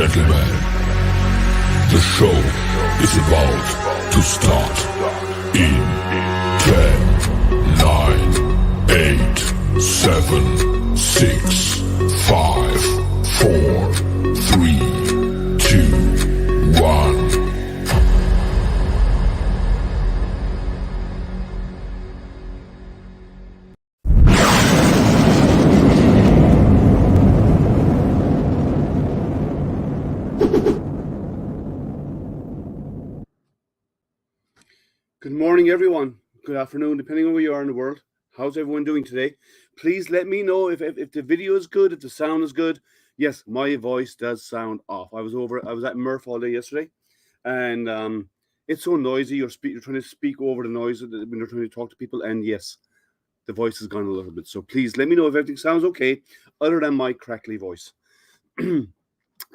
gentlemen, the show is about to start in 10, 9, 8, 7, 6, 5, 4, 3, 2, 1. Good morning, everyone. Good afternoon, depending on where you are in the world. How's everyone doing today? Please let me know if the video is good, if the sound is good. Yes, my voice does sound off. I was at Murph all day yesterday, and it's so noisy. You're trying to speak over the noise when you're trying to talk to people, and yes, the voice has gone a little bit. So please let me know if everything sounds okay, other than my crackly voice. And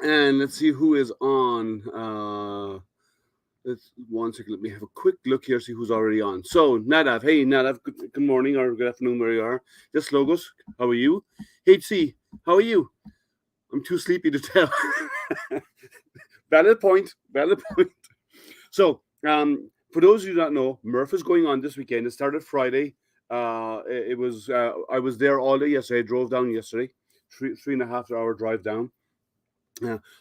let's see who is on. Let's 1 second. Let me have a quick look here, see who's already on. So, Nadav. Hey, Nadav. Good morning or good afternoon, where you are. Just Logos. How are you? HC. How are you? I'm too sleepy to tell. Valid point. Valid point. So, for those of you who don't know, Murph is going on this weekend. It started Friday. I was there all day yesterday. I drove down yesterday. 3.5 hour drive down.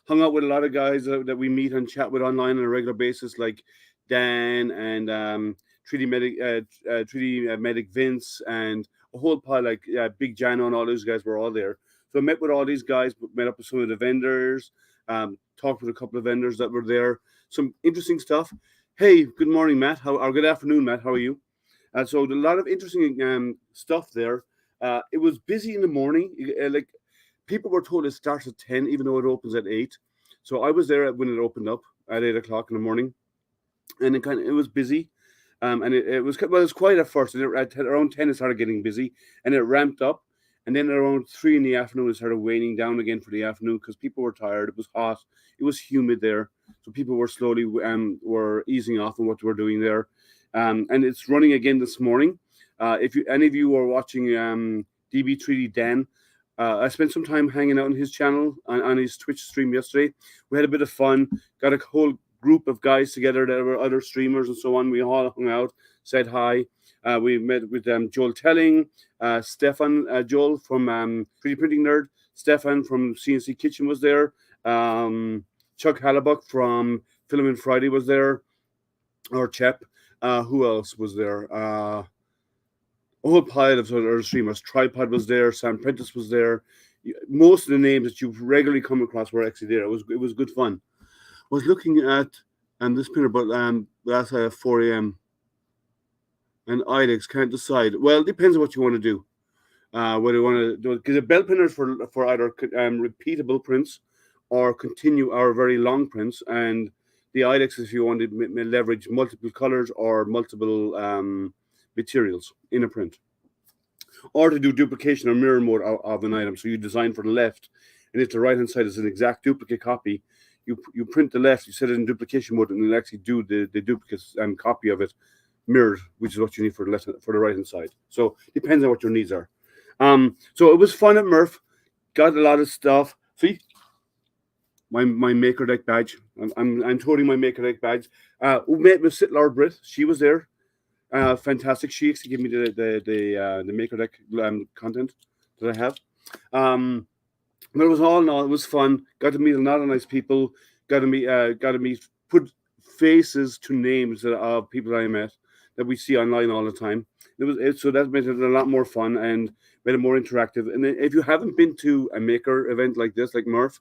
Hung out with a lot of guys that we meet and chat with online on a regular basis, like Dan and 3D Medic Vince and a whole pile, like Big Jano and all those guys were all there. So I met with all these guys, met up with some of the vendors, talked with a couple of vendors that were there. Some interesting stuff. Hey, good morning, Matt. Or good afternoon, Matt. How are you? So a lot of interesting stuff there. It was busy in the morning, like. People were told it starts at 10, even though it opens at 8. So I was there when it opened up at 8 o'clock in the morning, and it was busy, and it was quiet at first. And at around 10, it started getting busy, and it ramped up, and then around 3 in the afternoon, it started waning down again for the afternoon because people were tired. It was hot, it was humid there, so people were slowly were easing off on what they were doing there, and it's running again this morning. If any of you are watching DB3D Dan. I spent some time hanging out on his channel, on his Twitch stream yesterday. We had a bit of fun, got a whole group of guys together that were other streamers and so on. We all hung out, said hi. We met with Joel Telling, Stefan, Joel from 3D Printing Nerd, Stefan from CNC Kitchen was there, Chuck Hallebuck from Filament Friday was there, or Chep. Who else was there? A whole pile of other streamers. Tripod was there. Sam Prentice was there. Most of the names that you've regularly come across were actually there. It was good fun. I was looking at this printer, but that's at 4 a.m. and IDEX can't decide. Well, it depends on what you want to do. Whether you want to do it, because the belt printers for either repeatable prints or very long prints, and the IDEX if you want to leverage multiple colors or multiple materials in a print, or to do duplication or mirror mode of an item. So you design for the left, and if the right hand side is an exact duplicate copy, you print the left, you set it in duplication mode, and it'll actually do the duplicate copy of it mirrored, which is what you need for the right hand side. So depends on what your needs are. So it was fun at Murph. Got a lot of stuff. See my Maker Deck badge. I'm toting my Maker Deck badge. We met with Sitlard Brit. She was there. Fantastic. She actually gave me the Maker Deck content that I have. But it was all in all, it was fun. Got to meet a lot of nice people. Got to meet, put faces to names of people that I met that we see online all the time. So that made it a lot more fun and made it more interactive. And if you haven't been to a maker event like this, like Murph,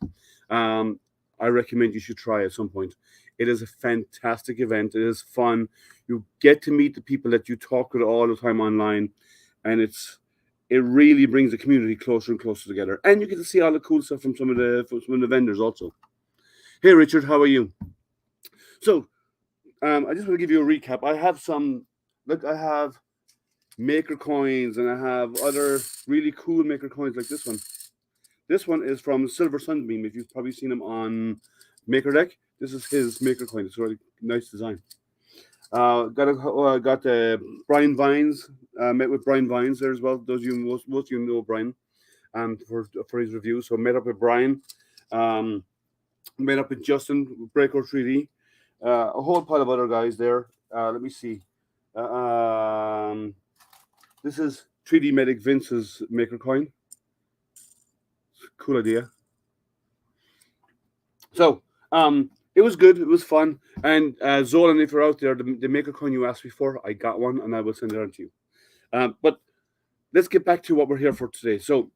I recommend you should try at some point. It is a fantastic event. It is fun. You get to meet the people that you talk with all the time online, and it really brings the community closer and closer together. And you get to see all the cool stuff from some of the vendors also. Hey, Richard, how are you? So, I just want to give you a recap. I have maker coins, and I have other really cool maker coins like this one. This one is from Silver Sunbeam. If you've probably seen him on Maker Deck, this is his maker coin. It's a really nice design. Got Brian Vines. Met with Brian Vines there as well. Those of you, most of you know Brian, for his review. So met up with Brian. Made up with Justin, Breaker 3D, a whole pile of other guys there. Let me see. This is 3D Medic Vince's Maker Coin. Cool idea. So, it was good. It was fun. And Zolan, if you're out there, the Maker Coin you asked me for, I got one, and I will send it on to you. But let's get back to what we're here for today. So,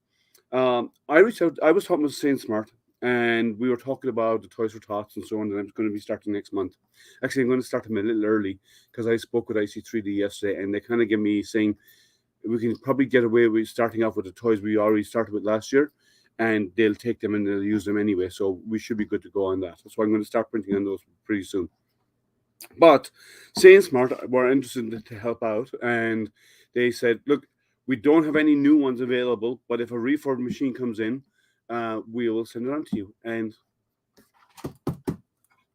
I reached out. I was talking with SainSmart, and we were talking about the ToysForTots and so on. And I'm going to be starting next month. Actually, I'm going to start them a little early because I spoke with IC3D yesterday, and they kind of gave me saying we can probably get away with starting off with the toys we already started with last year, and they'll take them and they'll use them anyway. So we should be good to go on that. So I'm going to start printing on those pretty soon. But SainSmart were interested to help out, and they said, look, we don't have any new ones available, but if a refurb machine comes in, we will send it on to you. And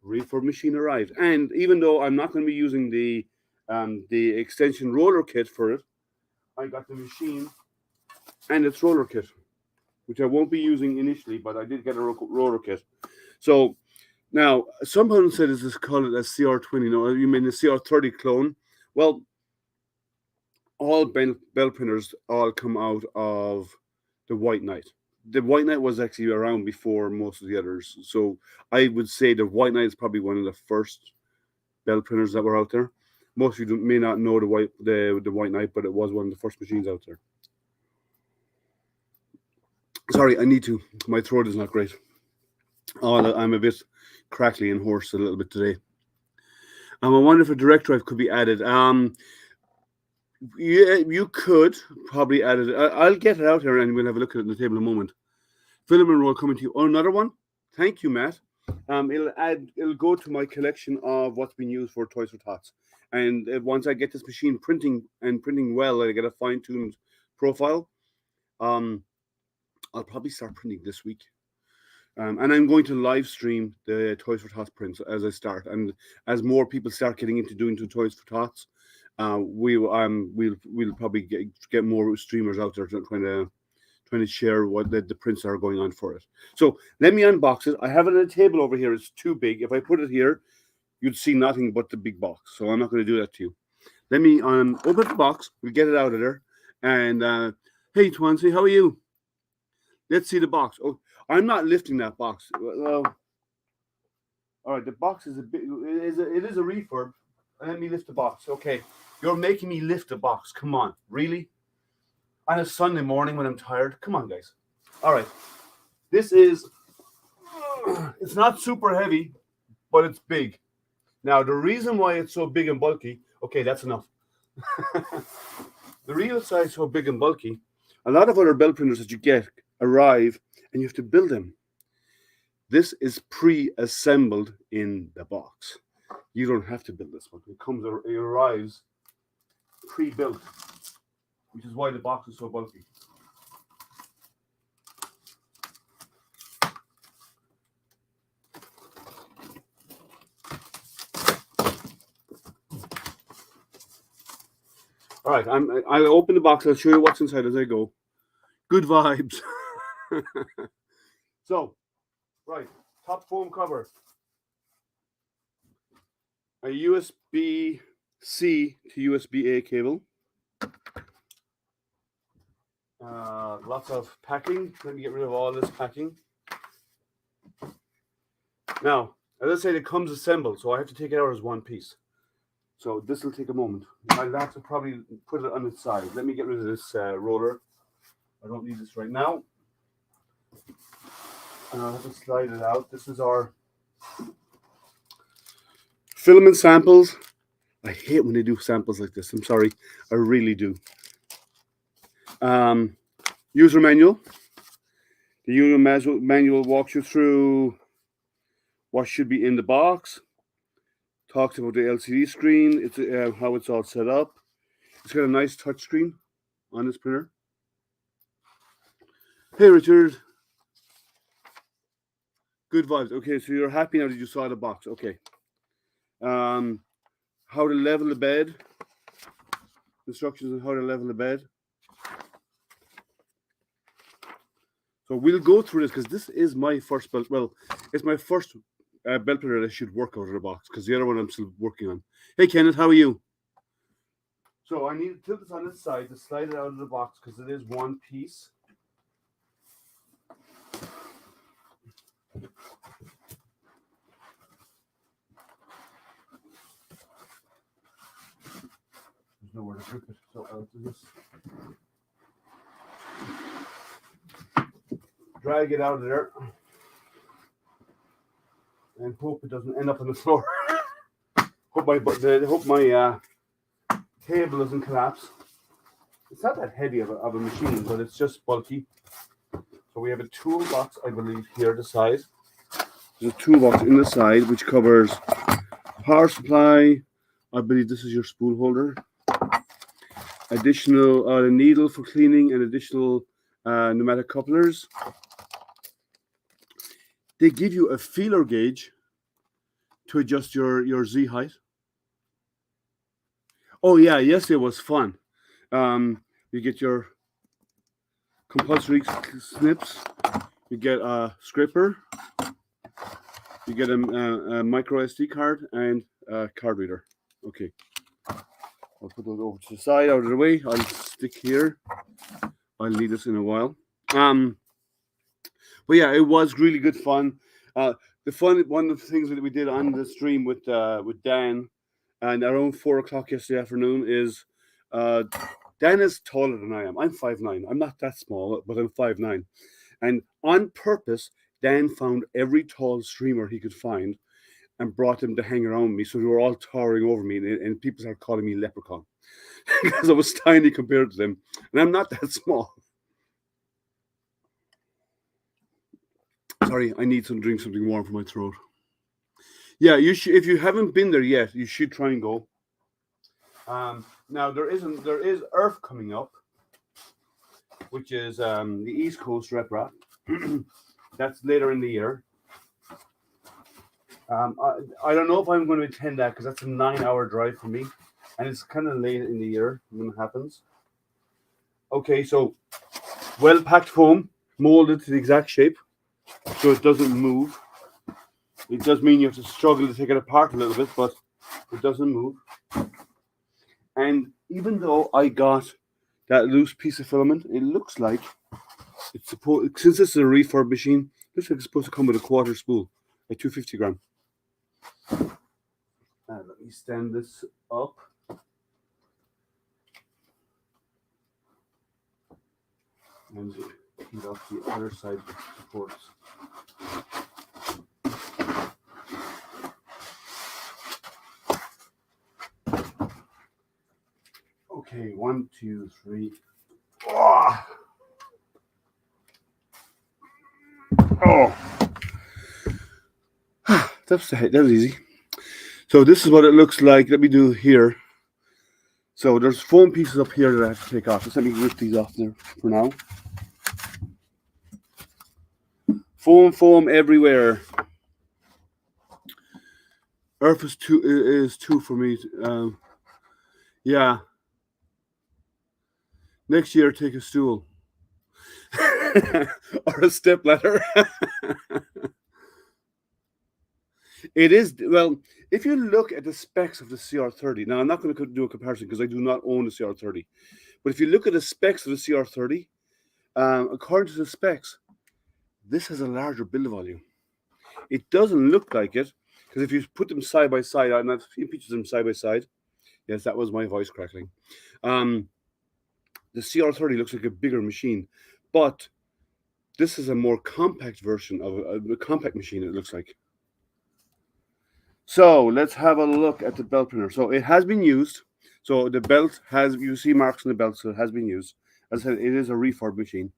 refurb machine arrived. And even though I'm not going to be using the extension roller kit for it, I got the machine and its roller kit, which I won't be using initially, but I did get a roller kit. So now, someone said, is this called it a CR20? No, you mean the CR30 clone? Well, all belt printers all come out of the White Knight. The White Knight was actually around before most of the others. So I would say the White Knight is probably one of the first belt printers that were out there. Most of you may not know the White Knight, but it was one of the first machines out there. Sorry, I need to. My throat is not great. Oh, I'm a bit crackly and hoarse a little bit today. I wonder if a direct drive could be added. Yeah, you could probably add it. I'll get it out here and we'll have a look at it on the table in a moment. Filament roll coming to you. Oh, another one. Thank you, Matt. It'll go to my collection of what's been used for ToysForTots. And once I get this machine printing well, I get a fine-tuned profile. I'll probably start printing this week. And I'm going to live stream the ToysForTots prints as I start. And as more people start getting into doing the ToysForTots, we'll probably get more streamers out there trying to share what the prints are going on for it. So let me unbox it. I have it on a table over here. It's too big. If I put it here, you'd see nothing but the big box. So I'm not going to do that to you. Let me open the box. We'll get it out of there. And hey, Twansy, how are you? Let's see the box. Oh, I'm not lifting that box. Well, all right, the box is it is a refurb. Let me lift the box. Okay, you're making me lift the box. Come on, really? On a Sunday morning when I'm tired? Come on, guys. All right, this is. It's not super heavy, but it's big. Now, the reason why it's so big and bulky. Okay, that's enough. The real size so big and bulky. A lot of other belt printers that you get arrive and you have to build them. This is pre-assembled in the box. You don't have to build this one. It arrives pre-built, which is why the box is so bulky. All right, I'll open the box. I'll show you what's inside as I go. Good vibes. So, right, top foam cover. A USB-C to USB-A cable. Lots of packing. Let me get rid of all this packing. Now, as I said, it comes assembled, so I have to take it out as one piece. So this will take a moment. I'll have to probably put it on its side. Let me get rid of this roller. I don't need this right now. I'll have to slide it out. This is our filament samples. I hate when they do samples like this. I'm sorry. I really do. User manual. The user manual walks you through what should be in the box. Talks about the LCD screen. It's how it's all set up. It's got a nice touch screen on this printer. Hey, Richard. Good vibes. Okay, so you're happy now that you saw the box. Okay. How to level the bed. Instructions on how to level the bed. So we'll go through this because this is my first belt. Well, it's my first belt printer that should work out of the box because the other one I'm still working on. Hey, Kenneth, how are you? So I need to tilt this on its side to slide it out of the box because it is one piece. There's nowhere to grip it, so I'll do this. Drag it out of there and hope it doesn't end up on the floor. hope my table doesn't collapse. It's not that heavy of a machine, but it's just bulky. So we have a toolbox, I believe, here at the side. There's a toolbox in the side which covers power supply. I believe this is your spool holder. Additional needle for cleaning and additional pneumatic couplers. They give you a feeler gauge to adjust your Z height. Oh yeah, yesterday was fun. You get your compulsory snips. You get a scraper. You get a micro SD card and a card reader. Okay. I'll put those over to the side, out of the way. I'll stick here. I'll need this in a while. But yeah, it was really good fun. One of the things that we did on the stream with Dan, and around 4 o'clock yesterday afternoon is Dan is taller than I am. I'm 5'9". I'm not that small, but I'm 5'9". And on purpose, Dan found every tall streamer he could find and brought them to hang around me. So they were all towering over me, and people started calling me leprechaun because I was tiny compared to them. And I'm not that small. Sorry, I need to drink something warm for my throat. Yeah, you should. If you haven't been there yet, you should try and go. Now there is Earth coming up, which is the East Coast Rep Rap. That's later in the year. I don't know if I'm going to attend that because that's a 9-hour drive for me, and it's kind of late in the year when it happens. Okay, so well-packed foam, molded to the exact shape, so it doesn't move. It does mean you have to struggle to take it apart a little bit, but it doesn't move. And even though I got that loose piece of filament, it looks like it's supposed, since this is a refurb machine, it looks like it's supposed to come with a quarter spool, a 250 gram. Let me stand this up. And peel off the other side of the supports. Okay, 1, 2, 3. Oh! That was easy. So this is what it looks like. Let me do here. So there's foam pieces up here that I have to take off. Just let me rip these off there for now. Foam everywhere. Earth is two for me. Yeah. Next year, take a stool or a step ladder. It is, well, if you look at the specs of the CR30, now I'm not going to do a comparison because I do not own the CR30, but if you look at the specs of the CR30, according to the specs, this has a larger build volume. It doesn't look like it because if you put them side by side, and I've seen pictures of them side by side. Yes, that was my voice crackling. The CR30 looks like a bigger machine, but this is a more compact version of a compact machine, it looks like. So let's have a look at the belt printer. So it has been used. So the belt has, you see marks on the belt, so it has been used. As I said, it is a refurb machine.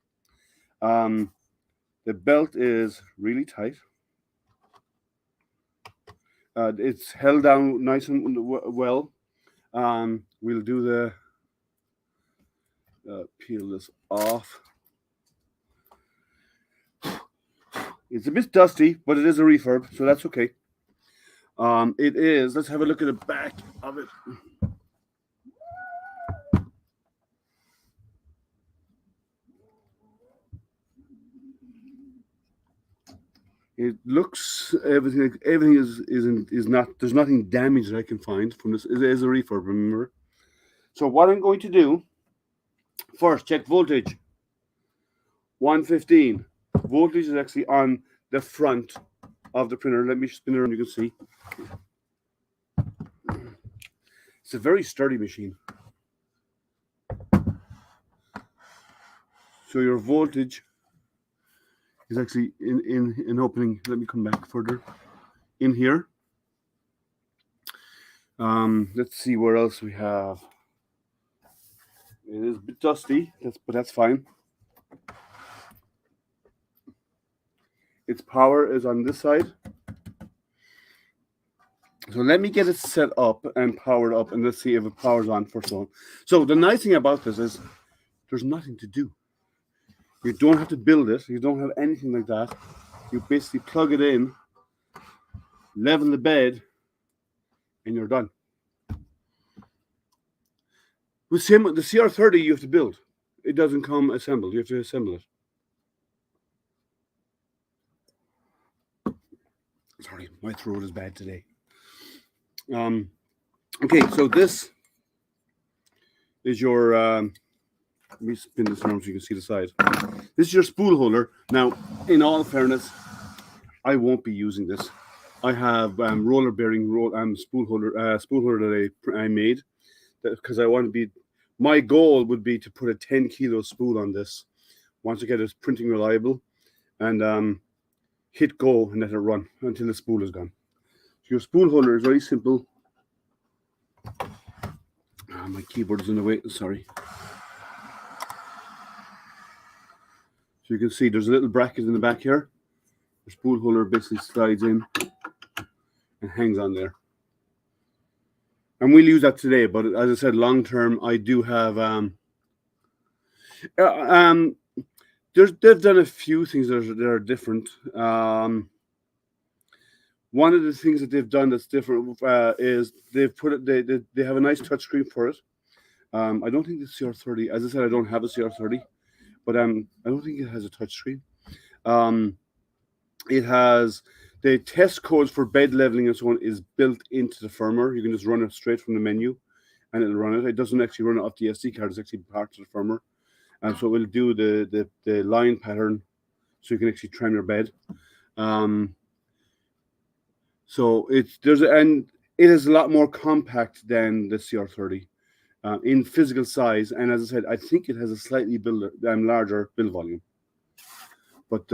The belt is really tight. It's held down nice and well. We'll do the peel this off. It's a bit dusty, but it is a refurb, so that's okay. It is. Let's have a look at the back of it. It looks everything is not, there's nothing damaged that I can find from this. It is a refurb, remember. So what I'm going to do first, check voltage. 115. Voltage is actually on the front of the printer. Let me spin it around, you can see. It's a very sturdy machine. So your voltage is actually in opening. Let me come back further. In here. Let's see where else we have. It is a bit dusty, but that's fine. Its power is on this side. So let me get it set up and powered up, and let's see if it powers on first of all. So the nice thing about this is there's nothing to do. You don't have to build it. You don't have anything like that. You basically plug it in, level the bed, and you're done. With the CR30, you have to build. It doesn't come assembled. You have to assemble it. Sorry, my throat is bad today. Okay, so this is your, let me spin this around so you can see the side. This is your spool holder. Now, in all fairness, I won't be using this. I have roller bearing spool holder that I made because I want to be, my goal would be to put a 10 kilo spool on this once I get it printing reliable and hit go and let it run until the spool is gone. So your spool holder is very simple. My keyboard is in the way, sorry. So you can see there's a little bracket in the back here. The spool holder basically slides in and hangs on there. And we'll use that today, but as I said, long term, I do have they've done a few things that are different. One of the things that they've done that's different is they've put it. They have a nice touchscreen for it. I don't think the CR30. As I said, I don't have a CR30, but I don't think it has a touchscreen. It has the test codes for bed leveling and so on is built into the firmware. You can just run it straight from the menu, and it'll run it. It doesn't actually run it off the SD card. It's actually part of the firmware, and so it will do the line pattern, so you can actually trim your bed. So it is a lot more compact than the CR30 in physical size, and as I said, I think it has a slightly larger build volume. But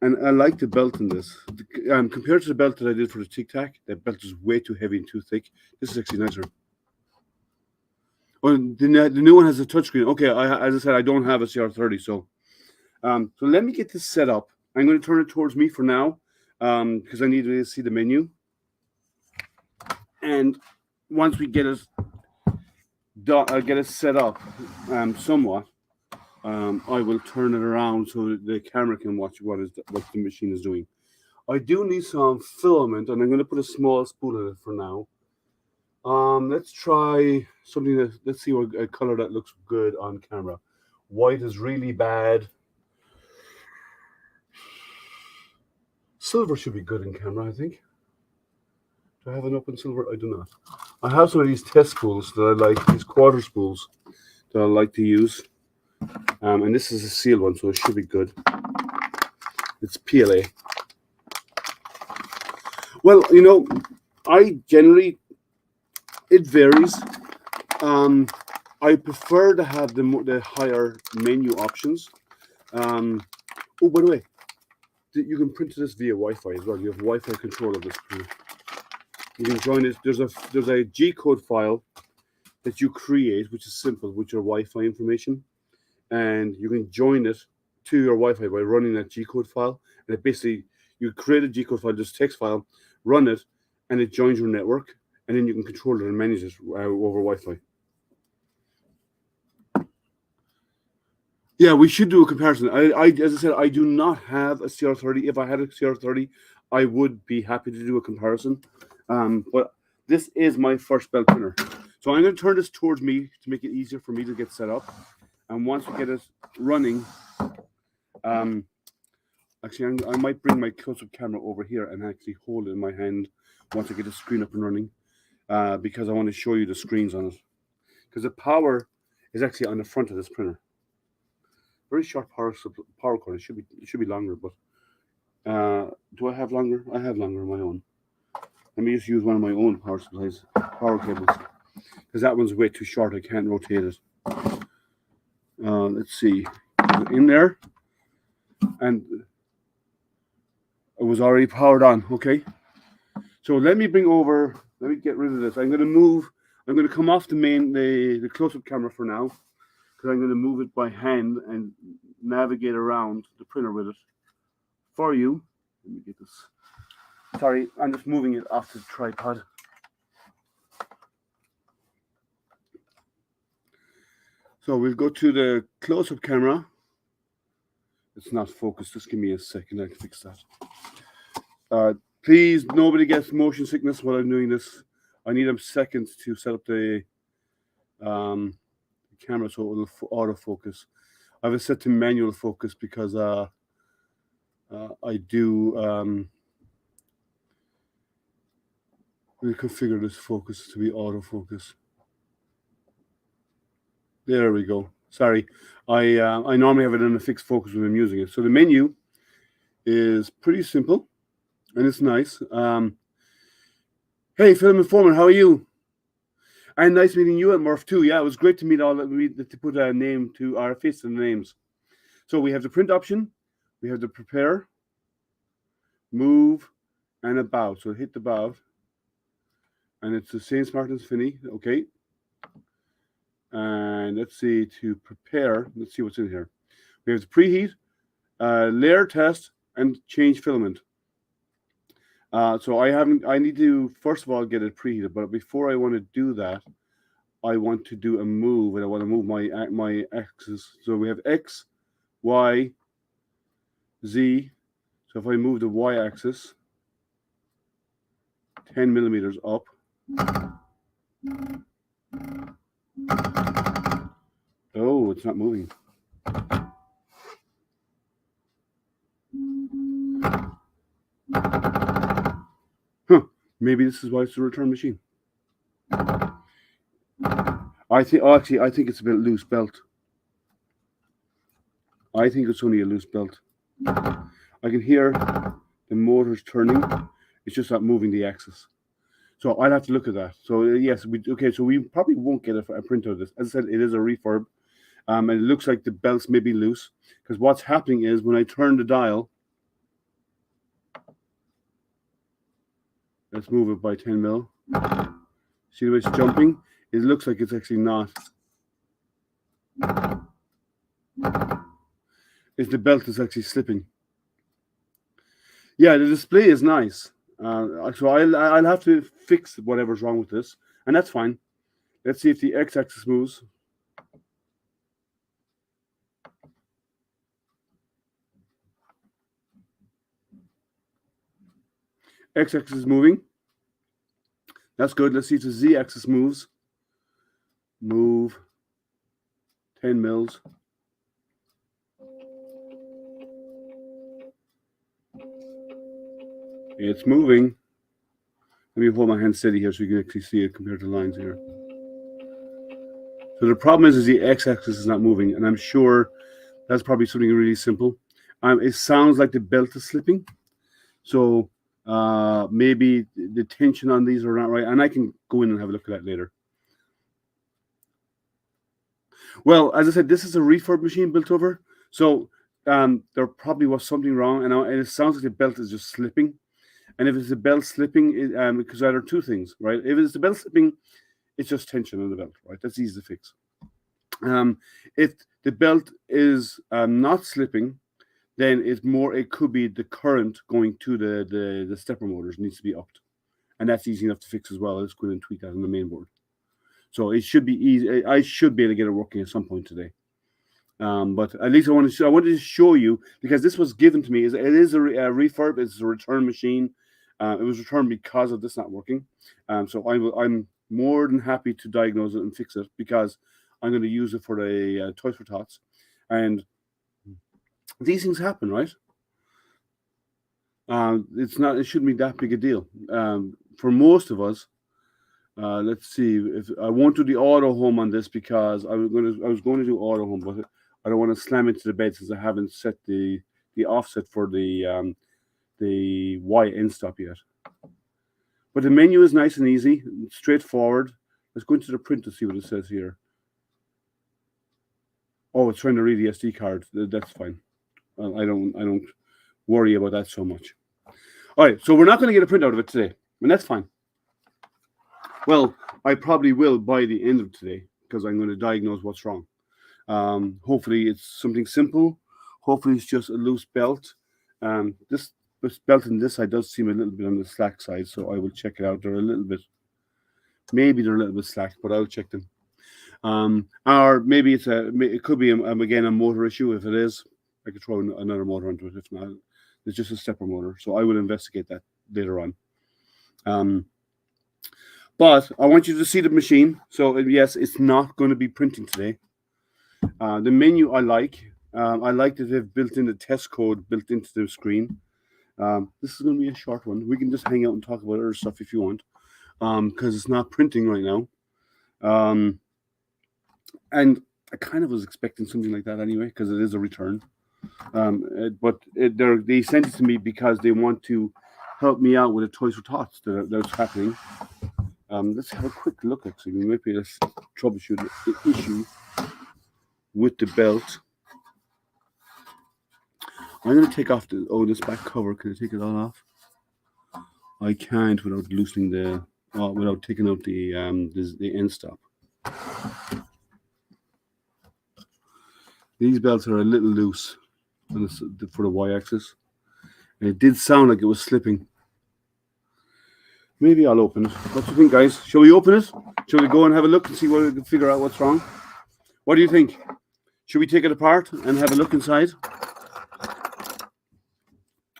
and I like the belt in this compared to the belt that I did for the Tic Tac. That belt is way too heavy and too thick. This is actually nicer. Oh, the new one has a touchscreen. Okay, as I said, I don't have a CR30, so let me get this set up. I'm going to turn it towards me for now. Because I need to see the menu, and once we get it set up somewhat, I will turn it around so the camera can watch what the machine is doing. I do need some filament, and I'm going to put a small spool in it for now. Let's try something let's see a color that looks good on camera. White is really bad. Silver should be good in camera, I think. Do I have an open silver? I do not. I have some of these test spools that I like, these quarter spools that I like to use. And this is a sealed one, so it should be good. It's PLA. Well, you know, I generally, it varies. I prefer to have the higher menu options. Oh, by the way, you can print this via Wi-Fi as well. You have Wi-Fi control of this printer. You can join it. There's a G-code file that you create, which is simple, with your Wi-Fi information, and you can join it to your Wi-Fi by running that G-code file. And it basically, you create a G-code file, just text file, run it, and it joins your network, and then you can control it and manage it over Wi-Fi. Yeah, we should do a comparison. As I said, I do not have a CR30. If I had a CR30, I would be happy to do a comparison. But this is my first belt printer. So I'm going to turn this towards me to make it easier for me to get set up. And once we get it running, Actually, I might bring my close-up camera over here and actually hold it in my hand once I get the screen up and running, because I want to show you the screens on it. Because the power is actually on the front of this printer. Very short power cord. It should be longer, but do I have longer? I have longer on my own. Let me just use one of my own power supplies, power cables, because that one's way too short. I can't rotate it. Let's see, in there, and it was already powered on. Okay, so let me get rid of this. I'm going to come off the close-up camera for now, because I'm going to move it by hand and navigate around the printer with it for you. Let me get this. Sorry, I'm just moving it off the tripod. So we'll go to the close-up camera. It's not focused. Just give me a second. I can fix that. Please, nobody gets motion sickness while I'm doing this. I need a second to set up the camera so it will autofocus. I have it set to manual focus because I do reconfigure this focus to be autofocus. There we go. Sorry, I normally have it in a fixed focus when I'm using it. So the menu is pretty simple, and it's nice. Hey, Film Informant, how are you? And nice meeting you at Murph too. Yeah, it was great to meet to put a name to our face and names. So we have the print option, we have the prepare, move, and about. So hit the about, and it's the SainSmart Infi-20. Okay. And let's see, to prepare, let's see what's in here. We have the preheat, layer test, and change filament. So I need to, first of all, get it preheated. But before I want to do that, I want to do a move, and I want to move my axis. So we have X, Y, Z. So if I move the Y axis 10 millimeters up, oh, it's not moving. Huh. Maybe this is why it's a return machine. I think it's a bit loose belt. I think it's only a loose belt. I can hear the motors turning. It's just not moving the axis. So I'll have to look at that. So yes, so we probably won't get a print of this. As I said, it is a refurb. And it looks like the belts may be loose, because what's happening is when I turn the dial, let's move it by 10 mil. See the way it's jumping? It looks like it's actually not. It's the belt is actually slipping. Yeah, the display is nice. So I'll have to fix whatever's wrong with this, and that's fine. Let's see if the X-axis moves. X-axis is moving. That's good. Let's see if the Z-axis moves. Move 10 mils. It's moving. Let me hold my hand steady here so you can actually see it compared to the lines here. So the problem is the X-axis is not moving, and I'm sure that's probably something really simple. It sounds like the belt is slipping. So maybe the tension on these are not right, and I can go in and have a look at that later. Well, as I said, this is a refurb machine built over, so there probably was something wrong, and it sounds like the belt is just slipping. And if it's the belt slipping, because there are two things, right? If it's the belt slipping, it's just tension on the belt, right? That's easy to fix. If the belt is not slipping, then it could be the current going to the stepper motors needs to be upped, and that's easy enough to fix as well. Let's go and tweak that on the main board. So it should be easy. I should be able to get it working at some point today. But at least I wanted to show you, because this was given to me. It is a refurb. It's a return machine. It was returned because of this not working. So I'm more than happy to diagnose it and fix it, because I'm going to use it for the Toys for Tots. And these things happen, right? It's not. It shouldn't be that big a deal. For most of us, let's see. If I won't do the auto home on this because I was going to do auto home, but I don't want to slam into the bed since I haven't set the offset for the Y end stop yet. But the menu is nice and easy, straightforward. Let's go into the print to see what it says here. Oh, it's trying to read the SD card. That's fine. I don't worry about that so much. All right, so we're not going to get a print out of it today, and that's fine. Well, I probably will by the end of today because I'm going to diagnose what's wrong. Hopefully, it's something simple. Hopefully, it's just a loose belt. This belt on this side does seem a little bit on the slack side, so I will check it out. They're a little bit, maybe they're a little bit slack, but I'll check them. Or maybe it could be again a motor issue. If it is, I could throw another motor into it. If not, it's just a stepper motor. So I will investigate that later on. But I want you to see the machine. So yes, it's not going to be printing today. The menu I like that they've built in the test code built into the screen. This is going to be a short one. We can just hang out and talk about other stuff if you want, because it's not printing right now. And I kind of was expecting something like that anyway, because it is a return. But they sent it to me because they want to help me out with a ToysForTots that's happening. Let's have a quick look, actually. Maybe let's troubleshoot the issue with the belt. I'm going to take off this back cover. Can I take it all off? I can't without loosening without taking out the end stop. These belts are a little loose for the Y-axis. And it did sound like it was slipping. Maybe I'll open it. What do you think, guys? Shall we open it? Shall we go and have a look and see what we can figure out what's wrong? What do you think? Should we take it apart and have a look inside?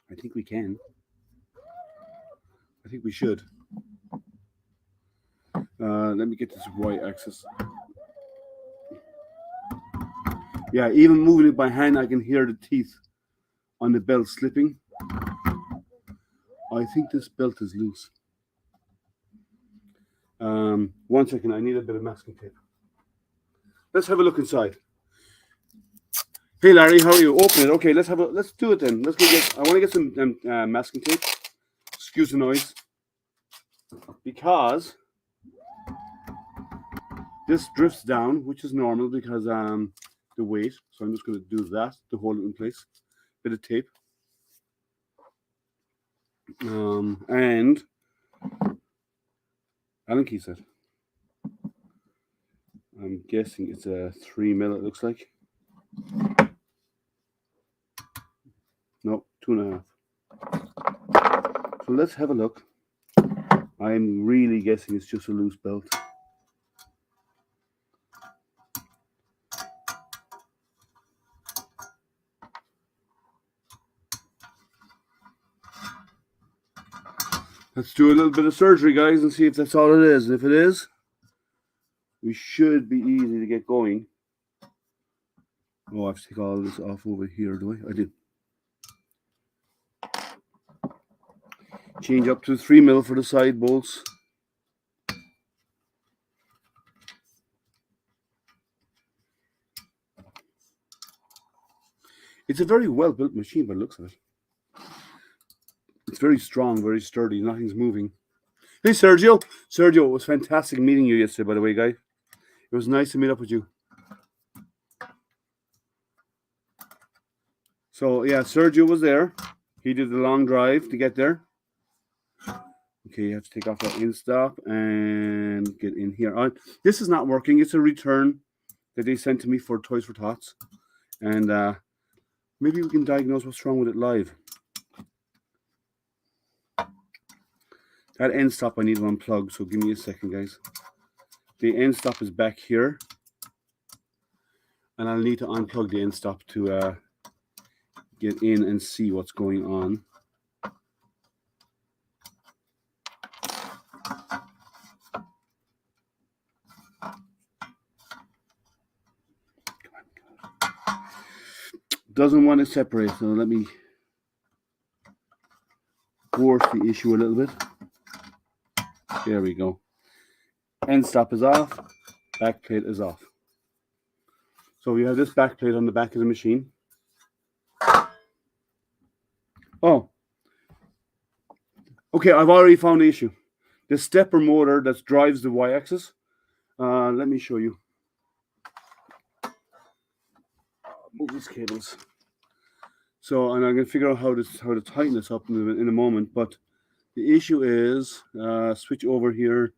I think we can. I think we should. Let me get this Y-axis. Yeah, even moving it by hand, I can hear the teeth on the belt slipping. I think this belt is loose. 1 second, I need a bit of masking tape. Let's have a look inside. Hey Larry, how are you? Open it. Okay, let's do it then. I want to get some masking tape. Excuse the noise. Because this drifts down, which is normal because the weight. So I'm just going to do that to hold it in place. Bit of tape. And Allen key set. I'm guessing it's a 3mm, it looks like. No, 2.5. So let's have a look. I'm really guessing it's just a loose belt. Let's do a little bit of surgery, guys, and see if that's all it is. And if it is, we should be easy to get going. Oh, I have to take all this off over here, do I? I do. Change up to 3mm for the side bolts. It's a very well built machine by the looks of it. It's very strong, very sturdy. Nothing's moving. Hey, Sergio. Sergio, it was fantastic meeting you yesterday, by the way, guy. It was nice to meet up with you. So, yeah, Sergio was there. He did the long drive to get there. Okay, you have to take off that in stop and get in here. This is not working. It's a return that they sent to me for ToysForTots. And maybe we can diagnose what's wrong with it live. That end stop I need to unplug, so give me a second, guys. The end stop is back here. And I'll need to unplug the end stop to get in and see what's going on. Doesn't want to separate, so let me force the issue a little bit. There we go. End stop is off, back plate is off. So we have this back plate on the back of the machine. Oh, okay, I've already found the issue. The stepper motor that drives the y-axis. Let me show you. Move these cables. So, and I'm going to figure out how to tighten this up in a moment. But the issue is, switch over here.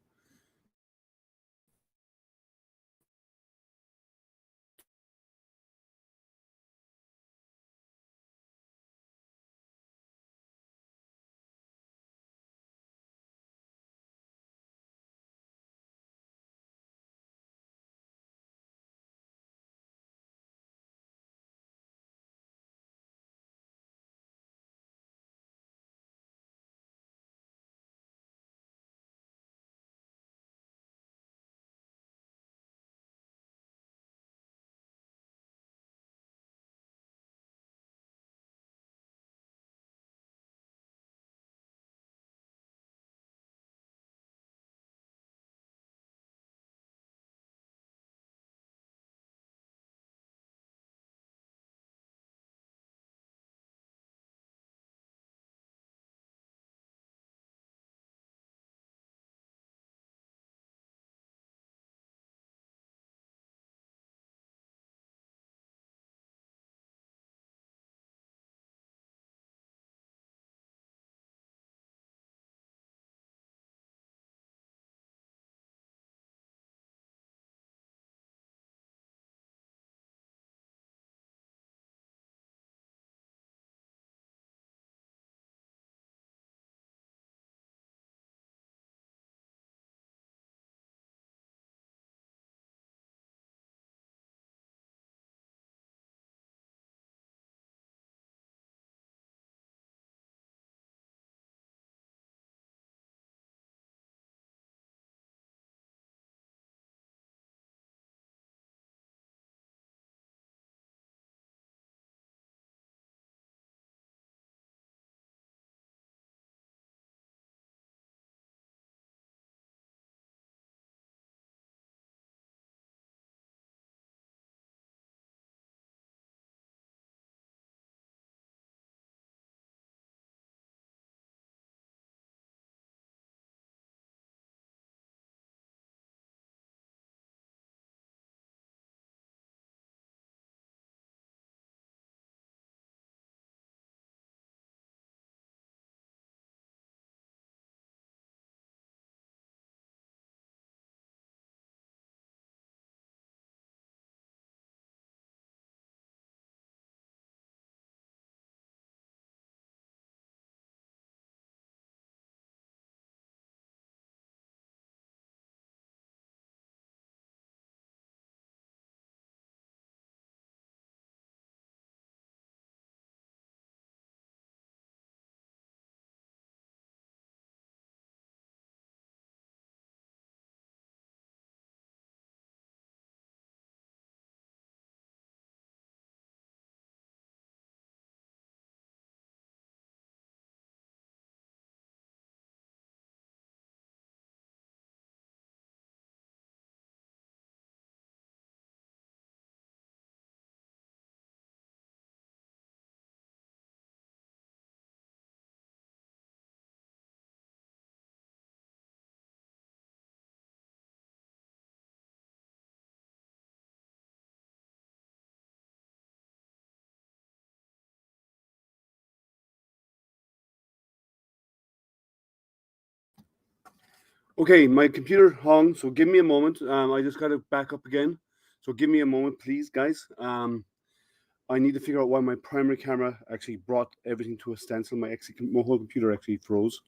Okay, my computer hung, so give me a moment. I just got to back up again. So give me a moment, please, guys. I need to figure out why my primary camera actually brought everything to a standstill. My whole computer actually froze.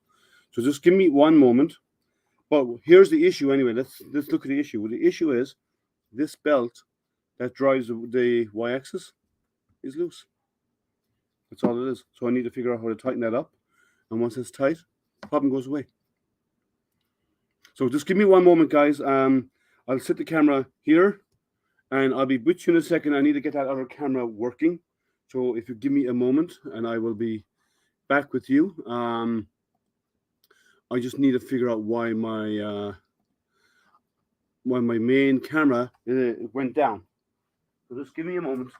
So just give me one moment. But here's the issue anyway. Let's look at the issue. Well, the issue is this belt that drives the y-axis is loose. That's all it is. So I need to figure out how to tighten that up. And once it's tight, the problem goes away. So just give me one moment, guys. I'll set the camera here, and I'll be with you in a second. I need to get that other camera working. So if you give me a moment, and I will be back with you. I just need to figure out why my main camera went down. So just give me a moment.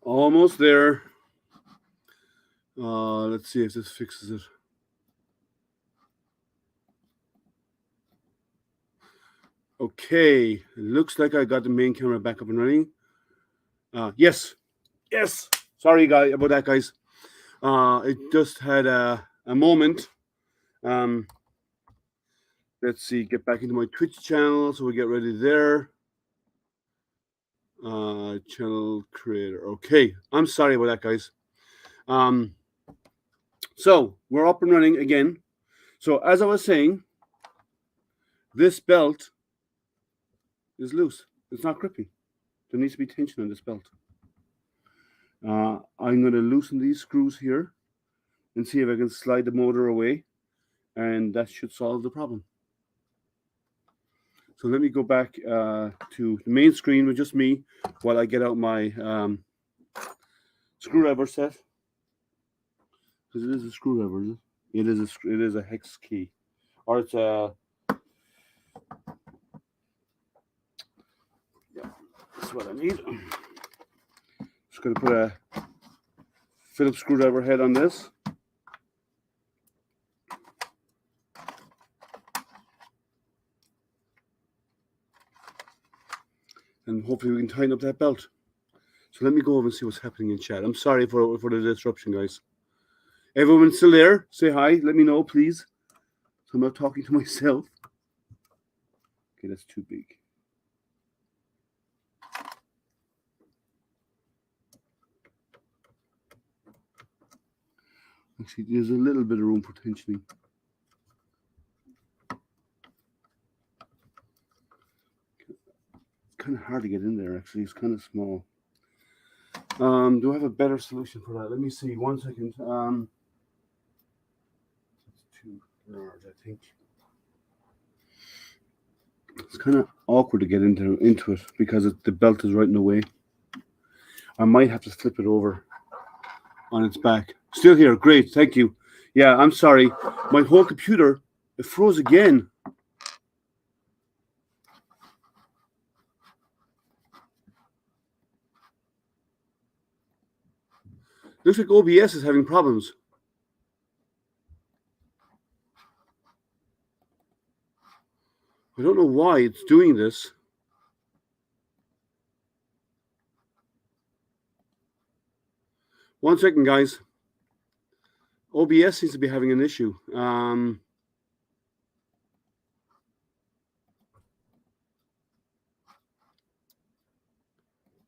Almost there. Let's see if this fixes it. Okay, it looks like I got the main camera back up and running. Yes. Sorry, guys, about that, guys. It just had a moment. Let's see, get back into my Twitch channel, so we get ready there. Channel creator. Okay, I'm sorry about that, guys. So we're up and running again. So as I was saying, this belt is loose. It's not gripping. There needs to be tension on this belt. I'm going to loosen these screws here and see if I can slide the motor away, and that should solve the problem. So let me go back to the main screen with just me while I get out my screwdriver set. Because it is a screwdriver, isn't it? It is a hex key, or it's a that's what I need. Just going to put a Phillips screwdriver head on this. And hopefully we can tighten up that belt. So let me go over and see what's happening in chat. I'm sorry for the disruption, guys. Everyone still there? Say hi. Let me know, please. So I'm not talking to myself. Okay, that's too big. Actually, there's a little bit of room for tensioning. It's kind of hard to get in there, actually. It's kind of small. Do I have a better solution for that? Let me see. 1 second. It's too large, I think. It's kind of awkward to get into it because the belt is right in the way. I might have to flip it over on its back. Still here. Great. Thank you. Yeah, I'm sorry. My whole computer, it froze again. Looks like OBS is having problems. I don't know why it's doing this. One second, guys. OBS seems to be having an issue.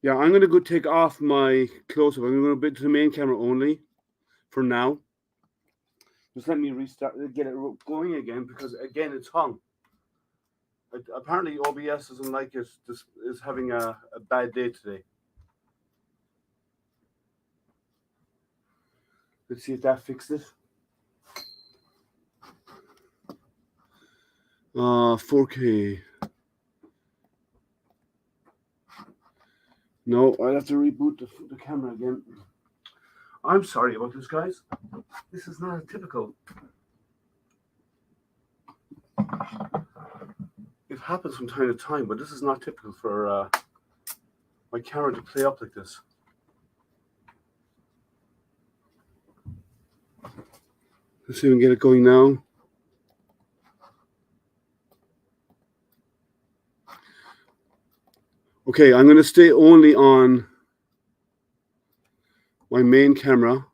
Yeah, I'm going to go take off my close-up. I'm going to go to the main camera only for now. Just let me restart, get it going again, because again, it's hung. Apparently, OBS doesn't like it. This is having a bad day today. Let's see if that fixed it. 4K. No, I'll have to reboot the camera again. I'm sorry about this, guys. This is not typical. It happens from time to time, but this is not typical for my camera to play up like this. Let's see if we can get it going now. Okay, I'm going to stay only on my main camera. I'm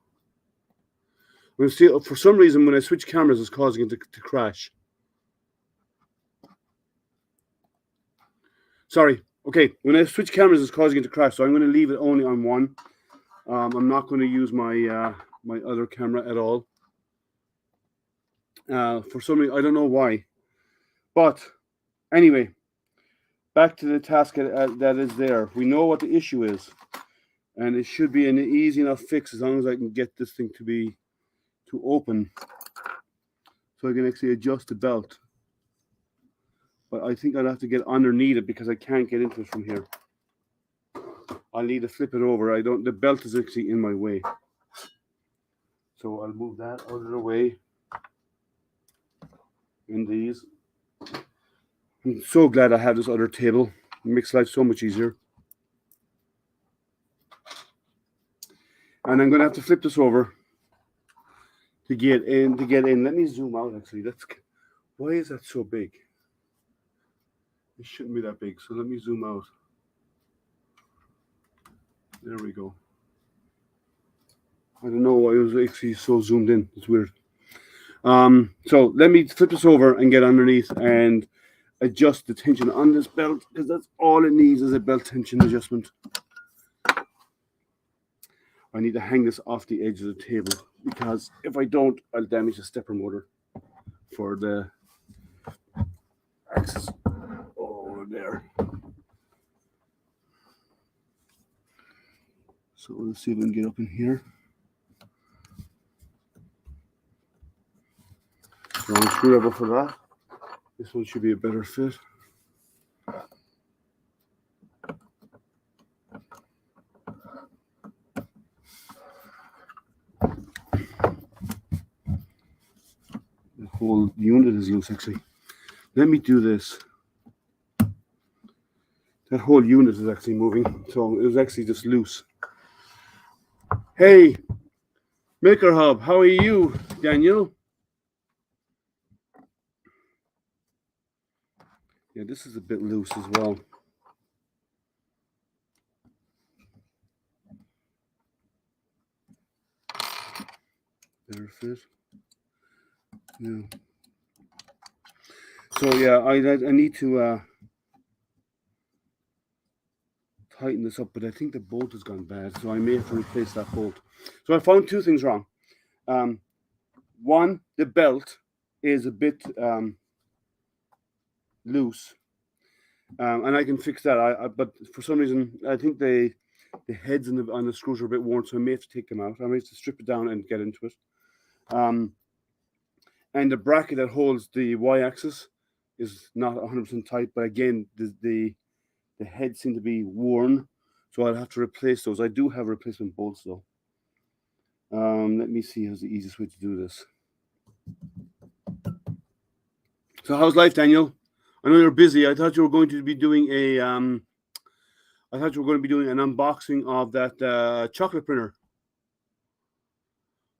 going to stay, for some reason, when I switch cameras, it's causing it to crash. Sorry. Okay, when I switch cameras, it's causing it to crash, so I'm going to leave it only on one. I'm not going to use my my other camera at all. For some reason, I don't know why. But anyway, back to the task that is there. We know what the issue is, and it should be an easy enough fix as long as I can get this thing to open, so I can actually adjust the belt. But I think I'll have to get underneath it because I can't get into it from here. I'll need to flip it over. The belt is actually in my way. So I'll move that out of the way. In these. I'm so glad I have this other table. It makes life so much easier. And I'm going to have to flip this over to get in. Let me zoom out actually. Why is that so big? It shouldn't be that big. So let me zoom out. There we go. I don't know why it was actually so zoomed in. It's weird. So let me flip this over and get underneath and adjust the tension on this belt, because that's all it needs is a belt tension adjustment. I need to hang this off the edge of the table, because if I don't, I'll damage the stepper motor for the axis over there. So let's see if we can get up in here. Wrong screwdriver for that. This one should be a better fit. The whole unit is loose actually. Let me do this. That whole unit is actually moving, so it was actually just loose. Hey, Maker Hub, how are you, Daniel? Yeah, this is a bit loose as well. Better fit. Yeah. So yeah, I need to tighten this up, but I think the bolt has gone bad, so I may have to replace that bolt. So I found two things wrong. One, the belt is a bit loose, and I can fix that. But for some reason, I think the heads on the screws are a bit worn, so I may have to take them out. I may have to strip it down and get into it. And the bracket that holds the y-axis is not 100% tight, but again, the heads seem to be worn, so I'll have to replace those. I do have replacement bolts though. Let me see how's the easiest way to do this. So how's life, Daniel? I know you're busy. I thought you were going to be doing an unboxing of that chocolate printer.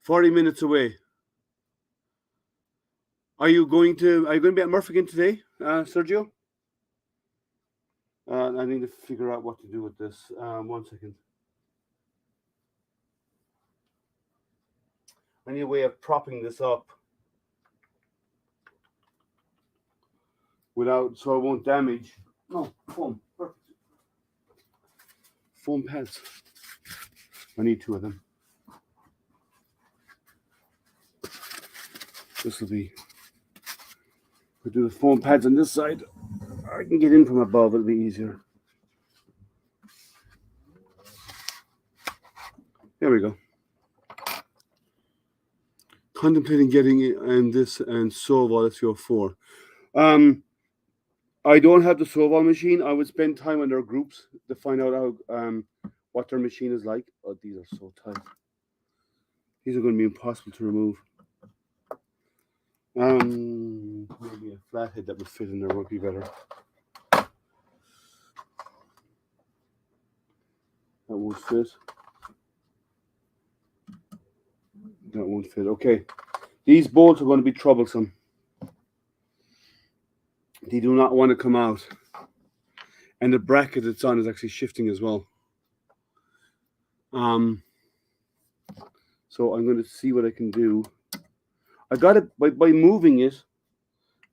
40 minutes away. Are you going to be at Murph again today, Sergio? I need to figure out what to do with this. 1 second. I need a way of propping this up so it won't damage. No, foam. Perfect. Foam pads. I need 2 of them. This will be. If I do the foam pads on this side, I can get in from above. It'll be easier. There we go. Contemplating getting it and this and Sovol SCO4. I don't have the Sovol machine. I would spend time on their groups to find out how what their machine is like. Oh, these are so tight. These are going to be impossible to remove. Maybe a flathead that would fit in there would be better. That won't fit. That won't fit. Okay. These bolts are going to be troublesome. They do not want to come out. And the bracket it's on is actually shifting as well. So I'm going to see what I can do. I got it by moving it,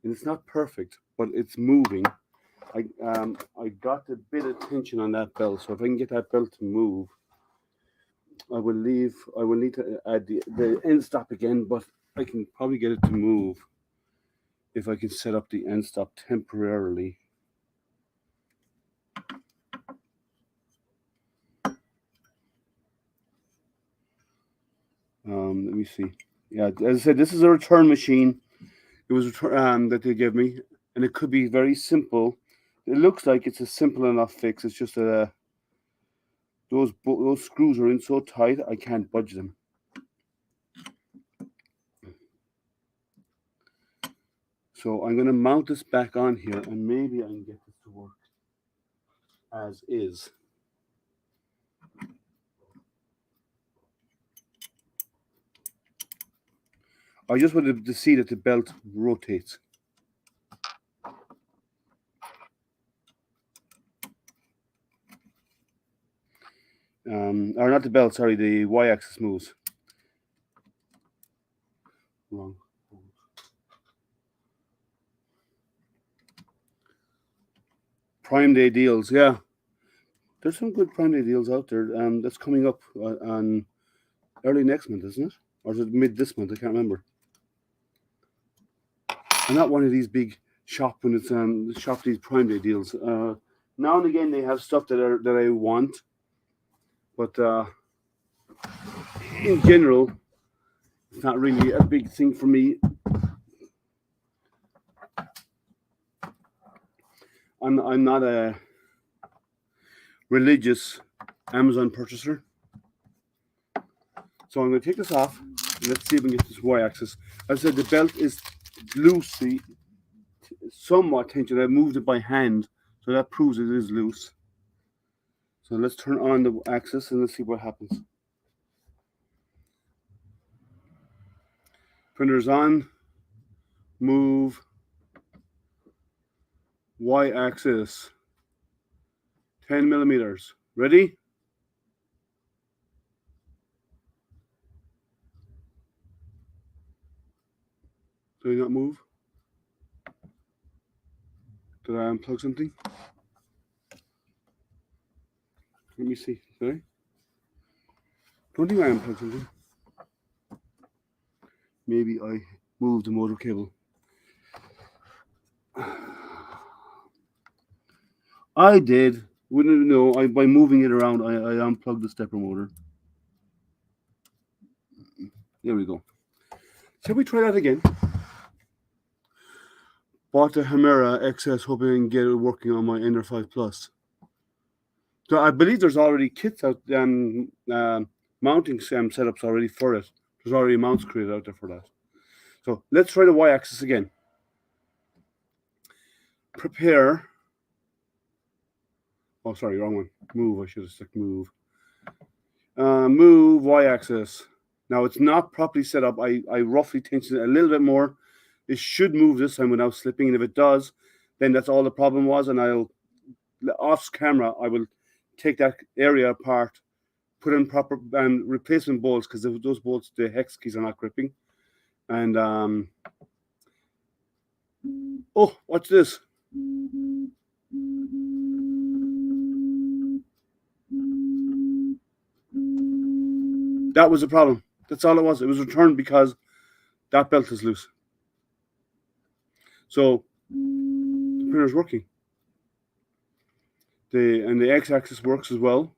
and it's not perfect, but it's moving. I got a bit of tension on that belt, so if I can get that belt to move, I will need to add the end stop again, but I can probably get it to move if I can set up the end stop temporarily. Let me see. Yeah, as I said, this is a return machine. It was that they gave me, and it could be very simple. It looks like it's a simple enough fix. It's just those screws are in so tight I can't budge them. So I'm going to mount this back on here, and maybe I can get this to work as is. I just wanted to see that the belt rotates. Or not the belt, sorry, the y-axis moves. Wrong. Prime Day deals, yeah. There's some good Prime Day deals out there. That's coming up on early next month, isn't it? Or is it mid this month? I can't remember. I'm not one of these big shop when it's shop these Prime Day deals. Now and again they have stuff that I want, but in general, it's not really a big thing for me. I'm not a religious Amazon purchaser, so I'm going to take this off. Let's see if we can get this y-axis. As I said, the belt is loosely, somewhat tensioned. I moved it by hand, so that proves it is loose. So let's turn on the axis and let's see what happens. Printer's on. Move. Y-axis. 10 millimeters. Ready? Do you not move? Did I unplug something? Let me see. Sorry. Don't think I unplugged something. Maybe I moved the motor cable. I did. Wouldn't know. By moving it around, I unplugged the stepper motor. There we go. Shall we try that again? Bought the Hemera XS, hoping I can get it working on my Ender 5 Plus. So I believe there's already kits out, mounting setups already for it. There's already mounts created out there for that. So let's try the y-axis again. Prepare. Oh, sorry, wrong one. Move. I should have stuck move. Move y-axis. Now it's not properly set up. I roughly tension it a little bit more. It should move this time without slipping, and if it does, then that's all the problem was. And I'll, off camera, I will take that area apart, put in proper replacement bolts, because those bolts, the hex keys are not gripping. And oh, watch this. That was the problem. That's all it was. It was returned because that belt is loose. So the printer's working. The x-axis works as well.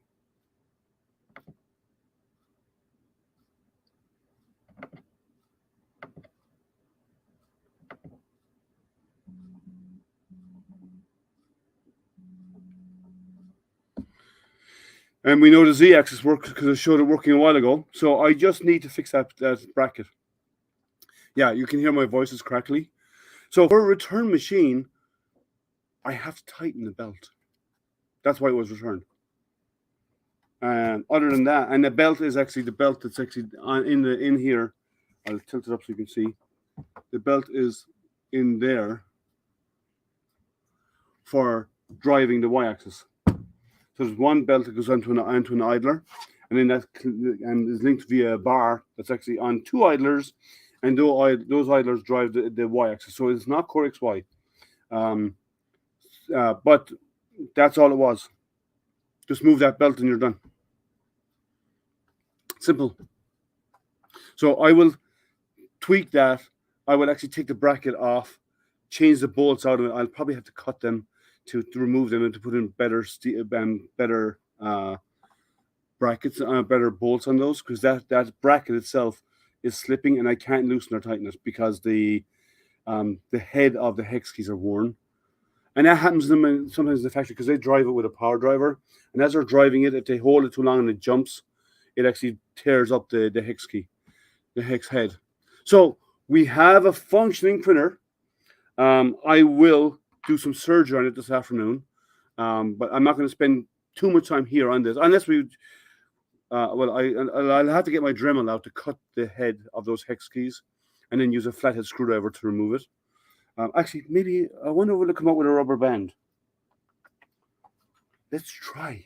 And we know the z-axis works because I showed it working a while ago. So I just need to fix that bracket. Yeah, you can hear my voice is crackly. So for a return machine, I have to tighten the belt. That's why it was returned. Other than that, and the belt is actually the belt that's actually in here. I'll tilt it up so you can see. The belt is in there for driving the y-axis. So there's one belt that goes onto an idler, and then that is linked via a bar that's actually on two idlers, and those idlers drive the y-axis. So it's not core XY, but that's all it was. Just move that belt and you're done. Simple. So I will tweak that. I will actually take the bracket off, change the bolts out of it. I'll probably have to cut them to remove them and to put in better brackets, better bolts on those, because that bracket itself is slipping, and I can't loosen or tighten it because the head of the hex keys are worn. And that happens to them sometimes in the factory because they drive it with a power driver. And as they're driving it, if they hold it too long and it jumps, it actually tears up the hex key, the hex head. So we have a functioning printer. I will do some surgery on it this afternoon, but I'm not going to spend too much time here on this unless we. I'll have to get my Dremel out to cut the head of those hex keys, and then use a flathead screwdriver to remove it. Actually, maybe I wonder if it'll come out with a rubber band. Let's try.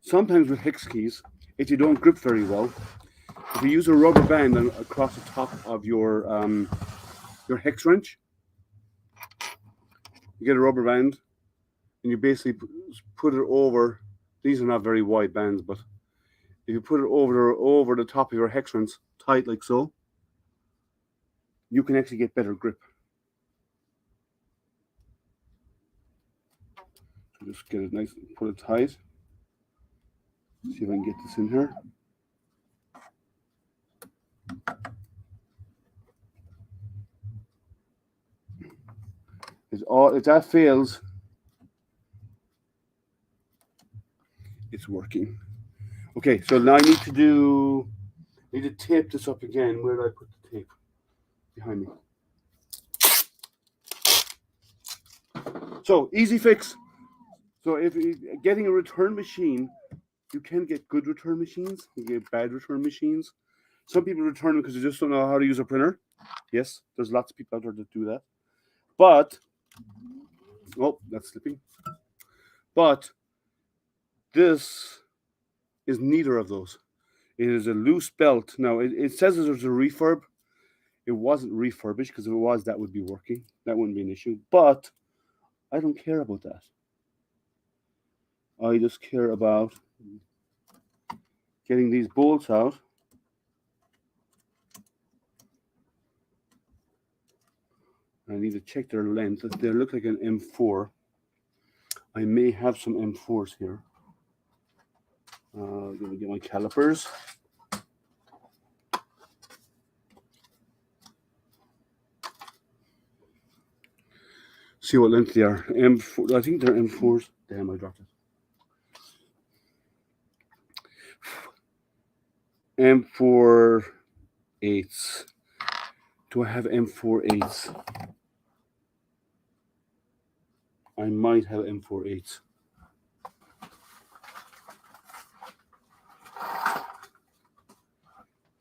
Sometimes with hex keys, if you don't grip very well, if you use a rubber band across the top of your hex wrench, you get a rubber band, and you basically put it over. These are not very wide bands, but if you put it over the top of your hex wrench, tight like so, you can actually get better grip. So just get it nice, put it tight. See if I can get this in here. If that fails, it's working. Okay, so now I need to tape this up again. Where did I put the tape? Behind me. So easy fix. So if you're getting a return machine, you can get good return machines. You get bad return machines. Some people return them because they just don't know how to use a printer. Yes, there's lots of people out there that do that. But, oh, that's slipping. But this is neither of those. It is a loose belt. Now, it says there's a refurb. It wasn't refurbished, because if it was, that would be working. That wouldn't be an issue. But I don't care about that. I just care about getting these bolts out. I need to check their length. They look like an M4. I may have some M4s here. I'm going to get my calipers. See what length they are. M4. I think they're M4s. Damn, I dropped it. M4 8s. Do I have M4 8s? I might have M4 8s.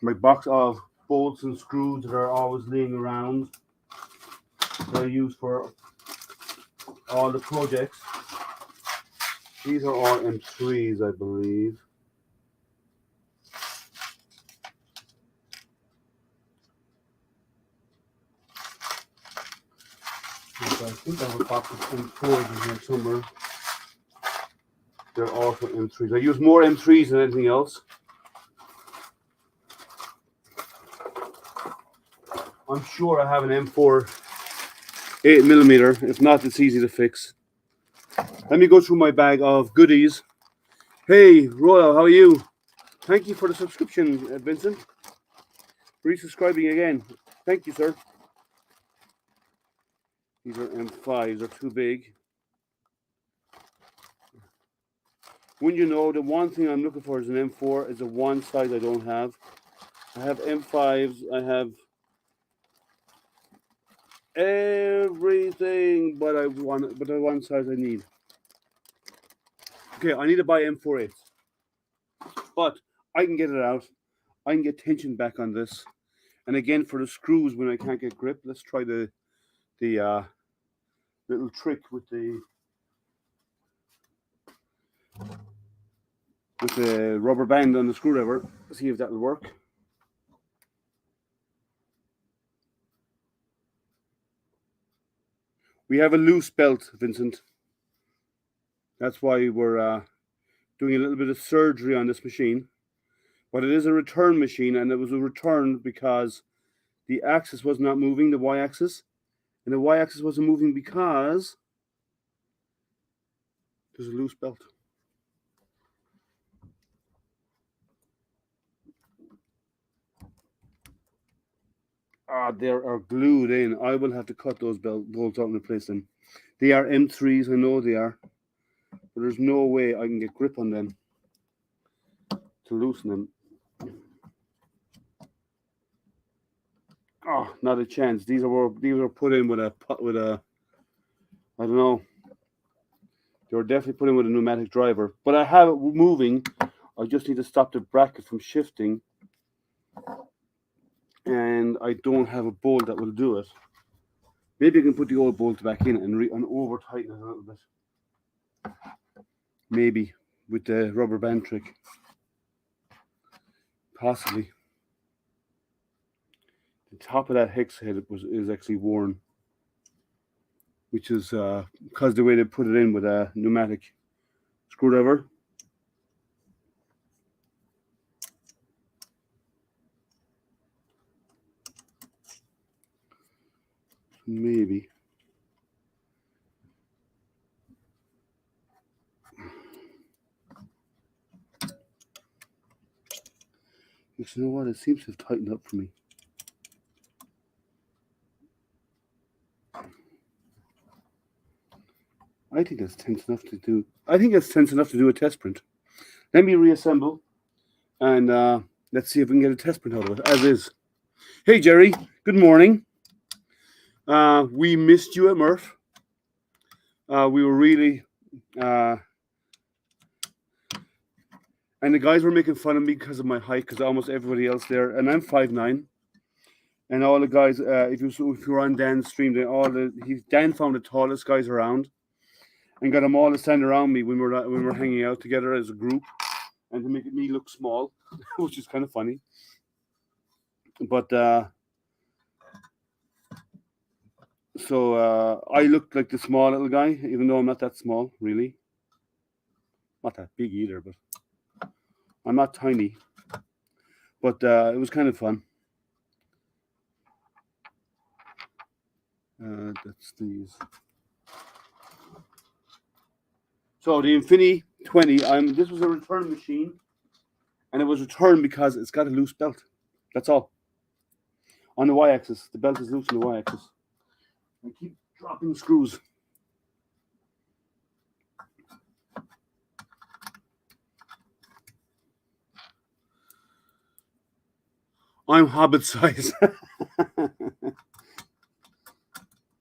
My box of bolts and screws that are always laying around that I use for all the projects. These are all M3s, I believe. I think I have a box of M4s in here somewhere. They're also M3s. I use more M3s than anything else. I'm sure I have an M4 8mm. If not, it's easy to fix. Let me go through my bag of goodies. Hey, Royal, how are you? Thank you for the subscription, Vincent. Resubscribing again. Thank you, sir. These are M5s. They're too big. When you know, the one thing I'm looking for is an M4. Is the one size I don't have. I have M5s. I have everything, but the one size I need. Okay, I need to buy M4 8s, but I can get it out. I can get tension back on this. And again, for the screws, when I can't get grip, let's try the little trick with the rubber band on the screwdriver. Let's see if that will work. We have a loose belt, Vincent. That's why we're doing a little bit of surgery on this machine. But it is a return machine, and it was a return because the axis was not moving, the y-axis. And the y-axis wasn't moving because there's a loose belt. They are glued in. I will have to cut those bolts out and replace them. They are M3s, I know they are, but there's no way I can get grip on them to loosen them. Oh, not a chance. These were put in with a I don't know. They were definitely put in with a pneumatic driver, but I have it moving. I just need to stop the bracket from shifting, and I don't have a bolt that will do it. Maybe I can put the old bolt back in and over tighten it a little bit. Maybe with the rubber band trick. Possibly. The top of that hex head is actually worn, which is because the way they put it in with a pneumatic screwdriver. Maybe. You know what? It seems to have tightened up for me. I think that's tense enough to do. I think that's tense enough to do a test print. Let me reassemble, and let's see if we can get a test print out of it as is. Hey Jerry, good morning. We missed you at Murph. We were really, and the guys were making fun of me because of my height, because almost everybody else there, and I'm 5'9", and all the guys. If you were on Dan's stream, Dan found the tallest guys around, and got them all to stand around me when we were hanging out together as a group, and to make me look small, which is kind of funny. But so I looked like the small little guy, even though I'm not that small, really. Not that big either, but I'm not tiny. But it was kind of fun. That's these. So the Infi-20, this was a return machine, and it was returned because it's got a loose belt. That's all. On the y-axis, the belt is loose on the y-axis. I keep dropping screws. I'm hobbit size.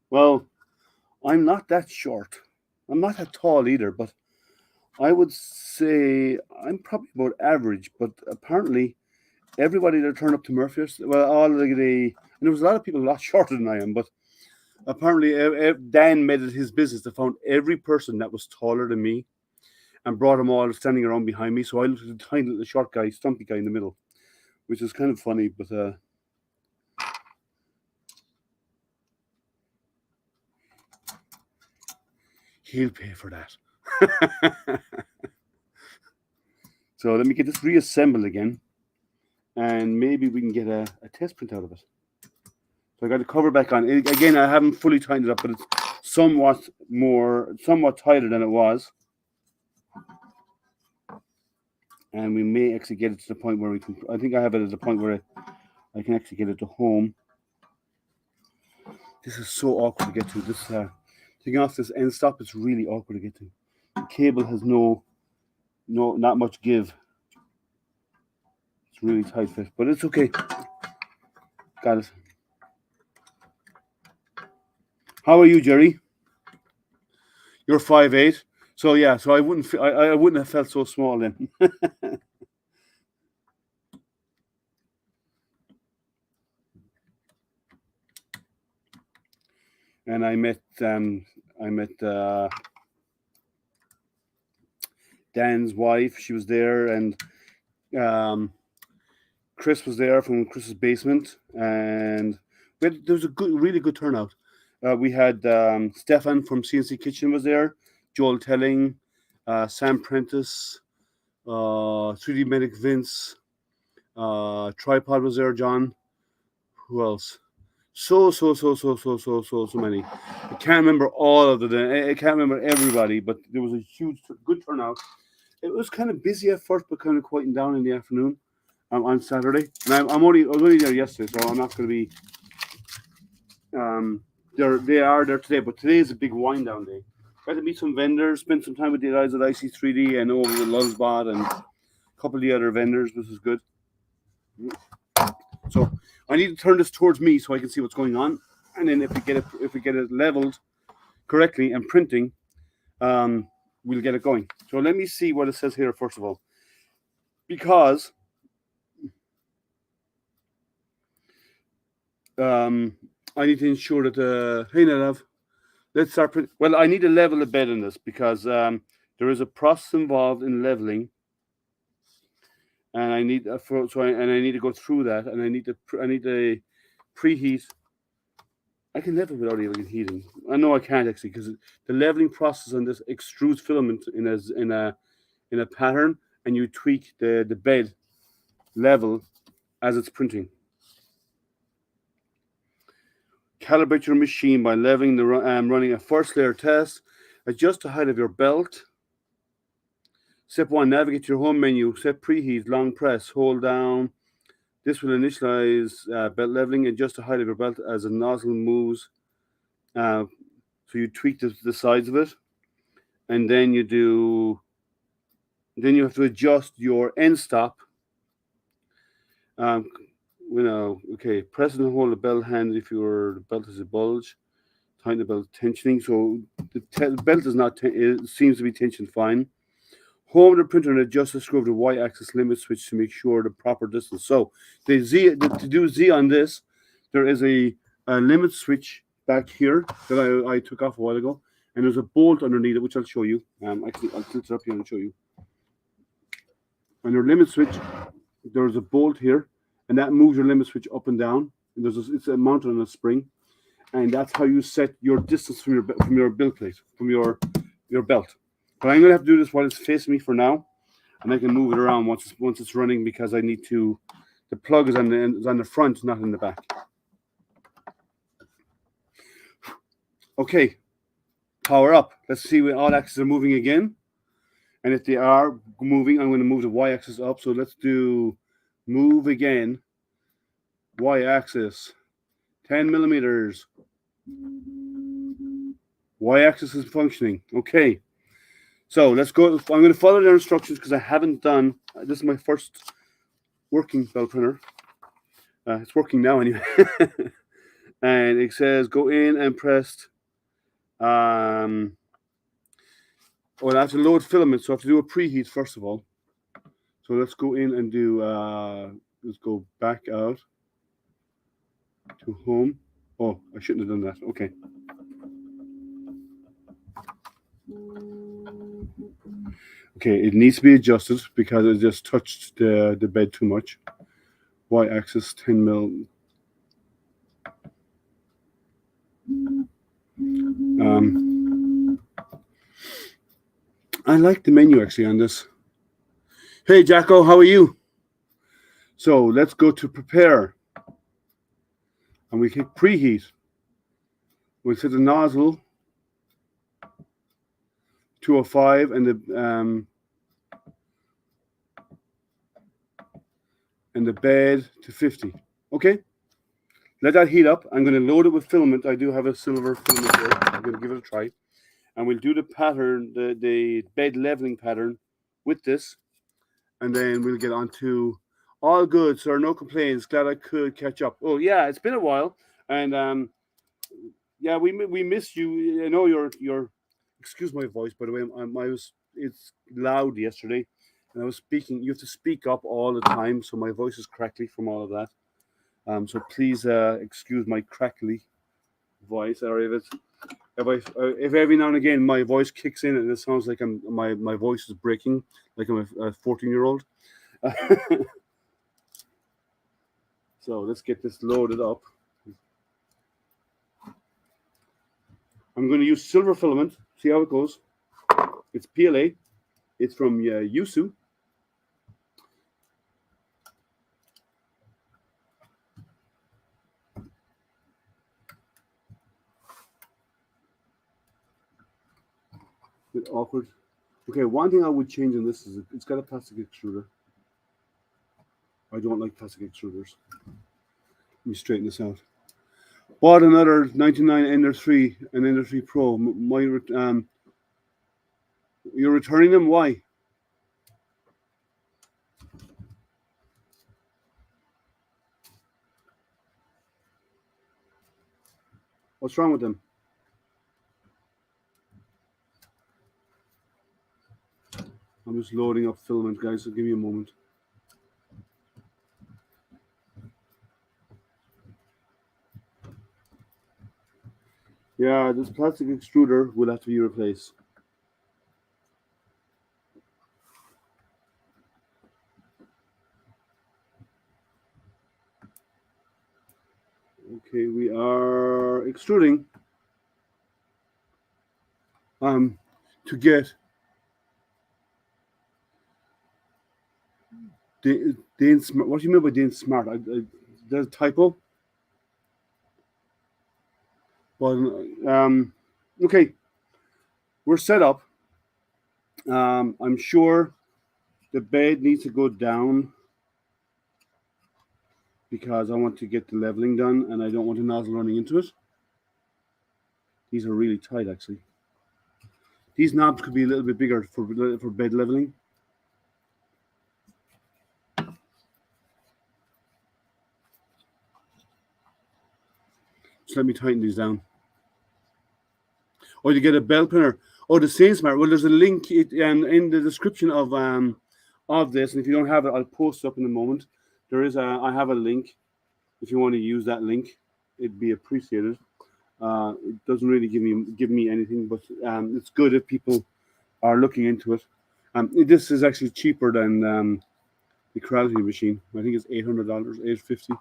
Well, I'm not that short. I'm not that tall either, but I would say I'm probably about average. But apparently, everybody that turned up to Murphy's, well, and there was a lot of people a lot shorter than I am, but apparently Dan made it his business to find every person that was taller than me and brought them all standing around behind me. So I looked at the tiny little short guy, stumpy guy in the middle, which is kind of funny, but he'll pay for that. So let me get this reassembled again, and maybe we can get a test print out of it. So I got the cover back on. Again, I haven't fully tightened it up, but it's somewhat tighter than it was. And we may actually get it to the point where we can. I think I have it at the point where I can actually get it to home. This is so awkward to get to. This taking off this end stop is really awkward to get to. The cable has not much give. It's really tight fit, but it's okay. Got it. How are you, Jerry? You're 5'8". So yeah, so I wouldn't have felt so small then. And I met Dan's wife. She was there, and Chris was there from Chris's basement, and there was a really good turnout. We had Stefan from CNC Kitchen was there, Joel Telling, Sam Prentice, 3D Medic Vince, Tripod was there, John. Who else? So many. I can't remember all of them. I can't remember everybody, but there was a good turnout. It was kind of busy at first, but kind of quieting down in the afternoon on Saturday. And I was only there yesterday, so I'm not going to be They are there today, but today is a big wind down day. Got to meet some vendors, spend some time with the guys at IC3D and over with Lulzbot and a couple of the other vendors, which is good. So I need to turn this towards me so I can see what's going on, and then if we get it leveled correctly and printing, we'll get it going. So let me see what it says here first of all, because I need to ensure that hey Nadav, let's start. Well, I need to level the bed in this because there is a process involved in leveling, and I need I need to go through that, and I need to preheat. I can level without even heating. I know I can't actually because the leveling process on this extrudes filament in a pattern, and you tweak the bed level as it's printing. Calibrate your machine by leveling the running a first layer test. Adjust the height of your belt. Step 1, navigate to your home menu. Set preheat, long press, hold down. This will initialize belt leveling. Adjust the height of your belt as the nozzle moves. So you tweak the sides of it, and then you have to adjust your end stop. Okay, press and hold the belt hand if your belt is a bulge. Tighten the belt tensioning. So the belt is not. It seems to be tensioned fine. Home the printer and adjust the screw of the Y-axis limit switch to make sure the proper distance. So to do Z on this, there is a limit switch back here that I took off a while ago, and there's a bolt underneath it, which I'll show you. Actually, I'll tilt it up here and show you. On your limit switch, there's a bolt here, and that moves your limit switch up and down. And it's mounted on a spring, and that's how you set your distance from your build plate, from your belt. But I'm going to have to do this while it's facing me for now, and I can move it around once it's running because I need to. The plug is on the front, not in the back. Okay, power up. Let's see when all axes are moving again, and if they are moving, I'm going to move the Y-axis up. So let's do move again. Y-axis, 10 millimeters. Y-axis is functioning. Okay. So let's go. I'm going to follow their instructions because I haven't done. This is my first working belt printer. It's working now anyway. And it says go in and press. I have to load filament, so I have to do a preheat first of all. So let's go in and do. Let's go back out to home. Oh, I shouldn't have done that. Okay. Okay, it needs to be adjusted because it just touched the bed too much. Y-axis 10 mil. I like the menu actually on this. Hey Jacko, how are you? So let's go to prepare, and we click preheat. We'll set the nozzle 205 and the bed to 50. Okay, let that heat up. I'm going to load it with filament. I do have a silver filament here. I'm going to give it a try, and we'll do the pattern, the bed leveling pattern with this, and then we'll get on to all good, sir. No complaints. Glad I could catch up. Oh yeah, it's been a while, and yeah, we missed you. I know you're. Excuse my voice, by the way. It's loud yesterday, and I was speaking. You have to speak up all the time, so my voice is crackly from all of that. So please excuse my crackly voice, or if every now and again my voice kicks in and it sounds like my voice is breaking, like I'm a 14-year-old. So let's get this loaded up. I'm going to use silver filament. See how it goes. It's PLA. It's from Yusu. A bit awkward. Okay, one thing I would change in this is it's got a plastic extruder. I don't like plastic extruders. Let me straighten this out. Bought another 99 Ender 3 and Ender 3 Pro. You're returning them? Why? What's wrong with them? I'm just loading up filament, guys, so give me a moment. Yeah, this plastic extruder will have to be replaced. Okay, we are extruding to get SainSmart. What do you mean by SainSmart? There's a typo. But okay, we're set up. I'm sure the bed needs to go down because I want to get the leveling done and I don't want the nozzle running into it. These are really tight, actually. These knobs could be a little bit bigger for bed leveling. Just let me tighten these down. Or you get a belt printer. Oh, the SainSmart. Well, there's a link in the description of this, and if you don't have it, I'll post it up in a moment. I have a link. If you want to use that link, it'd be appreciated. It doesn't really give me anything, but it's good if people are looking into it. This is actually cheaper than the Quality machine. I think it's $800, $850.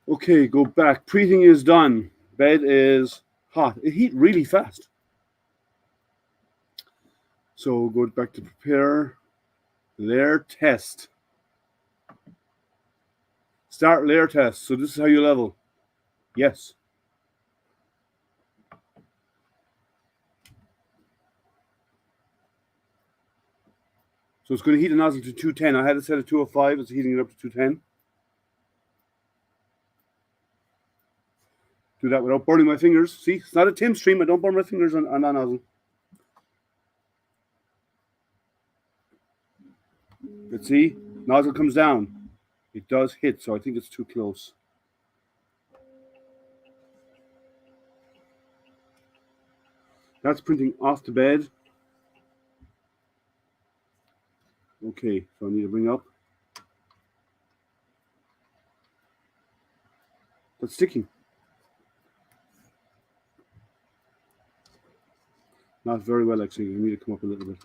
Okay, go back. Preheating is done. Bed is hot. It heat really fast. So go back to prepare. Layer test. Start layer test. So this is how you level. Yes. So it's going to heat the nozzle to 210. I had it set at 205. It's heating it up to 210. Do that without burning my fingers. See, it's not a Tim stream. I don't burn my fingers on that nozzle. Let's see. Nozzle comes down. It does hit, so I think it's too close. That's printing off the bed. Okay, so I need to bring up. That's sticking. Not very well, actually. I need to come up a little bit.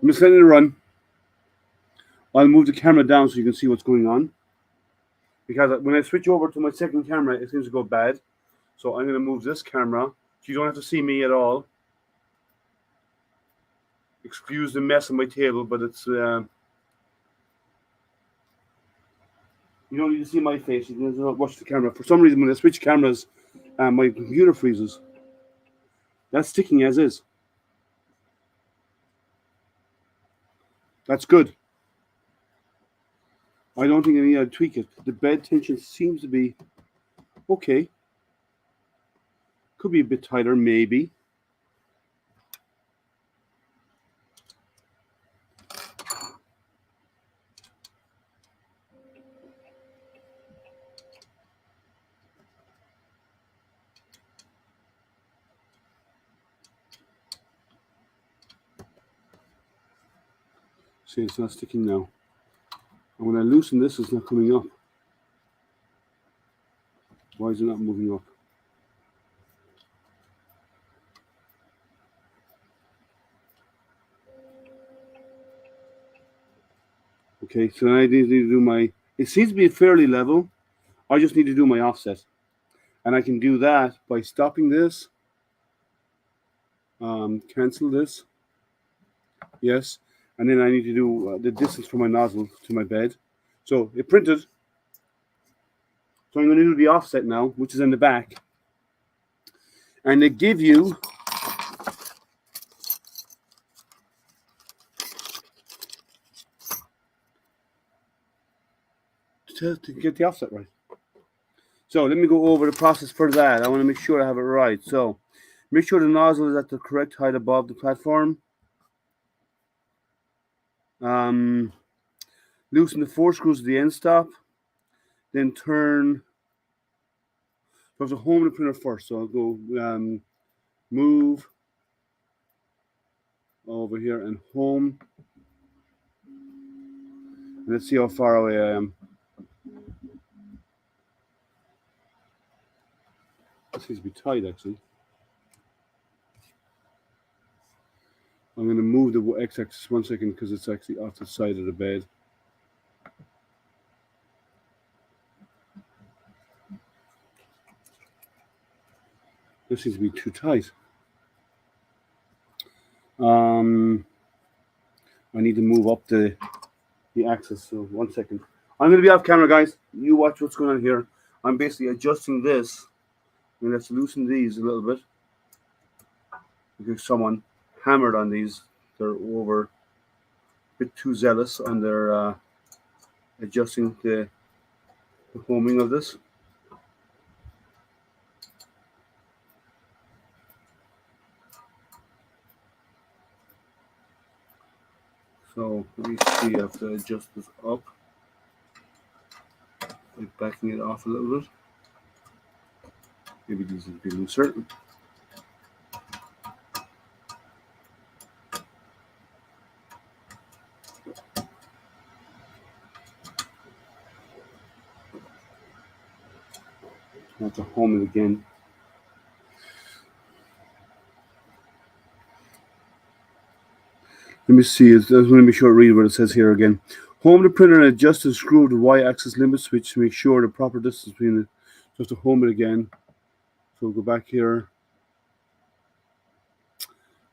I'm just letting it run. I'll move the camera down so you can see what's going on. Because when I switch over to my second camera, it seems to go bad. So I'm going to move this camera. So you don't have to see me at all. Excuse the mess on my table, but it's... you don't need to see my face. You can watch the camera. For some reason, when I switch cameras, my computer freezes. That's sticking as is. That's good. I don't think I need to tweak it. The bed tension seems to be okay. Could be a bit tighter, maybe. See, it's not sticking now. And when I loosen this, it's not coming up. Why is it not moving up? Okay, so then I need to do my... It seems to be fairly level. I just need to do my offset. And I can do that by stopping this. Cancel this. Yes. And then I need to do the distance from my nozzle to my bed. So it printed. So I'm going to do the offset now, which is in the back. And they give you to get the offset right. So let me go over the process for that. I want to make sure I have it right. So make sure the nozzle is at the correct height above the platform. Loosen the 4 screws at the end stop. Then turn. So I have to home the printer first. So I'll go move over here and home. And let's see how far away I am. This seems to be tight, actually. I'm going to move the x-axis 1 second because it's actually off the side of the bed. This seems to be too tight. I need to move up the axis. So 1 second. I'm going to be off camera, guys. You watch what's going on here. I'm basically adjusting this. And let's loosen these a little bit. Because someone hammered on these. They're over a bit too zealous on their adjusting the homing of this. So let me see, I have to adjust this up by backing it off a little bit. Maybe these are a bit looser. I have to home it again. Let me see, I just want to make sure I read what it says here again. Home the printer and adjust the screw of the y-axis limit switch to make sure the proper distance between it. So I have to home it again. So we'll go back here.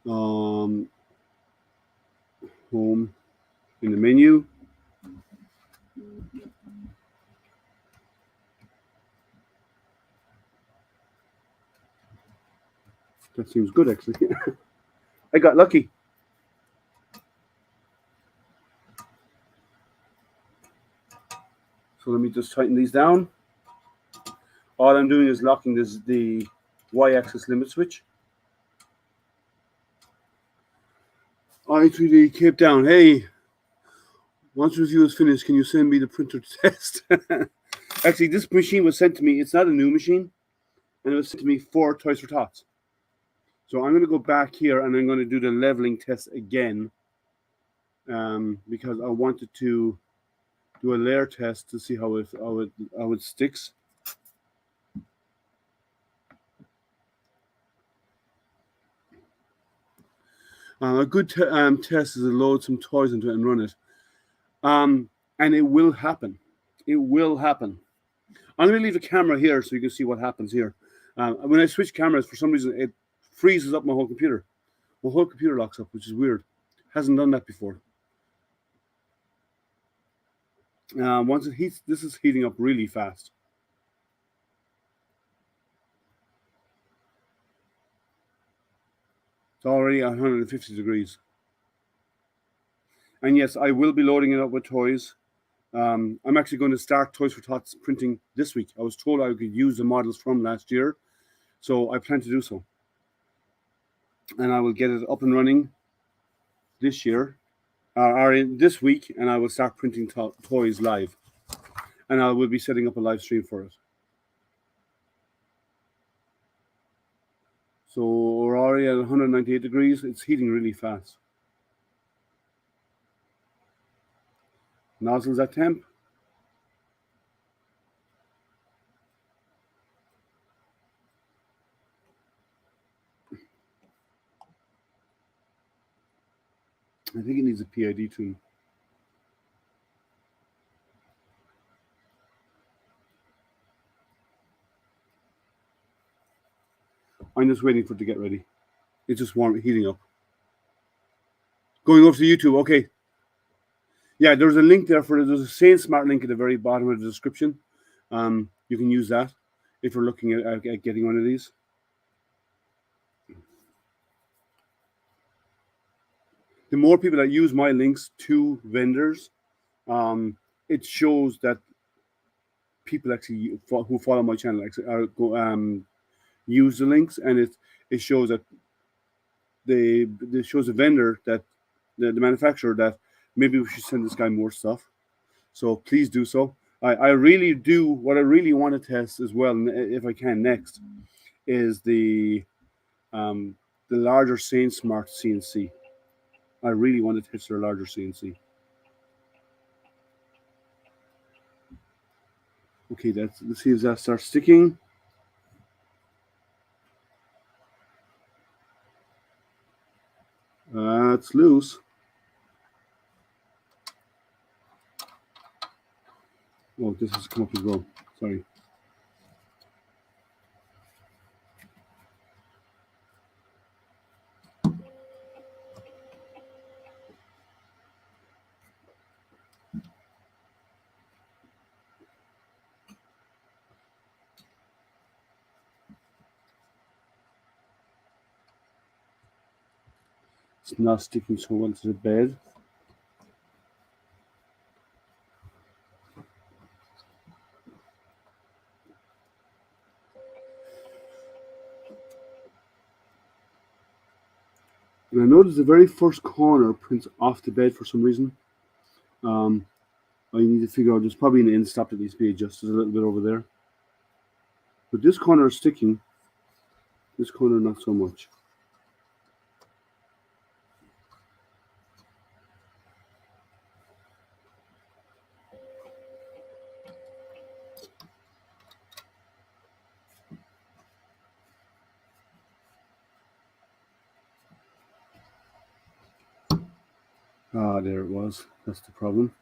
Home in the menu. That seems good, actually. I got lucky. So let me just tighten these down. All I'm doing is locking the y-axis limit switch. I3D Cape Down. Hey, once review is finished, can you send me the printer to test? Actually, this machine was sent to me. It's not a new machine, and it was sent to me for ToysForTots. So I'm going to go back here and I'm going to do the leveling test again, because I wanted to do a layer test to see how it sticks. A good test is to load some toys into it and run it. And it will happen. It will happen. I'm going to leave the camera here so you can see what happens here. When I switch cameras, for some reason, it freezes up my whole computer. My whole computer locks up, which is weird. Hasn't done that before. Once it heats, this is heating up really fast. It's already 150 degrees. And yes, I will be loading it up with toys. I'm actually going to start ToysForTots printing this week. I was told I could use the models from last year, so I plan to do so. And I will get it up and running this year, or this week, and I will start printing toys live. And I will be setting up a live stream for it. So we're already at 198 degrees. It's heating really fast. Nozzles at temp. I think it needs a PID tune. I'm just waiting for it to get ready. It's just heating up. Going over to YouTube, okay. Yeah, there's a link there there's a SainSmart link at the very bottom of the description. You can use that if you're looking at getting one of these. The more people that use my links to vendors, it shows that people actually who follow my channel use the links, and it shows that it shows the vendor that the manufacturer that maybe we should send this guy more stuff. So please do so. I really do. What I really want to test as well, if I can next, is the larger SainSmart CNC. I really want to test their larger CNC. Okay, let's see if that starts sticking. It's loose. Oh, this has come up as well. Sorry. It's not sticking so well to the bed. And I noticed the very first corner prints off the bed for some reason. I need to figure out, there's probably an end stop that needs to be adjusted a little bit over there. But this corner is sticking. This corner not so much. Ah, there it was. That's the problem.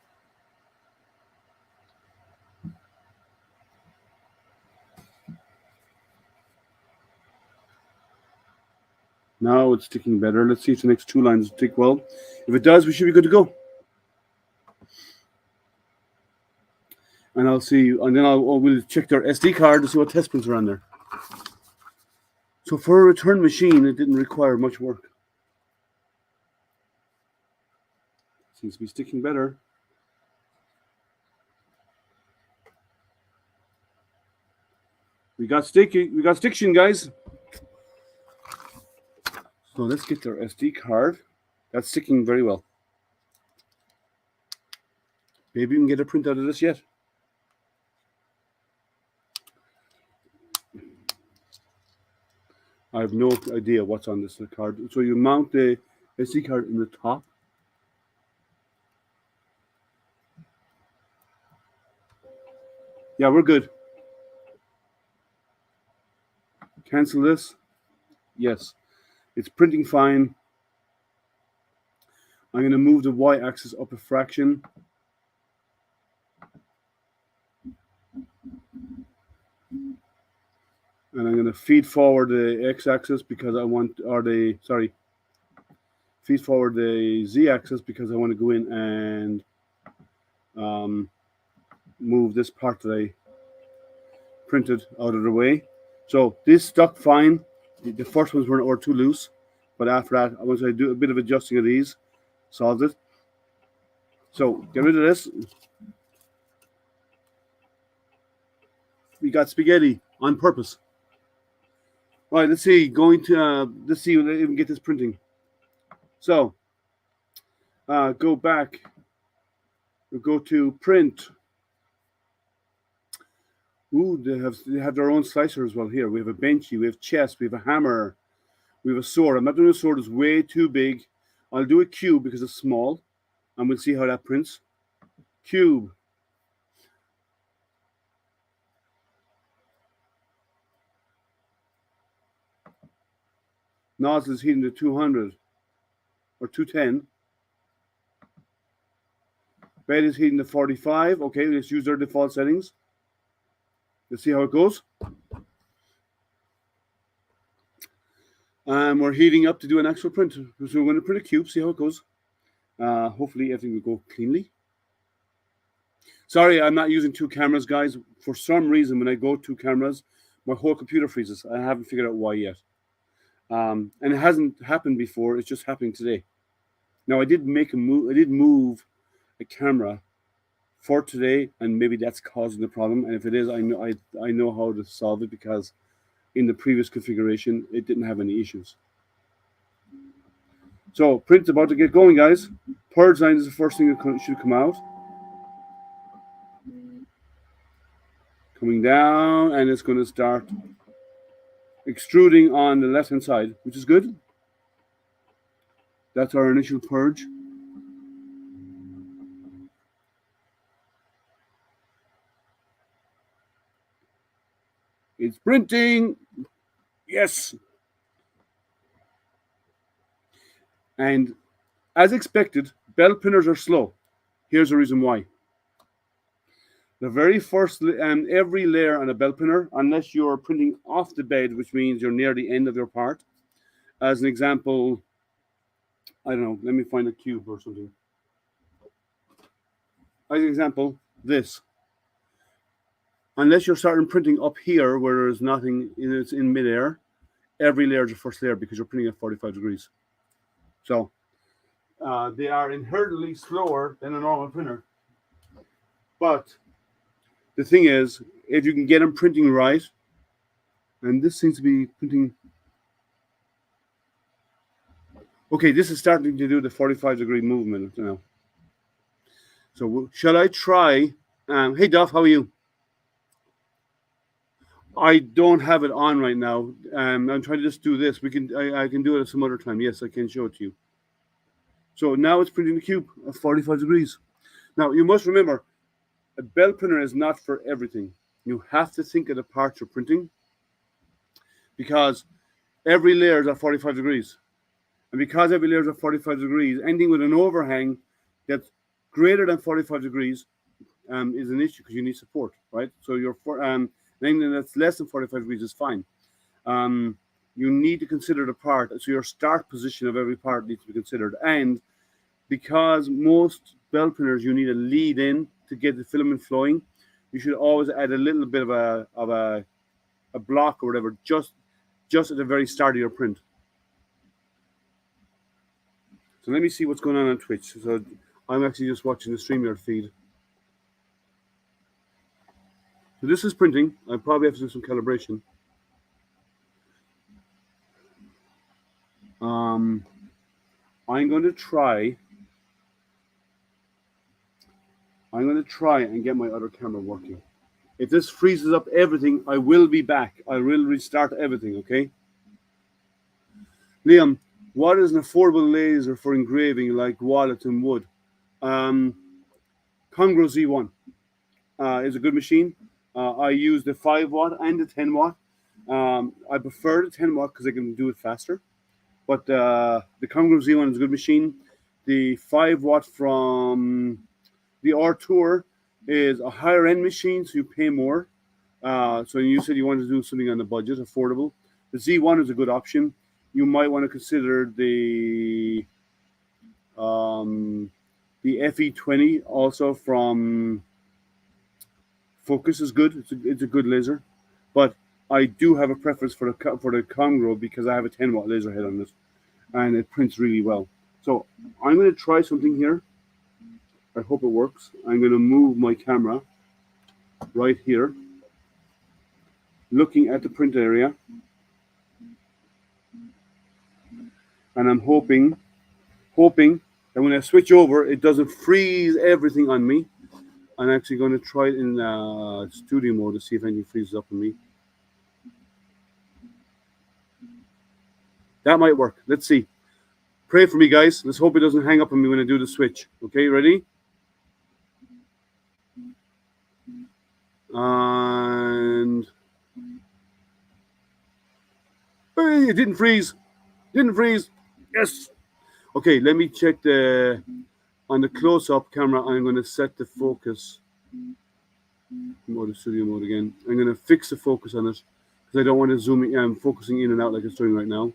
Now it's sticking better. Let's see if the next two lines stick well. If it does, we should be good to go. And I'll see, and then we'll check their SD card to see what test prints are on there. So for a return machine, it didn't require much work. Seems to be sticking better. We got stiction, guys. So let's get their SD card. That's sticking very well. Maybe we can get a print out of this yet. I have no idea what's on this card. So you mount the SD card in the top. Yeah, we're good. Cancel this. Yes, it's printing fine. I'm going to move the y-axis up a fraction. And I'm going to feed forward the x-axis because I want, feed forward the z-axis because I want to go in and move this part that I printed out of the way. So this stuck fine. The first ones were too loose, but after that, once I do a bit of adjusting of these, solved it. So get rid of this. We got spaghetti on purpose. All right, let's see. Let's see if we can get this printing. So go back. We'll go to print. Ooh, they have their own slicer as well here. We have a benchy, we have chest, we have a hammer, we have a sword. I'm not doing a sword, it's way too big. I'll do a cube because it's small, and we'll see how that prints. Cube. Nozzle is heating to 200 or 210. Bed is heating to 45. Okay, let's use their default settings. Let's see how it goes. We're heating up to do an actual print. So we're going to print a cube, see how it goes. Hopefully everything will go cleanly. Sorry, I'm not using two cameras, guys. For some reason, when I go two cameras, my whole computer freezes. I haven't figured out why yet. And it hasn't happened before. It's just happening today. Now, I did make a move. I did move a camera for today, and maybe that's causing the problem. And if it is, I know how to solve it, because in the previous configuration it didn't have any issues. So print's about to get going, guys. Purge line is the first thing that should come out. Coming down, and it's going to start extruding on the left hand side, which is good. That's our initial purge. It's printing. Yes. And as expected, belt printers are slow. Here's the reason why. The very first, every layer on a belt printer, unless you're printing off the bed, which means you're near the end of your part. As an example, I don't know, let me find a cube or something. As an example, this. Unless you're starting printing up here where there's nothing, it's in midair, every layer is your first layer because you're printing at 45 degrees. So they are inherently slower than a normal printer. But the thing is, if you can get them printing right, and this seems to be printing. Okay, this is starting to do the 45-degree movement now. So shall I try? Hey, Duff, how are you? I don't have it on right now. I'm trying to just do this. I can do it at some other time. Yes, I can show it to you. So now it's printing the cube at 45 degrees. Now, you must remember, a belt printer is not for everything. You have to think of the parts you're printing, because every layer is at 45 degrees. And because every layer is at 45 degrees, anything with an overhang that's greater than 45 degrees is an issue, because you need support, right? So anything that's less than 45 degrees is fine. You need to consider the part. So your start position of every part needs to be considered. And because most belt printers, you need a lead in to get the filament flowing, you should always add a little bit of a block or whatever, just at the very start of your print. So let me see what's going on Twitch. So I'm actually just watching the StreamYard feed. So this is printing. I probably have to do some calibration. I'm going to try and get my other camera working. If this freezes up everything, I will be back. I will restart everything, okay? Liam, what is an affordable laser for engraving like wallets and wood? Congro Z1 is a good machine. I use the 5 watt and the 10 watt. I prefer the 10 watt because I can do it faster. But the Congro Z1 is a good machine. The 5 watt from the R-Tour is a higher end machine, so you pay more. So you said you wanted to do something on the budget, affordable. The Z1 is a good option. You might want to consider the FE20 also from Focus is good. It's a good laser, but I do have a preference for the Congro because I have a 10 watt laser head on this, and it prints really well. So I'm going to try something here. I hope it works. I'm going to move my camera right here, looking at the print area, and I'm hoping that when I switch over, it doesn't freeze everything on me. I'm actually going to try it in studio mode to see if anything freezes up on me. That might work. Let's see. Pray for me, guys. Let's hope it doesn't hang up on me when I do the switch. Okay, ready? And hey, it didn't freeze. Didn't freeze. Yes. Okay, let me check on the close-up camera. I'm going to set the focus mode, studio mode again. I'm going to fix the focus on it because I don't want to zoom in. I'm focusing in and out like it's doing right now.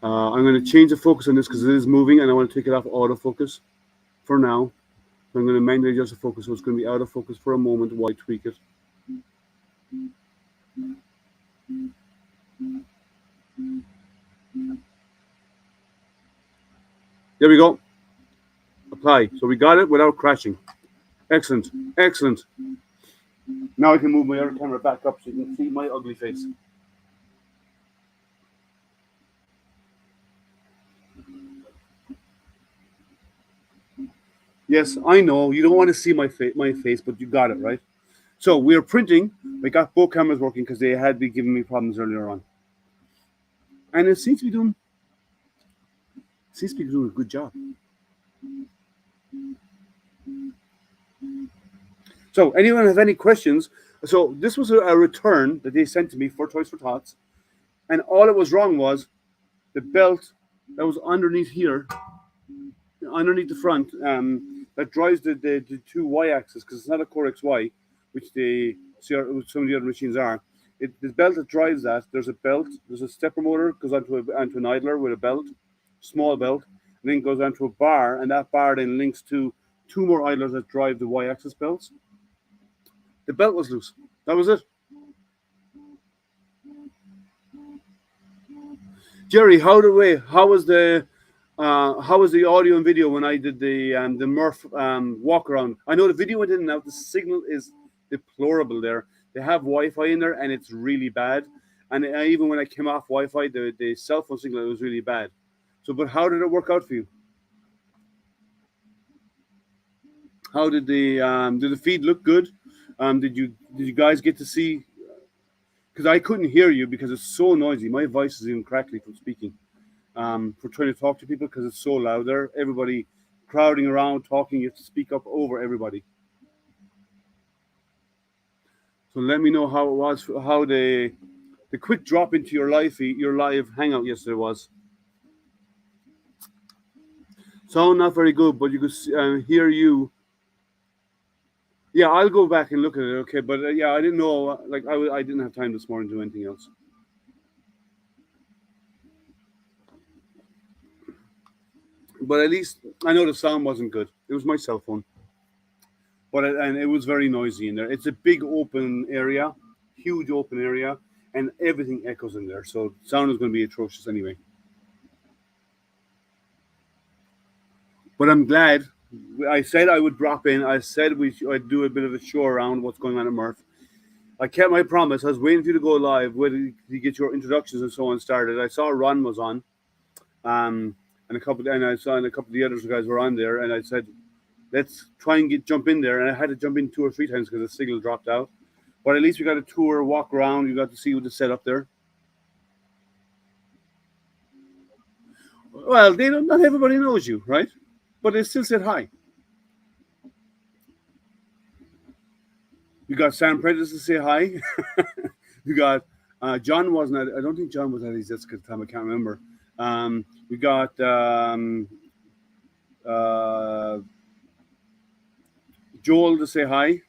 I'm going to change the focus on this because it is moving, and I want to take it off autofocus for now. So I'm going to manually adjust the focus, so it's going to be out of focus for a moment while I tweak it. There we go. Apply. So we got it without crashing. Excellent. Excellent. Now I can move my other camera back up so you can see my ugly face. Yes, I know you don't want to see my face, but you got it right. So we are printing. We got both cameras working because they had been giving me problems earlier on, and it seems to be doing a good job. So anyone have any questions? So this was a return that they sent to me for ToysForTots, and all it was wrong was the belt that was underneath here, underneath the front, that drives the two y-axis, because it's not a Core XY, which some of the other machines are. The belt that drives that, there's a belt, there's a stepper motor, goes onto an idler with a belt, small belt, and then goes onto a bar, and that bar then links to two more idlers that drive the y-axis belts. The belt was loose. That was it. Jerry, how was the audio and video when I did the Murph walk around? I know the video went in and out. The signal is deplorable there. They have Wi-Fi in there and it's really bad. And even when I came off Wi-Fi, the cell phone signal was really bad. So, but how did it work out for you? How did the feed look good? Did you guys get to see? Because I couldn't hear you because it's so noisy. My voice is even crackly from speaking. For trying to talk to people because it's so loud there. Everybody crowding around, talking. You have to speak up over everybody. So let me know how it was, how the quick drop into your live hangout yesterday was. Sound not very good, but you could hear you. Yeah, I'll go back and look at it. Okay, but yeah, I didn't know. Like I didn't have time this morning to do anything else. But at least I know the sound wasn't good. It was my cell phone. And it was very noisy in there. It's a big open area, huge open area, and everything echoes in there. So sound is going to be atrocious anyway. But I'm glad. I said I would drop in. I said I'd do a bit of a show around what's going on at Murph. I kept my promise. I was waiting for you to go live, waiting to get your introductions and so on started. I saw Ron was on, and I saw a couple of the other guys were on there, and I said, let's try and jump in there. And I had to jump in 2 or 3 times because the signal dropped out. But at least we got a tour, walk around. You got to see what the setup there. Well, not everybody knows you, right? But they still said hi. You got Sam Prentice to say hi. You got John wasn't. I don't think John was at his desk at the time. I can't remember. We got Joel to say hi.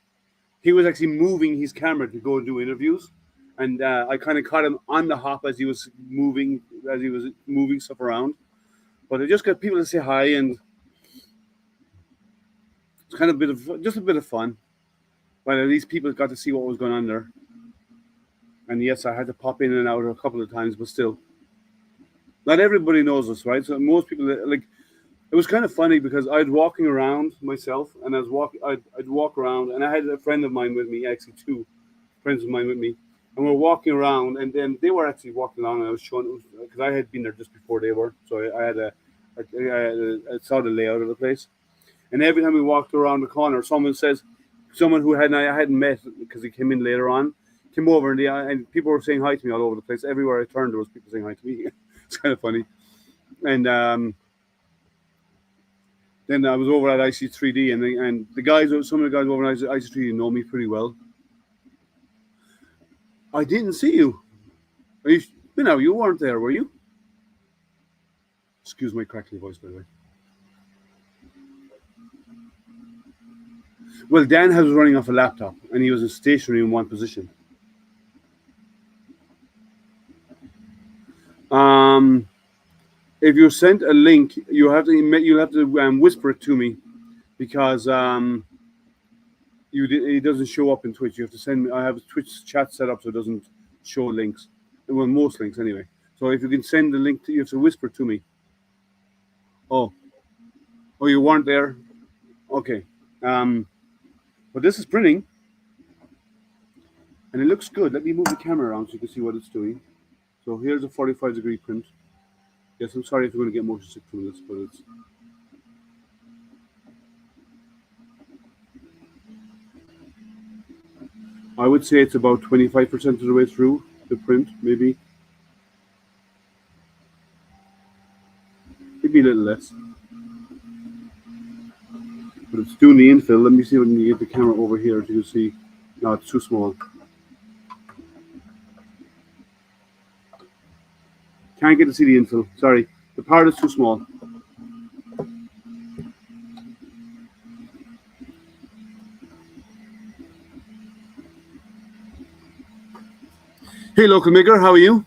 He was actually moving his camera to go and do interviews, and I kind of caught him on the hop as he was moving stuff around. But I just got people to say hi, and it's kind of a bit of fun. But at least people got to see what was going on there. And yes, I had to pop in and out a couple of times, but still, not everybody knows us, right? So most people it was kind of funny because I'd walking around myself, and I'd walk around, and I had a friend of mine with me, actually 2 friends of mine with me, and we're walking around, and then they were actually walking along, and I was showing because I had been there just before they were, so I saw the layout of the place, and every time we walked around the corner, someone who I hadn't met because he came in later on, came over, and people were saying hi to me all over the place. Everywhere I turned, there was people saying hi to me. It's kind of funny, and then I was over at IC3D, and some of the guys over at IC3D know me pretty well. I didn't see you. You weren't there, were you? Excuse my crackly voice, by the way. Well, Dan was running off a laptop, and he was stationary in one position. If you're sent a link, you'll have to whisper it to me, because it doesn't show up in Twitch. You have to send me. I have a Twitch chat set up so it doesn't show links. Well, most links anyway. So if you can send the link, you have to whisper to me. Oh, Oh, you weren't there? Okay. But this is printing, and it looks good. Let me move the camera around so you can see what it's doing. So here's a 45-degree print. Yes, I'm sorry if you're going to get motion sick from this, but it's... I would say it's about 25% of the way through the print, maybe. Maybe a little less. But it's doing the infill. Let me see if I can get the camera over here so you can see. No, it's too small. Can't get to see the infill. Sorry. The part is too small. Hey, local maker, how are you?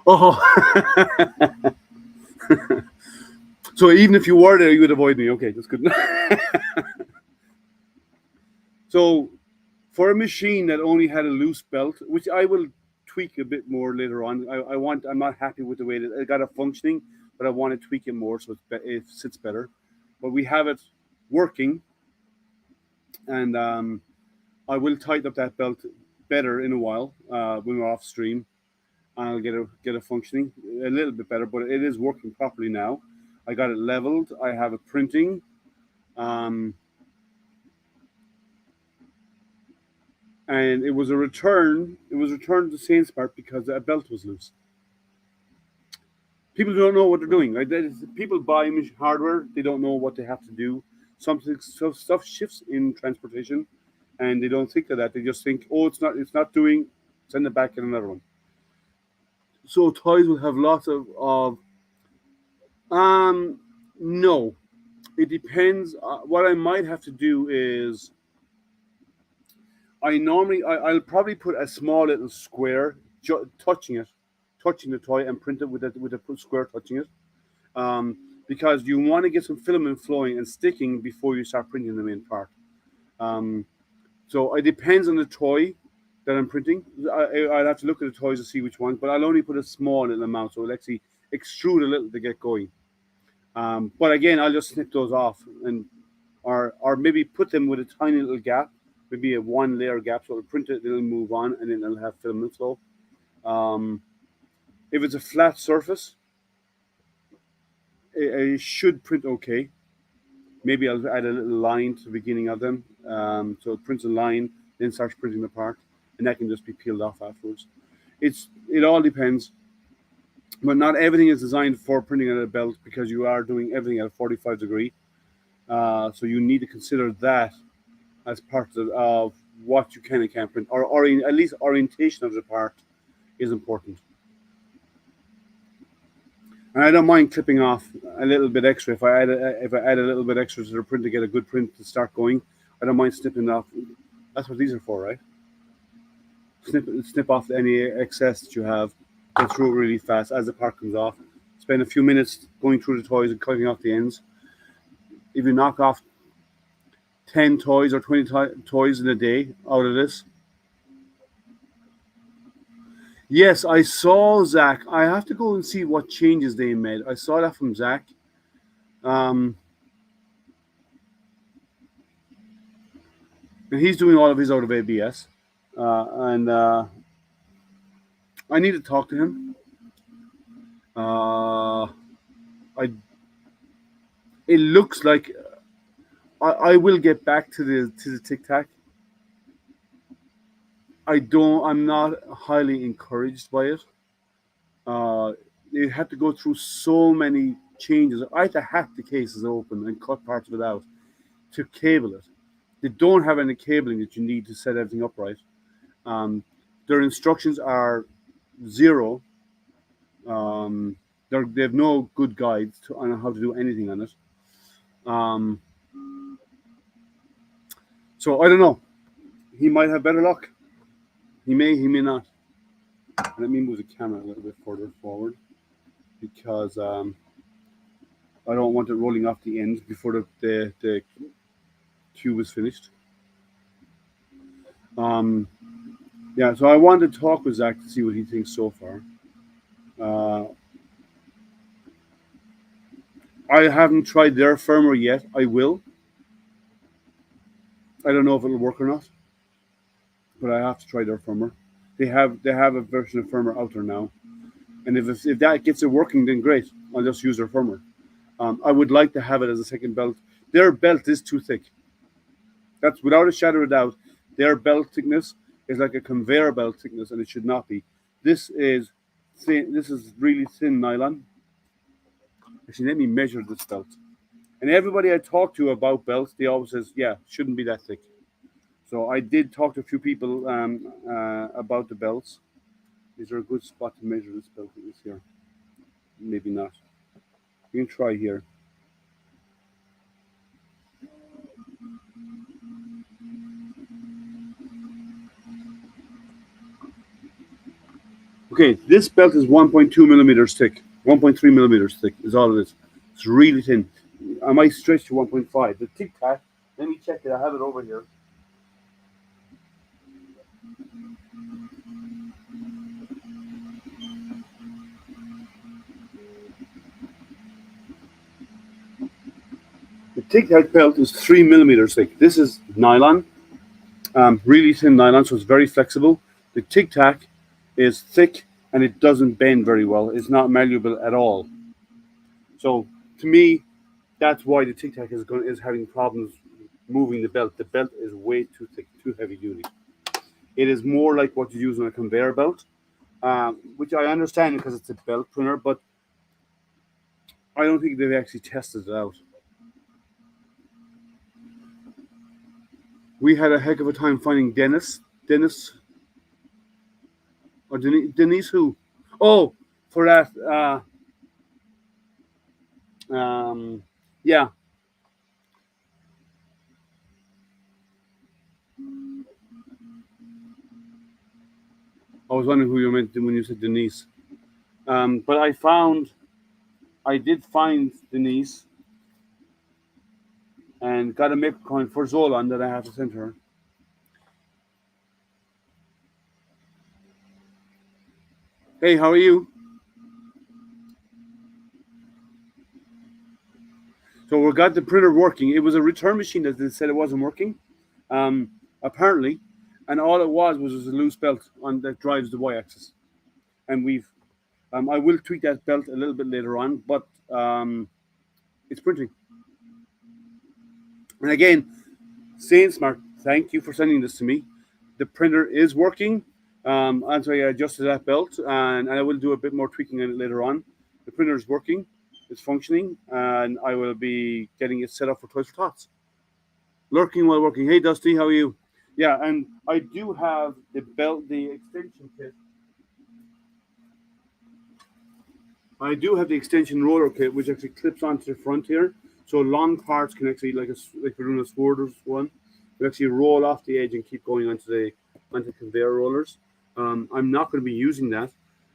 Oh. So even if you were there, you would avoid me. Okay, that's good. So for a machine that only had a loose belt, which I will tweak a bit more later on, I'm not happy with the way that it got it functioning, but I want to tweak it more so it sits better. But we have it working, and I will tighten up that belt better in a while when we're off stream. I'll get it functioning a little bit better, but it is working properly now. I got it leveled. I have it printing. And it was a return. It was returned to SainSmart because a belt was loose. People don't know what they're doing. Right? People buy hardware. They don't know what they have to do. Some stuff shifts in transportation, and they don't think of that. They just think, oh, it's not doing. Send it back in another one. So toys will have lots of no, it depends. What I might have to do is I'll probably put a small little square touching the toy and print it with a square touching it, because you want to get some filament flowing and sticking before you start printing the main part. So it depends on the toy that I'm printing. I'll have to look at the toys to see which one, but I'll only put a small little amount, so it'll actually extrude a little to get going. But again, I'll just snip those off or maybe put them with a tiny little gap, maybe a one layer gap, so it'll print it, it'll move on, and then it'll have filament flow. If it's a flat surface, it should print okay. Maybe I'll add a little line to the beginning of them, so it prints a line, then starts printing the part, and that can just be peeled off afterwards. It all depends, but not everything is designed for printing on a belt because you are doing everything at a 45 degree. So you need to consider that as part of what you can and can't print, or at least orientation of the part is important. And I don't mind clipping off a little bit extra. If I add a little bit extra to the print to get a good print to start going, I don't mind snipping off. That's what these are for, right? Snip off any excess that you have. Go through it really fast as the part comes off. Spend a few minutes going through the toys and cutting off the ends. If you knock off 10 toys or 20 toys in a day out of this. Yes, I saw Zach. I have to go and see what changes they made. I saw that from Zach. And he's doing all of his out of ABS. And I need to talk to him. It looks like I will get back to the Tic Tac. I'm not highly encouraged by it. It had to go through so many changes. I had to hack the cases open and cut parts of it out to cable it. They don't have any cabling that you need to set everything up right. Their instructions are zero. They have no good guides on how to do anything on it. So I don't know. He might have better luck. He may not. Let me move the camera a little bit further forward because I don't want it rolling off the end before the cube is finished. Yeah, so I wanted to talk with Zach to see what he thinks so far. I haven't tried their firmware yet. I will. I don't know if it'll work or not, but I have to try their firmware. They have a version of firmware out there now, and if that gets it working, then great. I'll just use their firmware. I would like to have it as a second belt. Their belt is too thick. That's without a shadow of a doubt. Their belt thickness is like a conveyor belt thickness, and it should not be. This is thin. This is really thin nylon. Actually, let me measure this belt. And everybody I talk to about belts, they always says, yeah, shouldn't be that thick. So I did talk to a few people about the belts. Is there a good spot to measure this belt thickness here? Maybe not. You can try here. Okay, this belt is 1.2 millimeters thick. 1.3 millimeters thick is all it is. It's really thin. I might stretch to 1.5. The Tic Tac, let me check it. I have it over here. The Tic Tac belt is 3 millimeters thick. This is nylon, really thin nylon, so it's very flexible. The Tic Tac is thick and it doesn't bend very well. It's not malleable at all. So to me, that's why the Tic Tac is having problems moving the belt. The belt is way too thick, too heavy duty. It is more like what you use on a conveyor belt, which I understand because it's a belt printer, but I don't think they've actually tested it out. We had a heck of a time finding Dennis, or Denise who? Oh, for that, yeah. I was wondering who you meant when you said Denise. But I did find Denise and got a maple coin for Zolan that I have to send her. Hey, how are you? So we got the printer working. It was a return machine that they said it wasn't working, apparently, and all it was a loose belt that drives the y-axis. And I will tweak that belt a little bit later on, but it's printing. And again, SainSmart, thank you for sending this to me. The printer is working. And so I adjusted that belt, and I will do a bit more tweaking on it later on. The printer is working, it's functioning, and I will be getting it set up for ToysForTots. Lurking while working. Hey, Dusty, how are you? Yeah, and I do have the extension kit. I do have the extension roller kit, which actually clips onto the front here. So long parts can actually, like we're doing a Sworders one, we actually roll off the edge and keep going onto the conveyor rollers. I'm not going to be using that.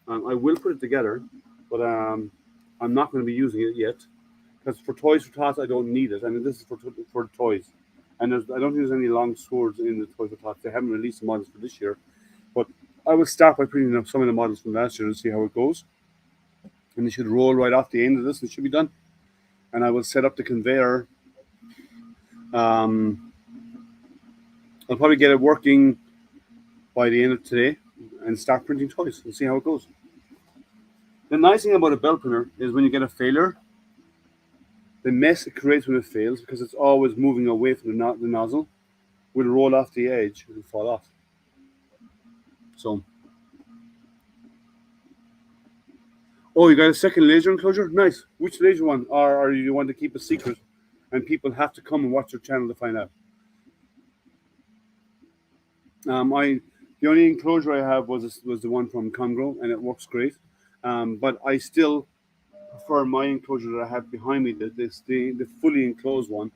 I will put it together, but I'm not going to be using it yet because for ToysForTots I don't need it. I mean, this is for toys, and I don't think there's any long swords in the ToysForTots. They haven't released the models for this year, but I will start by printing up some of the models from last year and see how it goes. And they should roll right off the end of this. It should be done. And I will set up the conveyor. I'll probably get it working by the end of today and start printing toys and see how it goes. The nice thing about a belt printer is when you get a failure, the mess it creates when it fails, because it's always moving away from the nozzle, will roll off the edge and fall off. So, oh, you got a second laser enclosure? Nice. Which laser one? Or you want to keep a secret and people have to come and watch your channel to find out? The only enclosure I have was the one from Comgro, and it works great. But I still prefer my enclosure that I have behind me, the fully enclosed one,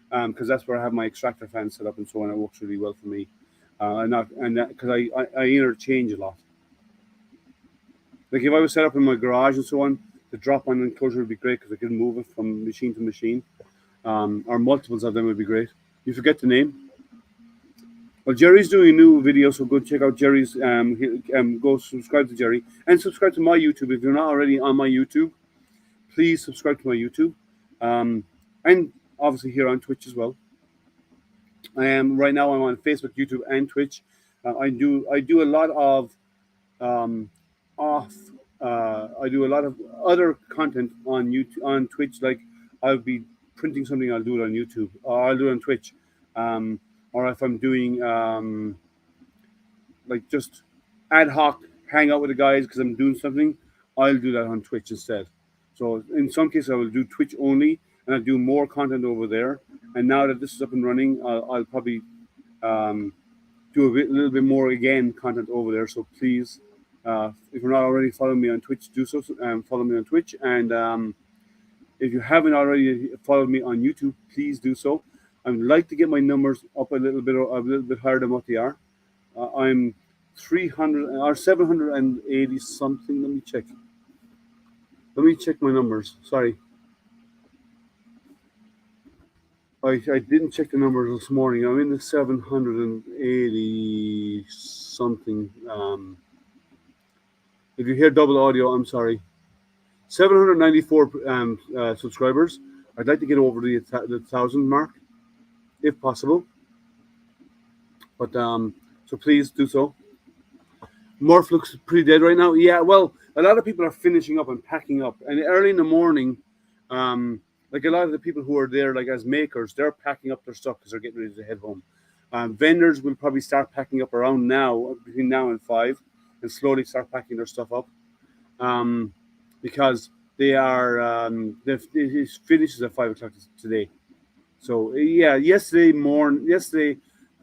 because that's where I have my extractor fan set up and so on. It works really well for me, because I interchange a lot. Like if I was set up in my garage and so on, the drop-on enclosure would be great because I can move it from machine to machine, or multiples of them would be great. You forget the name. Well, Jerry's doing a new video, so go check out Jerry's. Go subscribe to Jerry and subscribe to my YouTube. If you're not already on my YouTube, please subscribe to my YouTube. and obviously here on Twitch as well. Right now I'm on Facebook, YouTube, and Twitch. I do a lot of off. I do a lot of other content on YouTube, on Twitch. Like I'll be printing something, I'll do it on YouTube, or I'll do it on Twitch. Or if I'm doing like just ad hoc hang out with the guys because I'm doing something, I'll do that on Twitch instead. So in some cases I will do Twitch only, and I'll do more content over there. And now that this is up and running, I'll probably do a little bit more again content over there. So please, if you're not already following me on Twitch, do so. Follow me on Twitch, and if you haven't already followed me on YouTube, please do so. I'd like to get my numbers up a little bit higher than what they are. I'm 300 or 780 something. Let me check. Let me check my numbers. Sorry. I didn't check the numbers this morning. I'm in the 780 something. If you hear double audio, I'm sorry. 794 subscribers. I'd like to get over the 1,000 mark, if possible. But so please do so. Morph looks pretty dead right now. Yeah, well, a lot of people are finishing up and packing up, and early in the morning, like a lot of the people who are there, like as makers, they're packing up their stuff because they're getting ready to head home. Vendors will probably start packing up around now, between now and 5, and slowly start packing their stuff up, because they are it finishes at 5 o'clock today. So yeah, yesterday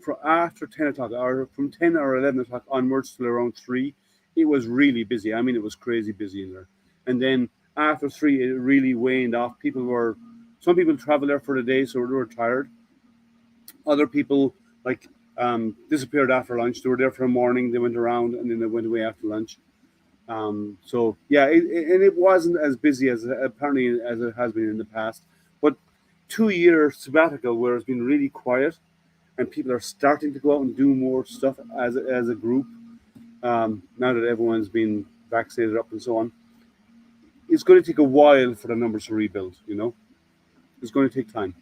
from after 10 o'clock, or from 10 or 11 o'clock onwards till around 3, it was really busy. I mean, it was crazy busy in there. And then after 3, it really waned off. Some people traveled there for the day, so they were tired. Other people disappeared after lunch. They were there for the morning, they went around, and then they went away after lunch. So yeah, it wasn't as busy as apparently as it has been in the past. But 2-year sabbatical where it's been really quiet, and people are starting to go out and do more stuff as a group. Now that everyone's been vaccinated up and so on, it's going to take a while for the numbers to rebuild. You know, it's going to take time.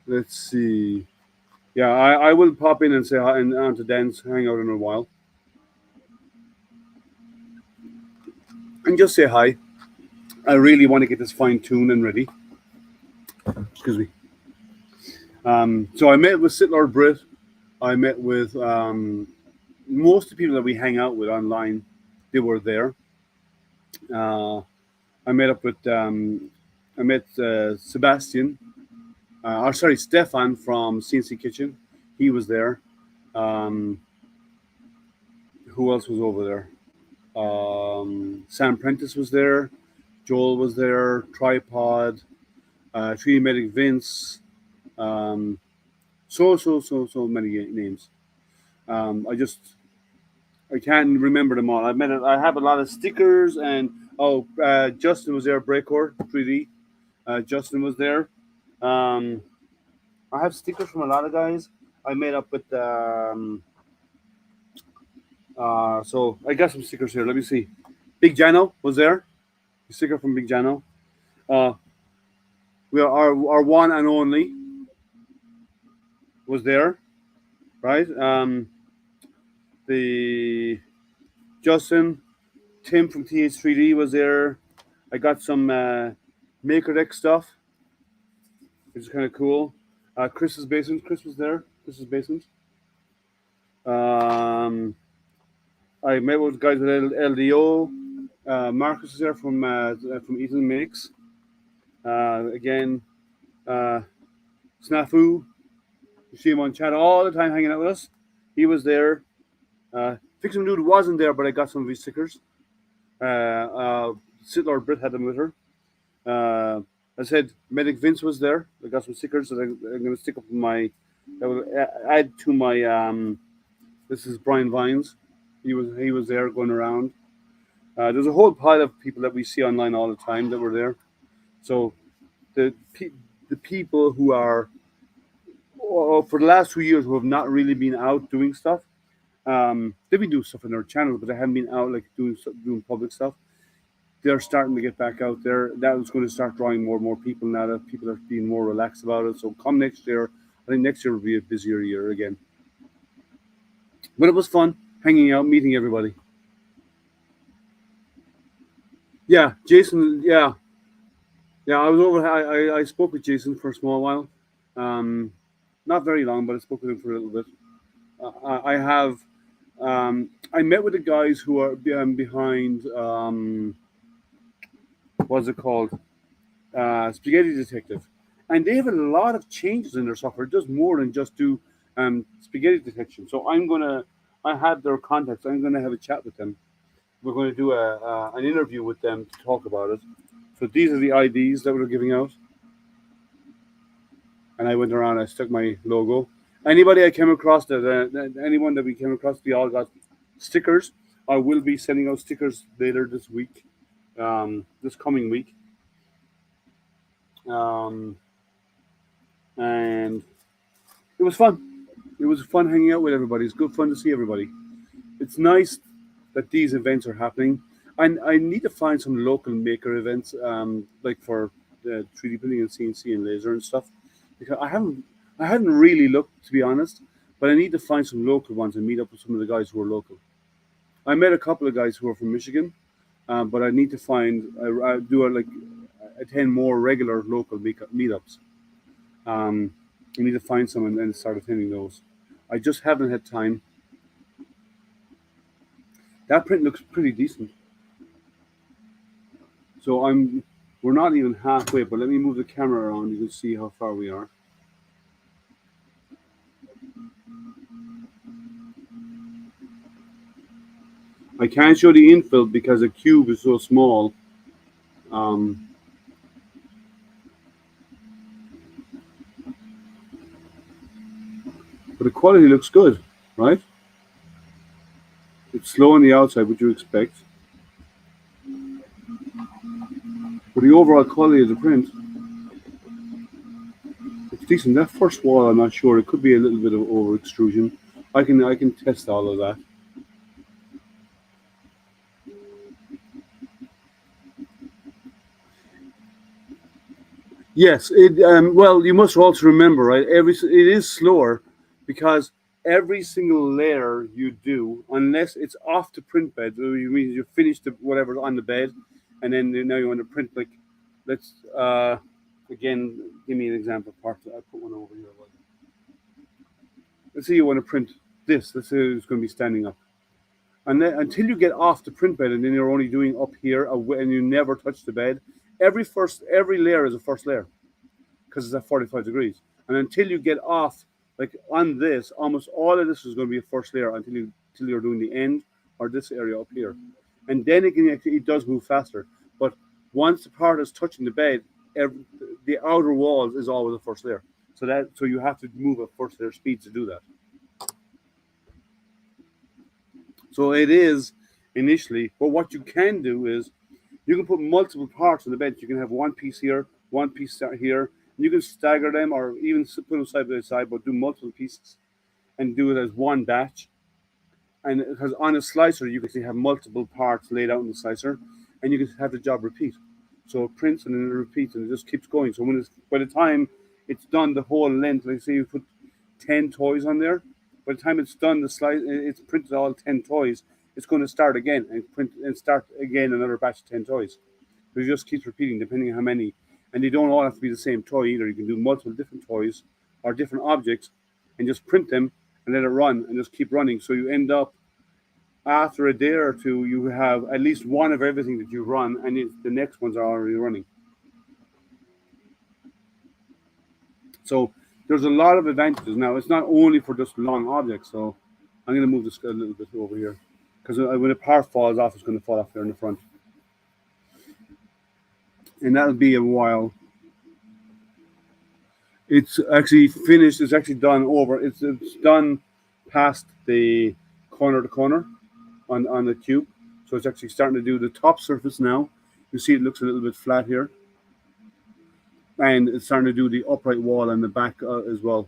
Let's see. Yeah, I will pop in and say hi and on to Dan's hangout in a while, and just say hi. I really want to get this fine-tuned and ready. Excuse me. So I met with Sitlord Britt. I met with most of the people that we hang out with online. They were there. I met up with Sebastian. Stefan from CNC Kitchen. He was there. Who else was over there? Sam Prentice was there. Joel was there. Tripod. 3D Medic Vince. So many names. I can't remember them all. I have a lot of stickers, and Justin was there. Breakcore 3D. Justin was there. I have stickers from a lot of guys. I made up with so I got some stickers here. Let me see. Big Jano was there. A sticker from Big Jano. We are our one and only was there, right? The Justin, Tim from TH3D was there. I got some Maker Deck stuff, which is kind of cool. Chris's Basement. Chris was there. Chris's Basement. I met with guys with LDO. Marcus is there from Ethan Makes. Again, Snafu. You see him on chat all the time hanging out with us. He was there. Fixin' Dude wasn't there, but I got some of his stickers. Sitlord Britt had them with her. I said Medic Vince was there. I got some stickers that I'm going to stick up in my. That will add to my. This is Brian Vines. He was there going around. There's a whole pile of people that we see online all the time that were there. So the people who are for the last 2 years who have not really been out doing stuff, They've been doing stuff on their channel, but they haven't been out like doing public stuff. They're starting to get back out there. That was going to start drawing more and more people now that people are being more relaxed about it. So come next year, I think next year will be a busier year again. But it was fun hanging out, meeting everybody. Yeah, Jason. Yeah, I was over. I spoke with Jason for a small while, not very long, but I spoke with him for a little bit. I have. I met with the guys who are behind. What's it called? Spaghetti Detective, and they have a lot of changes in their software. It does more than just do spaghetti detection. So I have their contacts. I'm gonna have a chat with them. We're going to do an interview with them to talk about it. So these are the IDs that we're giving out. And I went around, I stuck my logo. Anybody I came across, anyone that we came across, they all got stickers. I will be sending out stickers later this week, this coming week. And it was fun. It was fun hanging out with everybody. It's good fun to see everybody. It's nice that these events are happening. I need to find some local maker events, like for 3D printing and CNC and laser and stuff, because I hadn't really looked, to be honest, but I need to find some local ones and meet up with some of the guys who are local. I met a couple of guys who are from Michigan, but I need to attend more regular local meetups. I need to find some and then start attending those. I just haven't had time. That print looks pretty decent. So we're not even halfway, but let me move the camera around. You can see how far we are. I can't show the infill because the cube is so small. But the quality looks good, right? It's slow on the outside, what you expect. But the overall quality of the print, it's decent. That first wall, I'm not sure. It could be a little bit of over extrusion. I can test all of that. Yes, well, you must also remember, right? It is slower because every single layer you do, unless it's off the print bed, you mean you finish whatever's on the bed, and then now you want to print like, let's again, give me an example part. I put one over here. Let's say you want to print this. Let's say it's going to be standing up, and then until you get off the print bed, and then you're only doing up here, and you never touch the bed. Every layer is a first layer because it's at 45 degrees. And until you get off, like on this, almost all of this is going to be a first layer until you're doing the end or this area up here. And then it does move faster. But once the part is touching the bed, the outer wall is always a first layer. So you have to move at first layer speed to do that. So it is initially, but what you can do is you can put multiple parts on the bed. You can have one piece here, one piece here. You can stagger them or even put them side by side, but do multiple pieces and do it as one batch. And because on a slicer, you can actually have multiple parts laid out in the slicer, and you can have the job repeat. So it prints and then it repeats and it just keeps going. So by the time it's done the whole length, like say you put 10 toys on there, by the time it's done, it's printed all 10 toys. It's going to start again and print and start again another batch of 10 toys. So it just keeps repeating depending on how many. And they don't all have to be the same toy either. You can do multiple different toys or different objects and just print them and let it run and just keep running. So you end up, after a day or two, you have at least one of everything that you run, and the next ones are already running. So there's a lot of advantages. Now, it's not only for just long objects. So I'm going to move this a little bit over here, because when a part falls off, it's going to fall off there in the front. And that'll be a while. It's actually finished. It's actually done over. It's done past the corner to corner on the cube. So it's actually starting to do the top surface now. You see it looks a little bit flat here. And it's starting to do the upright wall and the back as well.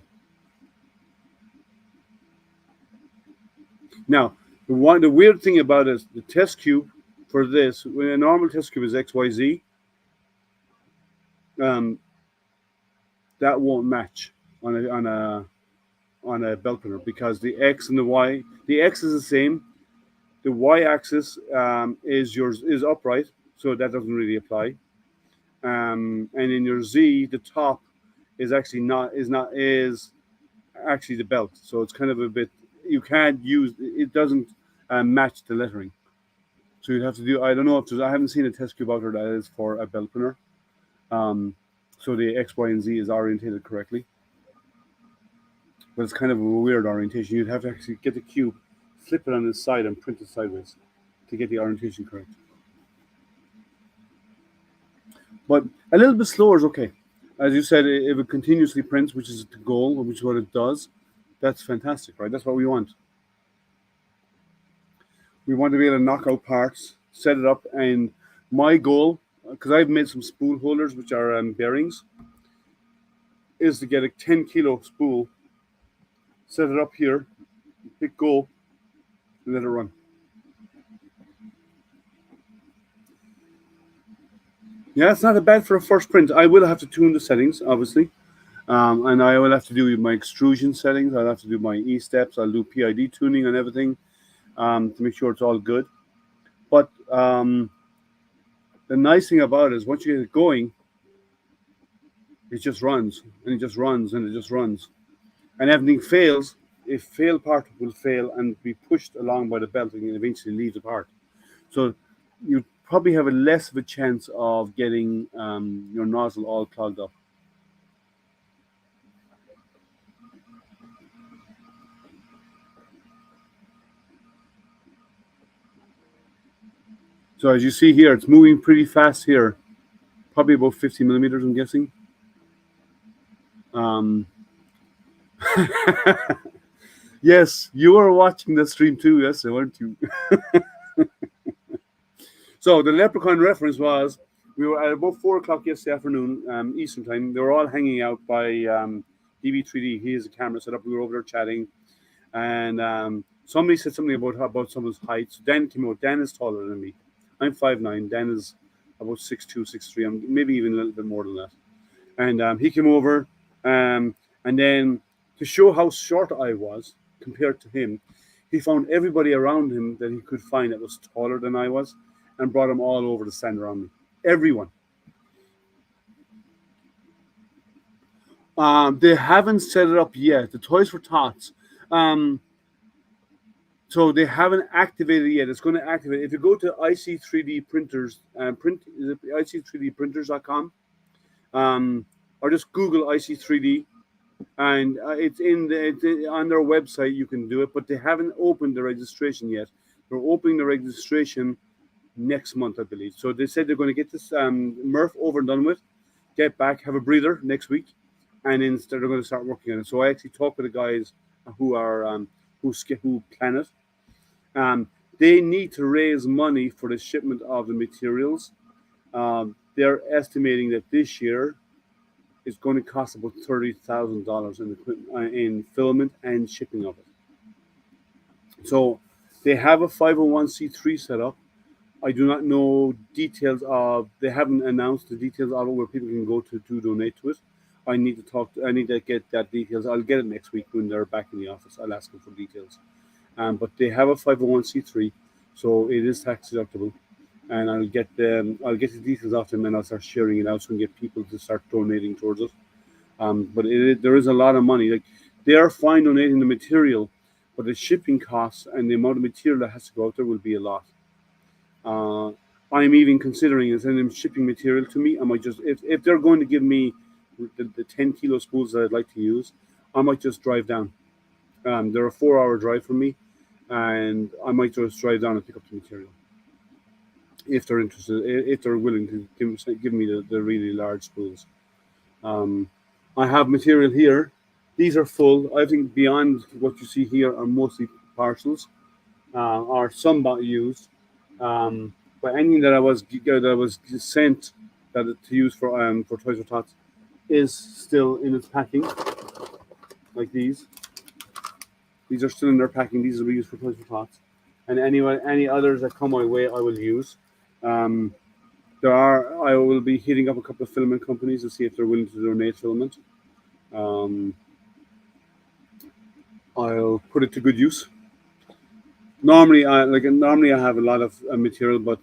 Now, the weird thing about it is the test cube for this, when a normal test cube is XYZ, that won't match on a belt printer because the X and the Y, the X is the same. The Y-axis is upright, so that doesn't really apply. And in your Z, the top is actually is actually the belt. So it's kind of a bit, you can't use it, doesn't match the lettering. So you'd have to do, I don't know if I haven't seen a test cube out there that is for a belt printer. So the X, Y, and Z is orientated correctly. But it's kind of a weird orientation. You'd have to actually get the cube, flip it on its side, and print it sideways to get the orientation correct. But a little bit slower is okay. As you said, if it continuously prints, which is the goal, which is what it does, that's fantastic, right? That's what we want. We want to be able to knock out parts, set it up, and my goal, because I've made some spool holders, which are bearings, is to get a 10-kilo spool, set it up here, hit go, and let it run. Yeah, it's not bad for a first print. I will have to tune the settings, obviously. And I will have to do my extrusion settings. I'll have to do my E-steps. I'll do PID tuning and everything to make sure it's all good. But the nice thing about it is once you get it going, it just runs, and it just runs, and it just runs. And everything fails. If failed part will fail and be pushed along by the belt and eventually leave the part. So you probably have a less of a chance of getting your nozzle all clogged up. So as you see here, it's moving pretty fast here, probably about 50 millimeters, I'm guessing. Yes, you were watching the stream too, yes, weren't you? So the Leprechaun reference was, we were at about 4 o'clock yesterday afternoon, Eastern time. They were all hanging out by DB3D. He has a camera set up. We were over there chatting. And somebody said something about someone's height. So Dan came out. Dan is taller than me. I'm 5'9". Dan is about 6'2", 6'3". I'm maybe even a little bit more than that. And he came over. And then to show how short I was compared to him, he found everybody around him that he could find that was taller than I was, and brought them all over to stand around me. Everyone. They haven't set it up yet. The ToysForTots. So they haven't activated it yet. It's going to activate. If you go to IC3D printers, is it IC3Dprinters.com? Or just Google IC3D, and it's on their website. You can do it, but they haven't opened the registration yet. They're opening the registration next month, I believe. So they said they're going to get this Murph over and done with, get back, have a breather next week, and then they're going to start working on it. So I actually talked with the guys who are who plan it. They need to raise money for the shipment of the materials. They're estimating that this year is going to cost about $30,000 in filament and shipping of it. So they have a 501c3 set up. I do not know details of. They haven't announced the details of it where people can go to donate to it. I need to get that details. I'll get it next week when they're back in the office. I'll ask them for details. But they have a 501c3, so it is tax deductible. And I'll get the details off them, and I'll start sharing it out so we can get people to start donating towards it. But there is a lot of money. Like, they are fine donating the material, but the shipping costs and the amount of material that has to go out there will be a lot. I'm even considering sending them shipping material to me. I might just, if they're going to give me the 10-kilo spools that I'd like to use, I might just drive down. They're a 4-hour drive from me, and I might just drive down and pick up the material. If they're interested, if they're willing to give me the really large spools. I have material here. These are full. I think beyond what you see here are mostly parcels, or some used. But anything that I was sent to use for ToysForTots is still in its packing, like these. These are still in their packing. These will be used for ToysForTots. And any others that come my way, I will use. I will be hitting up a couple of filament companies to see if they're willing to donate filament. I'll put it to good use. Normally I have a lot of material, but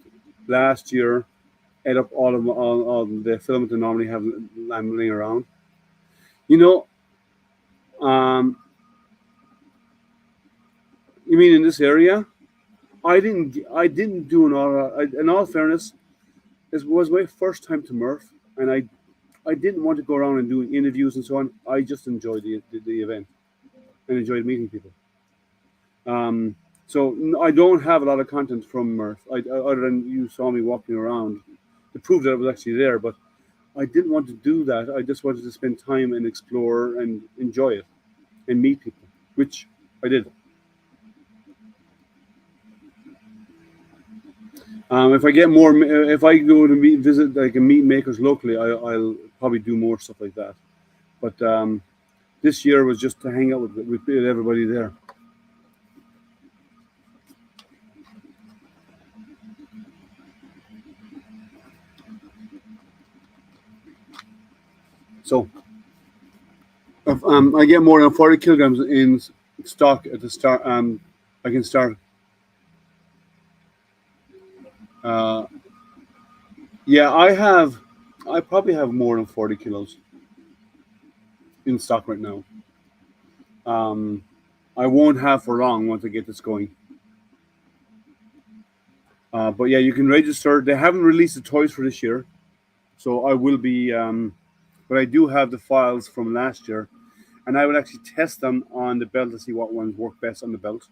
last year ate up all the filament I normally have laying around. You know, you mean in this area? I didn't do in all fairness, this was my first time to Murph, and I didn't want to go around and do interviews and so on. I just enjoyed the event and enjoyed meeting people. So I don't have a lot of content from Murph, other than you saw me walking around to prove that I was actually there. But I didn't want to do that. I just wanted to spend time and explore and enjoy it and meet people, which I did. If I get more, if I go to visit like a meat makers locally, I'll probably do more stuff like that. But this year was just to hang out with everybody there. So if I get more than 40 kilograms in stock at the start, I can start. Yeah, I probably have more than 40 kilos in stock right now. I won't have for long once I get this going. But yeah, you can register. They haven't released the toys for this year, so I will be. But I do have the files from last year, and I will actually test them on the belt to see what ones work best on the belt.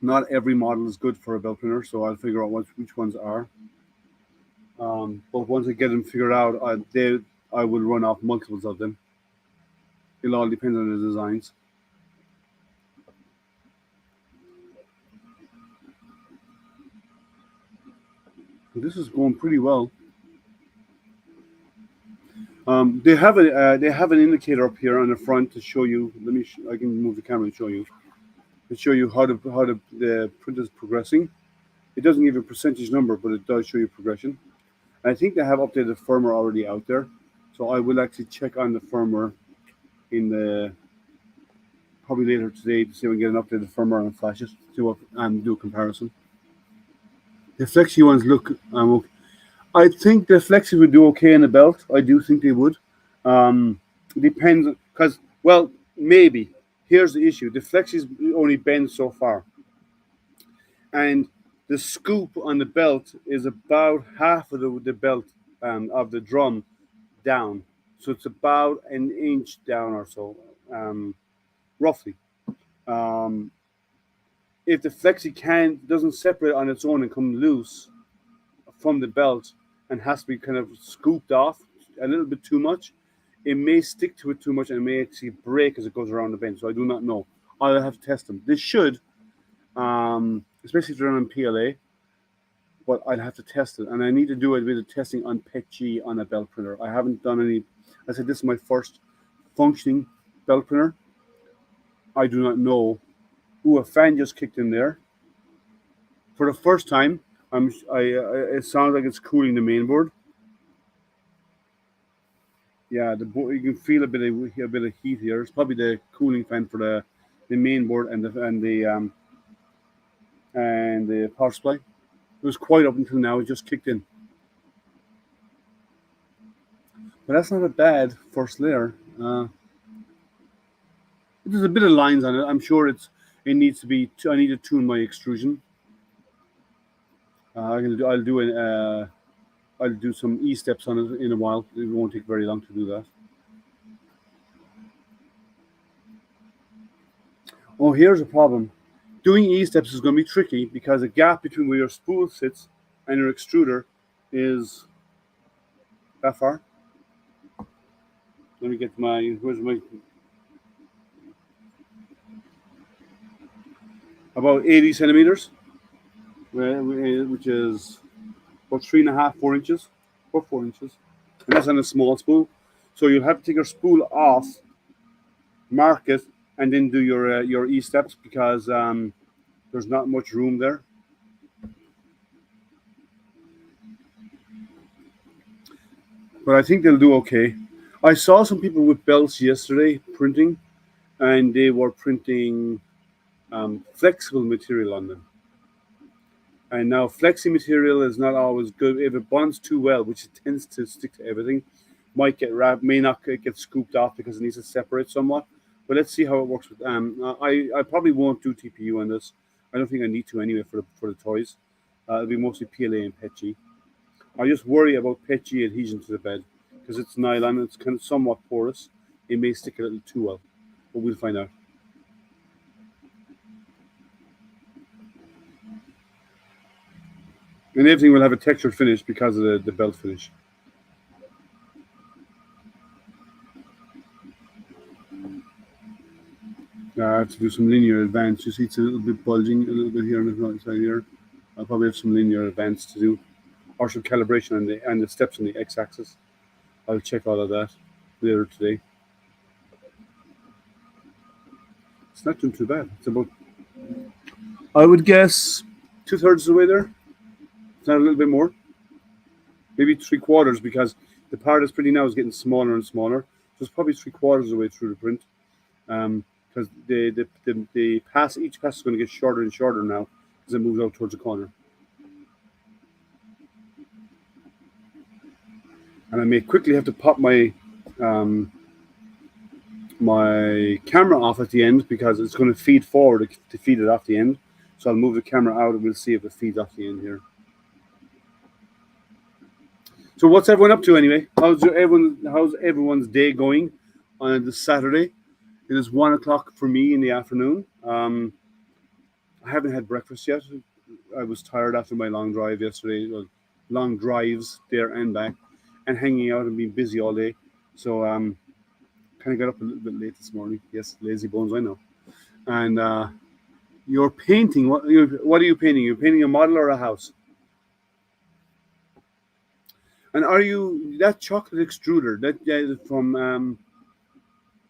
Not every model is good for a belt printer, so I'll figure out which ones are. But once I get them figured out, I will run off multiples of them. It'll all depend on the designs. This is going pretty well. They have an indicator up here on the front to show you. I can move the camera and show you. To show you how the print is progressing. It doesn't give a percentage number, but it does show you progression. I think they have updated firmware already out there, so I will actually check on the firmware probably later today to see if we can get an updated firmware and flash it to do a comparison. The flexi ones look. Okay. I think the flexi would do okay in the belt. I do think they would. It depends, because maybe. Here's the issue: the flexis only bend so far, and the scoop on the belt is about half of the belt of the drum down. So it's about an inch down or so, roughly. If the flexi doesn't separate on its own and come loose from the belt and has to be kind of scooped off a little bit too much, it may stick to it too much and it may actually break as it goes around the bend. So I do not know. I'll have to test them. This should, especially if they're on PLA, but I'd have to test it. And I need to do a bit of testing on PET-G on a belt printer. I haven't done any. I said this is my first functioning belt printer. I do not know. Ooh, a fan just kicked in there. For the first time, it sounds like it's cooling the main board. Yeah, you can feel a bit of heat here. It's probably the cooling fan for the main board and the power supply. It was quiet up until now. It just kicked in. But that's not a bad first layer. There's a bit of lines on it. I'm sure it needs to be. I need to tune my extrusion. I'll do some E-steps on it in a while. It won't take very long to do that. Oh, here's a problem. Doing E-steps is going to be tricky because the gap between where your spool sits and your extruder is that far. Let me get where's my, about 80 centimeters, which is about 3.5, 4 inches, or 4 inches. And that's on a small spool. So you'll have to take your spool off, mark it, and then do your E-steps, because there's not much room there. But I think they'll do okay. I saw some people with belts yesterday printing, and they were printing flexible material on them. And now flexi material is not always good. If it bonds too well, which it tends to stick to everything, might get wrapped, may not get scooped off because it needs to separate somewhat. But let's see how it works with I probably won't do TPU on this. I don't think I need to anyway for the toys. It'll be mostly PLA and PETG. I just worry about PETG adhesion to the bed, because it's nylon and it's kind of somewhat porous. It may stick a little too well, but we'll find out. And everything will have a textured finish because of the belt finish. I have to do some linear advance. You see it's a little bit bulging, a little bit here on the right side here. I'll probably have some linear advance to do, or some calibration on the steps on the x-axis. I'll check all of that later today. It's not doing too bad. It's about, I would guess, 2/3 of the way there. It's not a little bit more. Maybe 3/4, because the part that's printing now is getting smaller and smaller. So it's probably 3/4 of the way through the print. Because the pass, each pass is going to get shorter and shorter now as it moves out towards the corner. And I may quickly have to pop my my camera off at the end, because it's going to feed forward to feed it off the end. So I'll move the camera out and we'll see if it feeds off the end here. So what's everyone up to anyway? How's everyone's day going on this Saturday? It is 1 o'clock for me in the afternoon. I haven't had breakfast yet. I was tired after my long drive yesterday, long drives there and back, and hanging out and being busy all day. So kind of got up a little bit late this morning. Yes, lazy bones, I know. And you're painting. What are you painting? You're painting a model or a house? And are you that chocolate extruder that from?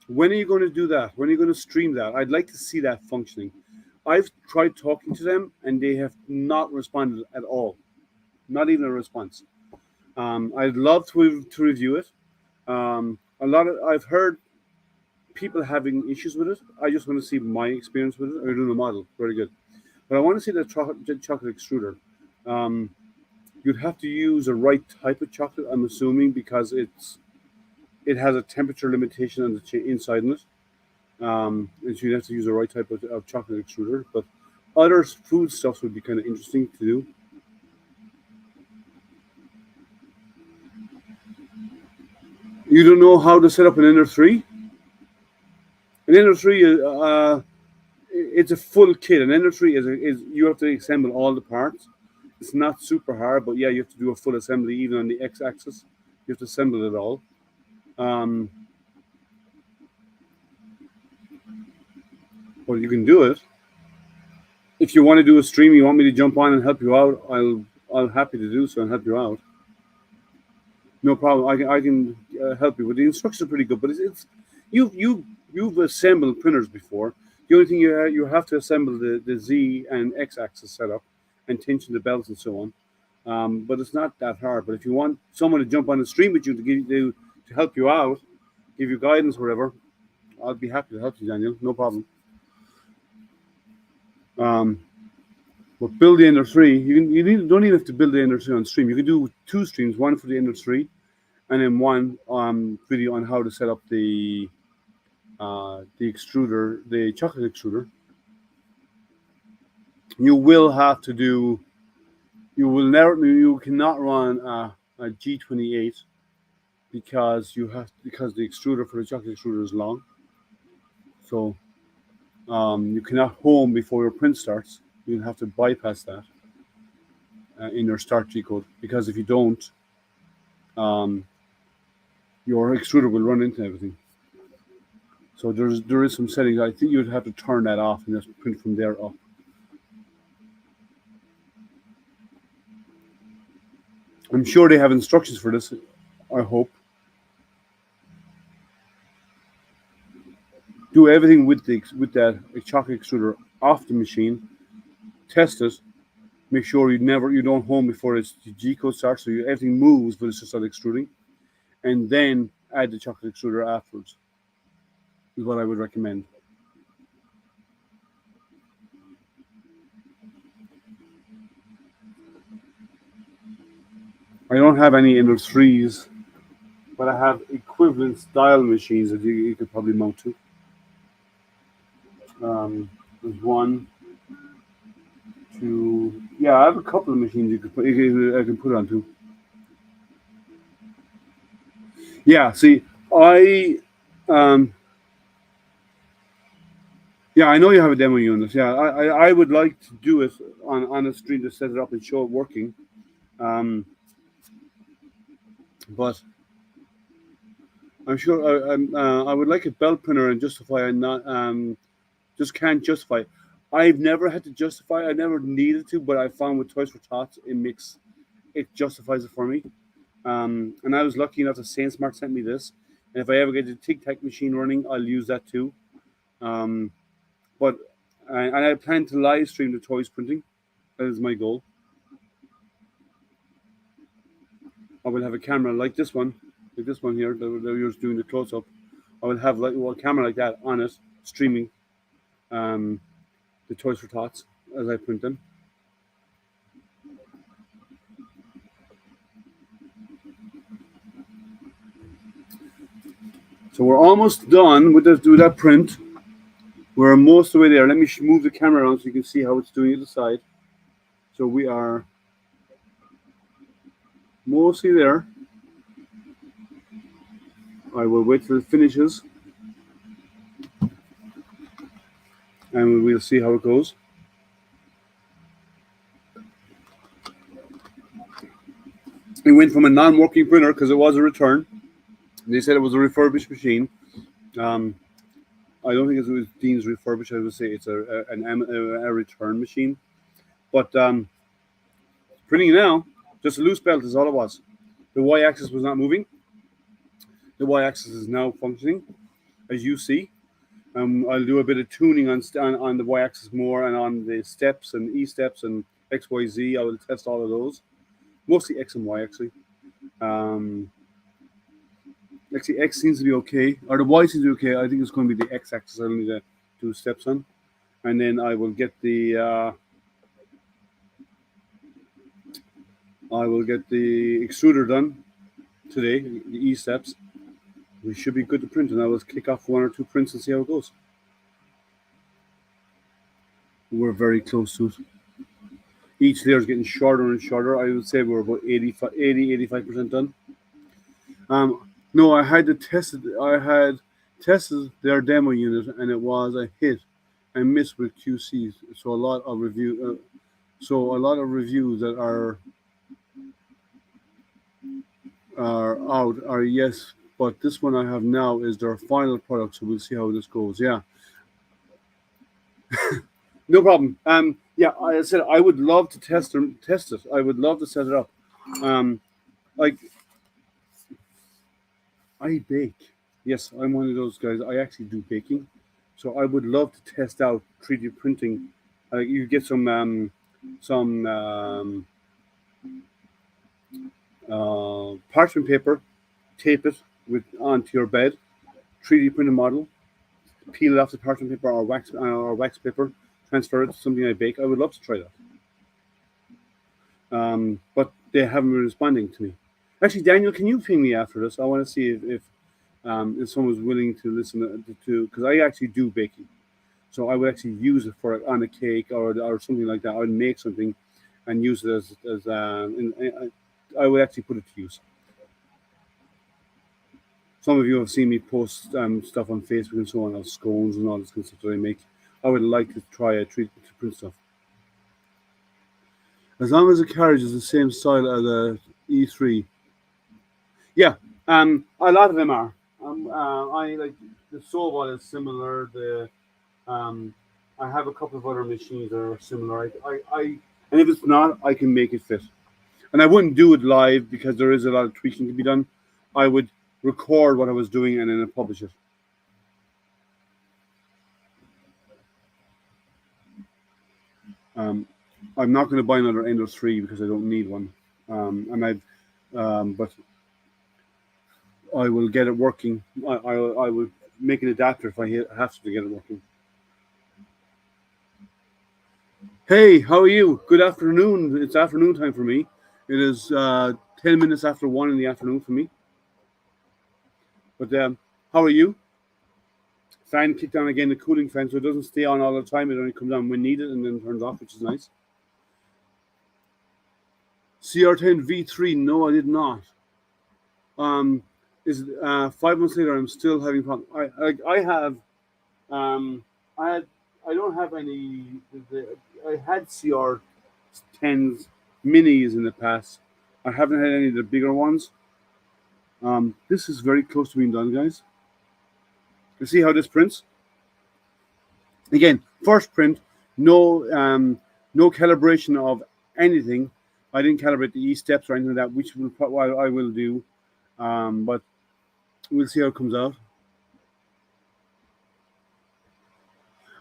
When are you going to do that? When are you going to stream that? I'd like to see that functioning. I've tried talking to them and they have not responded at all. Not even a response. I'd love to review it. I've heard people having issues with it. I just want to see my experience with it. I'm doing a model. Very good. But I want to see the chocolate extruder. You'd have to use the right type of chocolate, I'm assuming, because it has a temperature limitation on the inside of it. And so you'd have to use the right type of chocolate extruder. But other food stuffs would be kind of interesting to do. You don't know how to set up an Ender 3? An Ender 3 it's a full kit. An Ender 3 is you have to assemble all the parts. It's not super hard, but yeah, you have to do a full assembly even on the x-axis. You have to assemble it all. Well, you can do it. If you want to do a stream, you want me to jump on and help you out, I'll happy to do so and help you out. No problem. I can help you. But the instructions are pretty good. But it's you've assembled printers before. The only thing you have to assemble the Z and X-axis setup and tension the belts and so on. But it's not that hard. But if you want someone to jump on the stream with you to help you out, give you guidance, or whatever, I'll be happy to help you, Daniel. No problem. But build the Ender 3. You don't even have to build the Ender 3 on stream. You can do 2 streams, one for the Ender 3, and then one video on how to set up the extruder, the chocolate extruder. You will have to do. You cannot run a G28 because the extruder for the chocolate extruder is long. So you cannot home before your print starts. You'll have to bypass that in your start G code, because if you don't, your extruder will run into everything. So there is some settings. I think you'd have to turn that off and just print from there up. I'm sure they have instructions for this. I hope. do everything with that chocolate extruder off the machine, test it, make sure you don't home before the G code starts, so everything moves, but it's just not extruding, and then add the chocolate extruder afterwards. Is what I would recommend. I don't have any in the 3s, but I have equivalent style machines that you could probably mount to. There's 1, 2. Yeah, I have a couple of machines I can put onto. Yeah, see, yeah, I know you have a demo unit. Yeah, I would like to do it on a stream to set it up and show it working. But I'm sure I would like a belt printer and justify and not just can't justify. I've never had to justify. I never needed to, but I found with ToysForTots it justifies it for me. And I was lucky enough that SainSmart sent me this. And if I ever get the Tic Tac machine running, I'll use that too. But I plan to live stream the toys printing. That is my goal. I will have a camera like this one here that we were doing the close up. I will have a camera like that on it, streaming the ToysForTots as I print them. So we're almost done with that print. We're most of the way there. Let me move the camera around so you can see how it's doing at the side. So we are mostly there. I will wait till it finishes, and we'll see how it goes. It went from a non-working printer because it was a return. They said it was a refurbished machine. I don't think it was Dean's refurbished. I would say it's a return machine. But printing now, just a loose belt is all it was. The Y-axis was not moving. The Y-axis is now functioning, as you see. I'll do a bit of tuning on the Y-axis more, and on the steps and E-steps and X, Y, Z. I will test all of those. Mostly X and Y, actually. Actually, X seems to be okay, or the Y seems to be okay. I think it's going to be the X-axis I need to do steps on. And then I will get the extruder done today, the E-steps. We should be good to print, and I will kick off 1 or 2 prints and see how it goes. We're very close to it. Each layer is getting shorter and shorter. I would say we're about 85% done. No, I had tested their demo unit, and it was a hit and miss with QCs. So a lot of reviews that are out are yes, but this one I have now is their final product. So we'll see how this goes. Yeah. No problem. Yeah, I said I would love to test it. I would love to set it up. Like, I bake. Yes, I'm one of those guys. I actually do baking. So I would love to test out 3D printing. You get some parchment paper, tape it onto your bed, 3D print a model, peel it off the parchment paper or wax paper, transfer it to something I bake. I would love to try that. But they haven't been responding to me. Actually, Daniel, can you ping me after this? I want to see if someone's willing to listen to, because I actually do baking. So I would actually use it on a cake or something like that. I would make something and use it as I would actually put it to use. Some of you have seen me post stuff on Facebook and so on, of scones and all this kind of stuff that I make. I would like to try a 3D to print stuff. As long as the carriage is the same style as the E3. Yeah, a lot of them are. I like the Sobot is similar. I have a couple of other machines that are similar. And if it's not, I can make it fit. And I wouldn't do it live because there is a lot of tweaking to be done. I would record what I was doing and then publish it. I'm not going to buy another Ender 3 because I don't need one. But I will get it working. I will make an adapter if I have to get it working. Hey, how are you? Good afternoon. It's afternoon time for me. It is 10 minutes after 1 in the afternoon for me. But how are you? Fan kicked on again, the cooling fan, so it doesn't stay on all the time. It only comes on when needed and then turns off, which is nice. CR10 V3, no, I did not. Is 5 months later, I'm still having problems. I don't have any. I had CR10s minis in the past. I haven't had any of the bigger ones. This is very close to being done, guys. You see how this prints? Again, first print, no calibration of anything. I didn't calibrate the E-steps or anything like that, which I will do. But we'll see how it comes out.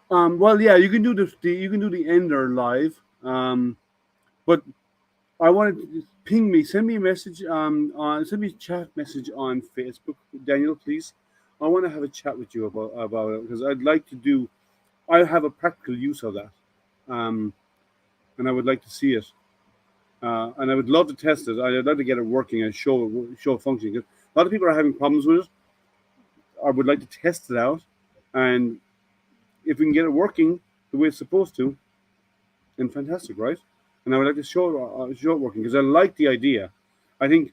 Well, yeah, you can do the Ender live. But I wanted to ping me, send me a message, send me a chat message on Facebook, Daniel, please. I want to have a chat with you about it because I'd like to do. I have a practical use of that, and I would like to see it, and I would love to test it. I'd like to get it working and show it functioning. A lot of people are having problems with it. I would like to test it out, and if we can get it working the way it's supposed to, then fantastic, right? And I would like to show it working because I like the idea. I think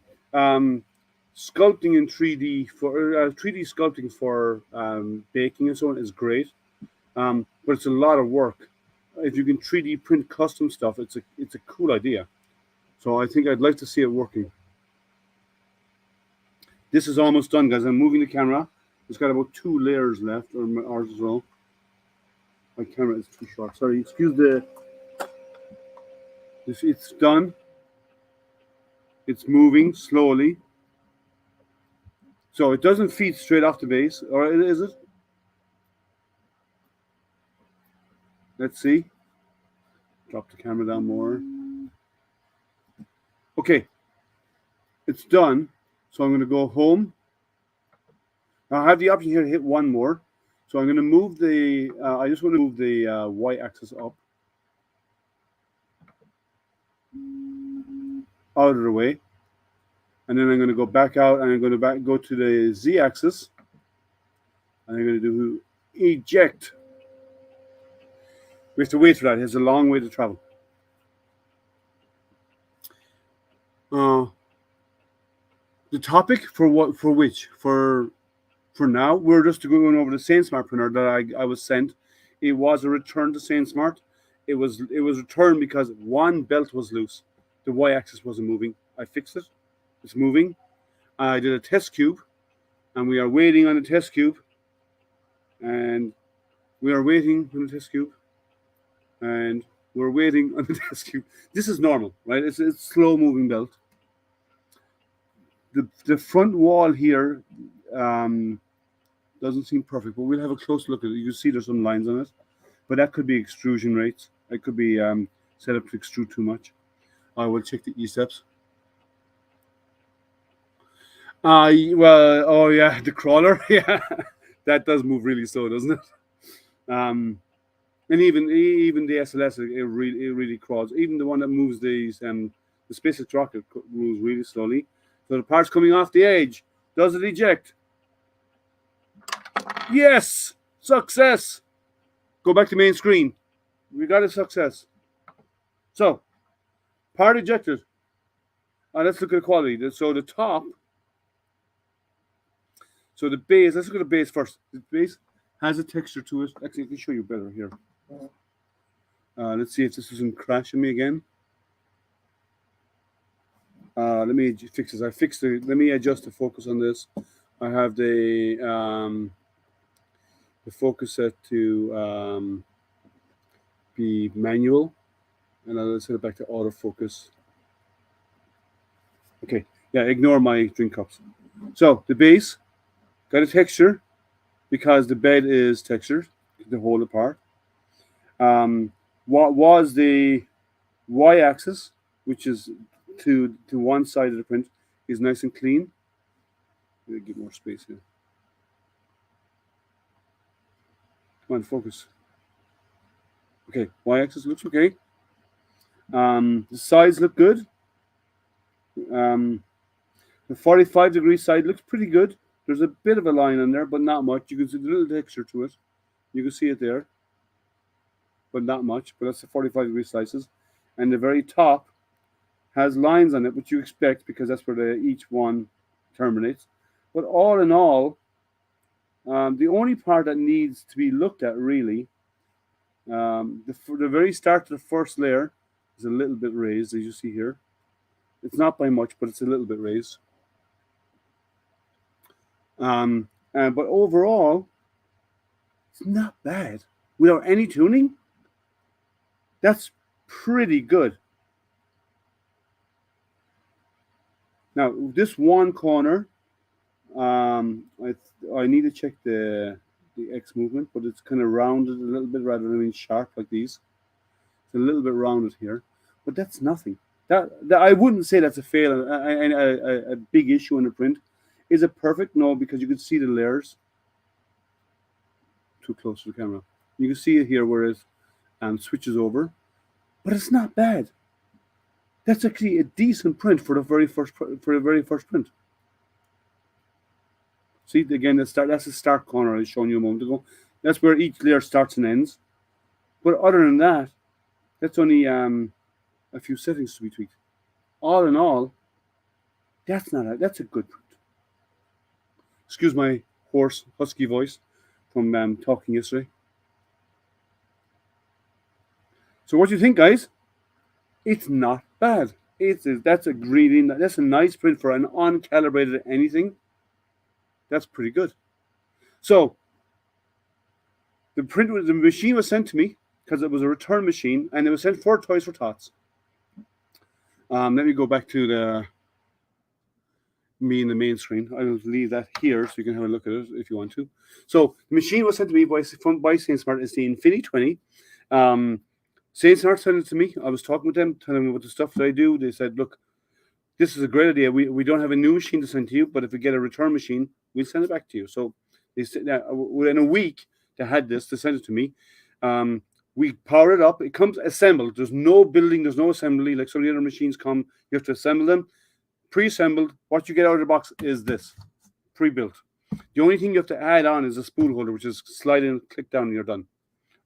sculpting in 3D for 3D sculpting for baking and so on is great, but it's a lot of work. If you can 3D print custom stuff, it's a cool idea. So I think I'd like to see it working. This is almost done, guys. I'm moving the camera. It's got about 2 layers left, or ours as well. My camera is too short. Sorry, excuse the. It's done. It's moving slowly. So it doesn't feed straight off the base, or is it? Let's see. Drop the camera down more. Okay. It's done. So I'm going to go home. Now I have the option here to hit one more. So I'm going to move the, I just want to move the y-axis up. Out of the way. And then I'm going to go back out and I'm going to go to the z-axis. And I'm going to do eject. We have to wait for that. It's a long way to travel. The topic for what? For which? For now, we're just going over the SainSmart printer that I was sent. It was a return to SainSmart. It was returned because one belt was loose. The y-axis wasn't moving. I fixed it. It's moving. I did a test cube, and we are waiting on the test cube. And we are waiting on the test cube. And we're waiting on the test cube. This is normal, right? It's a slow-moving belt. The front wall here doesn't seem perfect, but we'll have a close look at it. You can see there's some lines on it, but that could be extrusion rates. It could be set up to extrude too much. I will check the E-steps. Well, oh yeah, the crawler, yeah, that does move really slow, doesn't it? And even the SLS, it really crawls. Even the one that moves these the SpaceX rocket moves really slowly. So the part's coming off the edge. Does it eject? Yes! Success! Go back to main screen. We got a success. So, part ejected. Let's look at the quality. So the top. So the base, let's look at the base first. The base has a texture to it. Actually, I can show you better here. Let's see if this isn't crashing me again. Let me fix this. Let me adjust the focus on this. I have the focus set to be manual, and I'll set it back to autofocus. Okay, yeah, ignore my drink cups. So the base got a texture because the bed is textured to hold apart. what was the y-axis, which is to one side of the print, is nice and clean. Let me get more space here. Come on, focus. Okay, y-axis looks okay. The sides look good. The 45-degree side looks pretty good. There's a bit of a line on there, but not much. You can see the little texture to it. You can see it there, but not much. But that's the 45-degree slices. And the very top has lines on it, which you expect because that's where each one terminates. But all in all, the only part that needs to be looked at really, the very start of the first layer is a little bit raised, as you see here. It's not by much, but it's a little bit raised. But overall, it's not bad. Without any tuning, that's pretty good. Now, this one corner, I need to check the X movement, but it's kind of rounded a little bit rather than being sharp like these. It's a little bit rounded here, but that's nothing. That I wouldn't say that's a fail, a big issue in the print. Is it perfect? No, because you can see the layers. Too close to the camera. You can see it here where it switches over, but it's not bad. That's actually a decent print for the very first print. See again, that's the start corner I was showing you a moment ago. That's where each layer starts and ends. But other than that, that's only a few settings to be tweaked. All in all, that's a good print. Excuse my hoarse, husky voice from talking yesterday. So what do you think, guys? It's not bad. That's a nice print for an uncalibrated anything. That's pretty good. So the machine was sent to me because it was a return machine, and it was sent for ToysForTots. Let me go back to me in the main screen. I will leave that here so you can have a look at it if you want to. So the machine was sent to me by SainSmart. It's the Infi-20. SainSmart sent it to me. I was talking with them, telling them about the stuff that I do. They said, look, this is a great idea. We don't have a new machine to send to you, but if we get a return machine, we'll send it back to you. So they said that within a week they had this. They sent it to me. We power it up. It comes assembled. There's no building. There's no assembly. Like some of the other machines come, you have to assemble them. Pre-assembled. What you get out of the box is this, pre-built. The only thing you have to add on is a spool holder, which is slide in, click down, and you're done.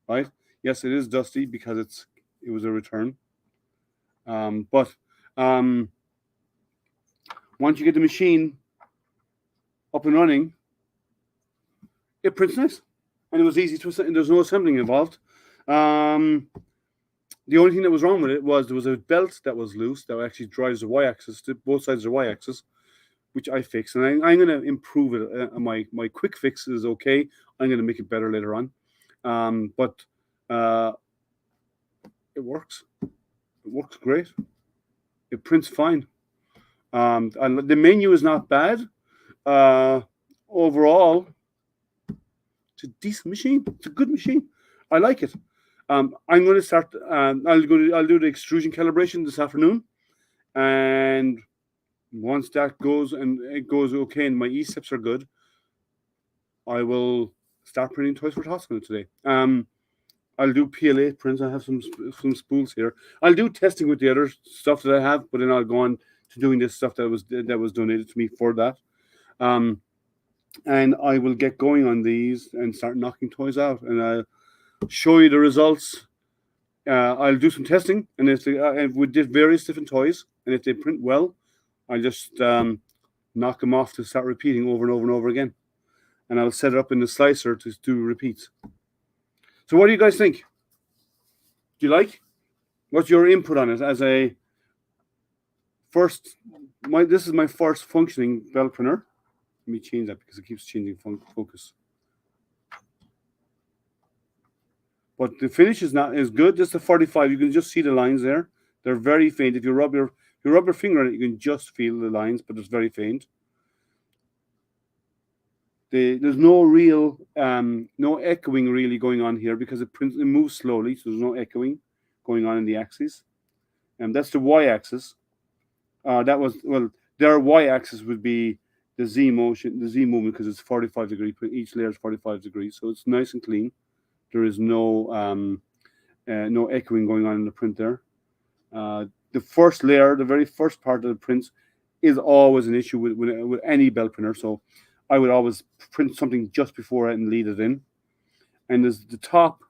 Right? Yes, it is dusty because it was a return. But once you get the machine up and running, it prints nice, and it was easy to. And there's no assembling involved. The only thing that was wrong with it was there was a belt that was loose that actually drives the y-axis to both sides of the y-axis, which I fixed, and I'm going to improve it. My quick fix is okay. I'm going to make it better later on, but it works. It works great. It prints fine. And the menu is not bad. Overall, it's a decent machine. It's a good machine. I like it. I'm going to start. I'll do the extrusion calibration this afternoon, and once that goes and it goes okay, and my E-steps are good, I will start printing ToysForTots on it today. I'll do PLA prints. I have some spools here. I'll do testing with the other stuff that I have, but then I'll go on to doing this stuff that was donated to me for that. And I will get going on these and start knocking toys out, and I'll show you the results. I'll do some testing, and if we did various different toys, and if they print well, I'll just knock them off to start repeating over and over and over again. And I'll set it up in the slicer to do repeats. So what do you guys think? Do you like? What's your input on it as a first? This is my first functioning belt printer. Let me change that because it keeps changing focus. But the finish is not as good. Just the 45. You can just see the lines there. They're very faint. If you rub your finger on it, you can just feel the lines, but it's very faint. There's no real no echoing really going on here because it moves slowly, so there's no echoing. going on in the axes. And that's the y-axis. Their y-axis would be the Z movement, because it's 45 degrees. Each layer is 45 degrees, so it's nice and clean. There is no no echoing going on in the print there. The first layer, the very first part of the prints, is always an issue with any belt printer. So I would always print something just before it and lead it in. And there's the top.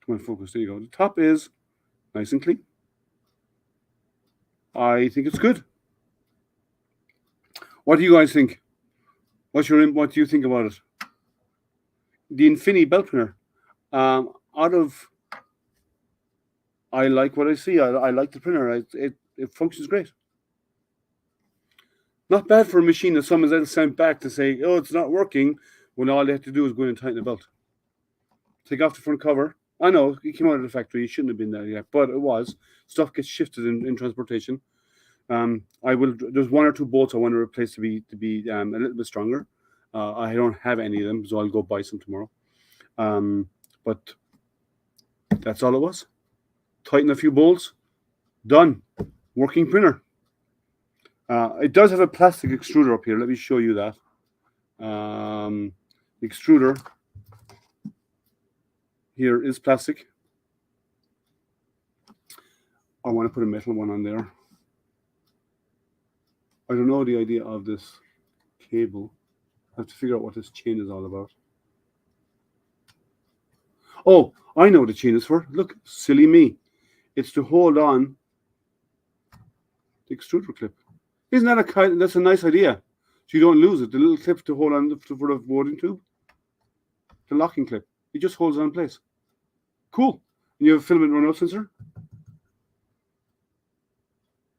Come on, focus. There you go. The top is nice and clean. I think it's good. What do you guys think? What do you think about it? The Infi-20 Belt Printer. I like what I see. I like the printer. It functions great. Not bad for a machine that someone's else sent back to say, oh, it's not working, when all they have to do is go in and tighten the belt. Take off the front cover. I know it came out of the factory. It shouldn't have been there yet, but it was. Stuff gets shifted in transportation. There's one or two bolts I want to replace to be a little bit stronger. I don't have any of them, so I'll go buy some tomorrow. But that's all it was. Tighten a few bolts. Done. Working printer. It does have a plastic extruder up here. Let me show you that. Extruder here is plastic. I want to put a metal one on there. I don't know the idea of this cable. I have to figure out what this chain is all about. Oh, I know what the chain is for. Look, silly me. It's to hold on the extruder clip. Isn't that that's a nice idea? So you don't lose it. The little clip to hold on for the boarding tube. The locking clip. It just holds it in place. Cool. And you have a filament run-out sensor.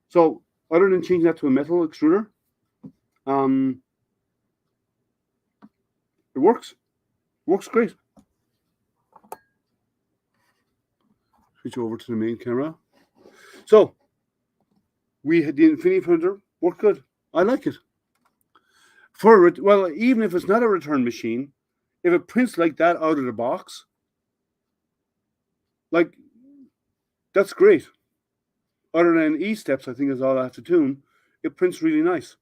So other than changing that to a metal extruder, it works. Works great. Switch over to the main camera. So we had the Infi-20 printer. Worked good. I like it. Well, even if it's not a return machine, if it prints like that out of the box, like, that's great. Other than E-steps, I think is all I have to tune. It prints really nice.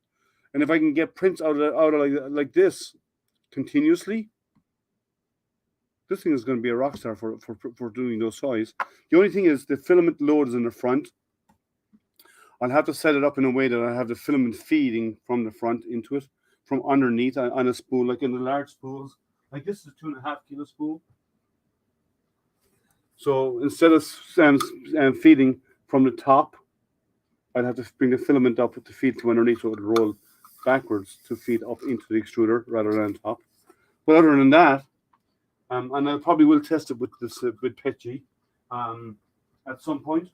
And if I can get prints out of like this continuously, this thing is going to be a rock star for doing those size. The only thing is the filament load is in the front. I'll have to set it up in a way that I have the filament feeding from the front into it, from underneath on a spool, like in the large spools. Like this is a 2.5 kilo spool. So instead of feeding from the top, I'd have to bring the filament up to feed to underneath, so it would roll backwards to feed up into the extruder rather than top. But other than that, and I probably will test it with PETG at some point.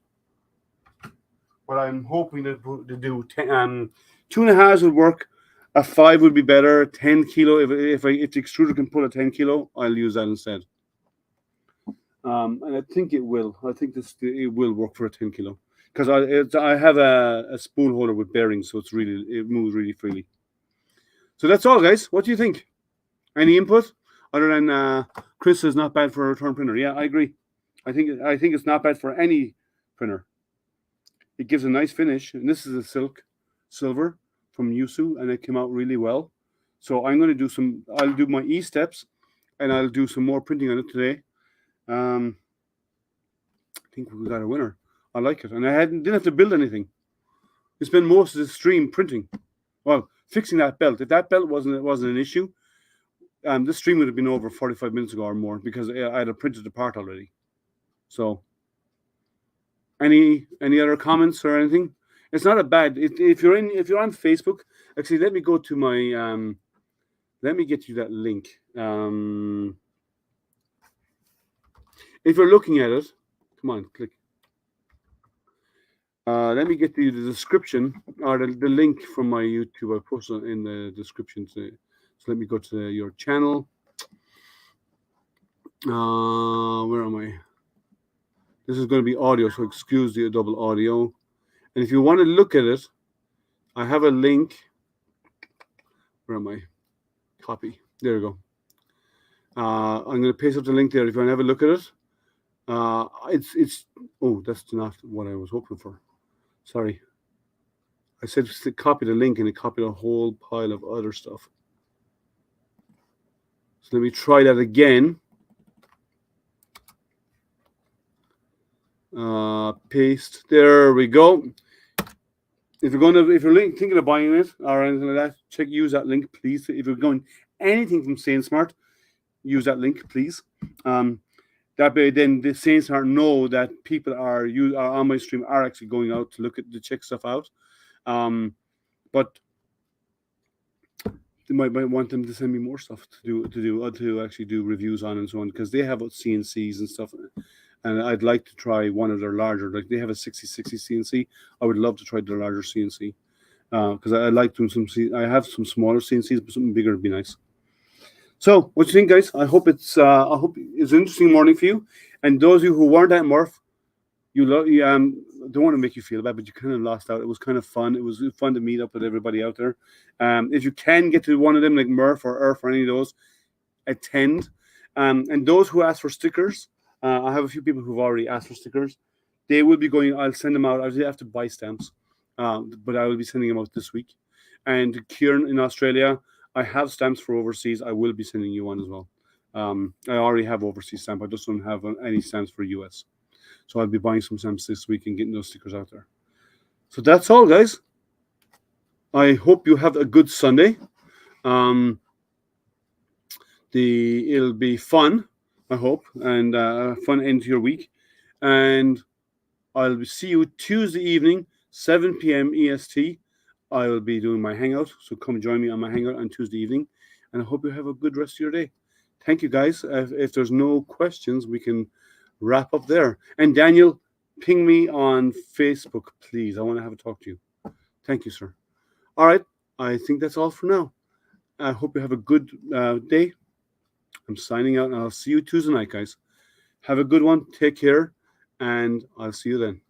But I'm hoping to do 2.5 would work. A 5 would be better. 10 kilo. If the extruder can pull a 10 kilo, I'll use that instead. And I think it will. I think it will work for a 10 kilo, because I have a spool holder with bearings, so it moves really freely. So that's all, guys. What do you think? Any input other than Chris is not bad for a return printer? Yeah, I agree. I think it's not bad for any printer. It gives a nice finish, and this is a silver from Yusu, and it came out really well. So I'm going to I'll do my E-steps, and I'll do some more printing on it today. I think we got a winner. I like it, and I didn't have to build anything. We spent most of the stream printing. Well, fixing that belt. If that belt wasn't an issue, this stream would have been over 45 minutes ago or more, because I had printed the part already. So, any other comments or anything? It's not a bad. If you're on Facebook, actually, let me go to my. Let me get you that link. If you're looking at it, come on, click. Let me get you the description or the link from my YouTube. I posted in the description. So let me go to your channel. Where am I? This is going to be audio, so excuse the double audio. And if you want to look at it, I have a link. Where am I? Copy. There we go. I'm going to paste up the link there if you want to have a look at it. It's oh, that's not what I was hoping for. Sorry. I said just to copy the link and it copied a whole pile of other stuff. So let me try that again. Paste. There we go. If you're thinking of buying it or anything like that, use that link, please. If you're going anything from SainSmart, use that link, please. That way, then the SainSmart know that people are on my stream are actually going out to check stuff out. But they might want them to send me more stuff to actually do reviews on and so on, because they have CNCs and stuff. And I'd like to try one of their larger, like they have a 6060 CNC. I would love to try their larger CNC because I like doing I have some smaller CNCs, but something bigger would be nice. So, what do you think, guys? I hope it's an interesting morning for you. And those of you who weren't at Murph, don't want to make you feel bad, but you kind of lost out. It was kind of fun. It was fun to meet up with everybody out there. If you can get to one of them, like Murph or Earth or any of those, attend. And those who ask for stickers. I have a few people who've already asked for stickers. They will be going. I'll send them out. I have to buy stamps, but I will be sending them out this week. And Kieran in Australia, I have stamps for overseas. I will be sending you one as well. I already have overseas stamp. I just don't have any stamps for US. So I'll be buying some stamps this week and getting those stickers out there. So that's all, guys. I hope you have a good Sunday. It'll be fun. I hope, and fun end to your week. And I'll see you Tuesday evening, 7 p.m. EST. I will be doing my hangout, so come join me on my hangout on Tuesday evening. And I hope you have a good rest of your day. Thank you, guys. If there's no questions, we can wrap up there. And Daniel, ping me on Facebook, please. I want to have a talk to you. Thank you, sir. All right. I think that's all for now. I hope you have a good day. I'm signing out, and I'll see you Tuesday night, guys. Have a good one. Take care, and I'll see you then.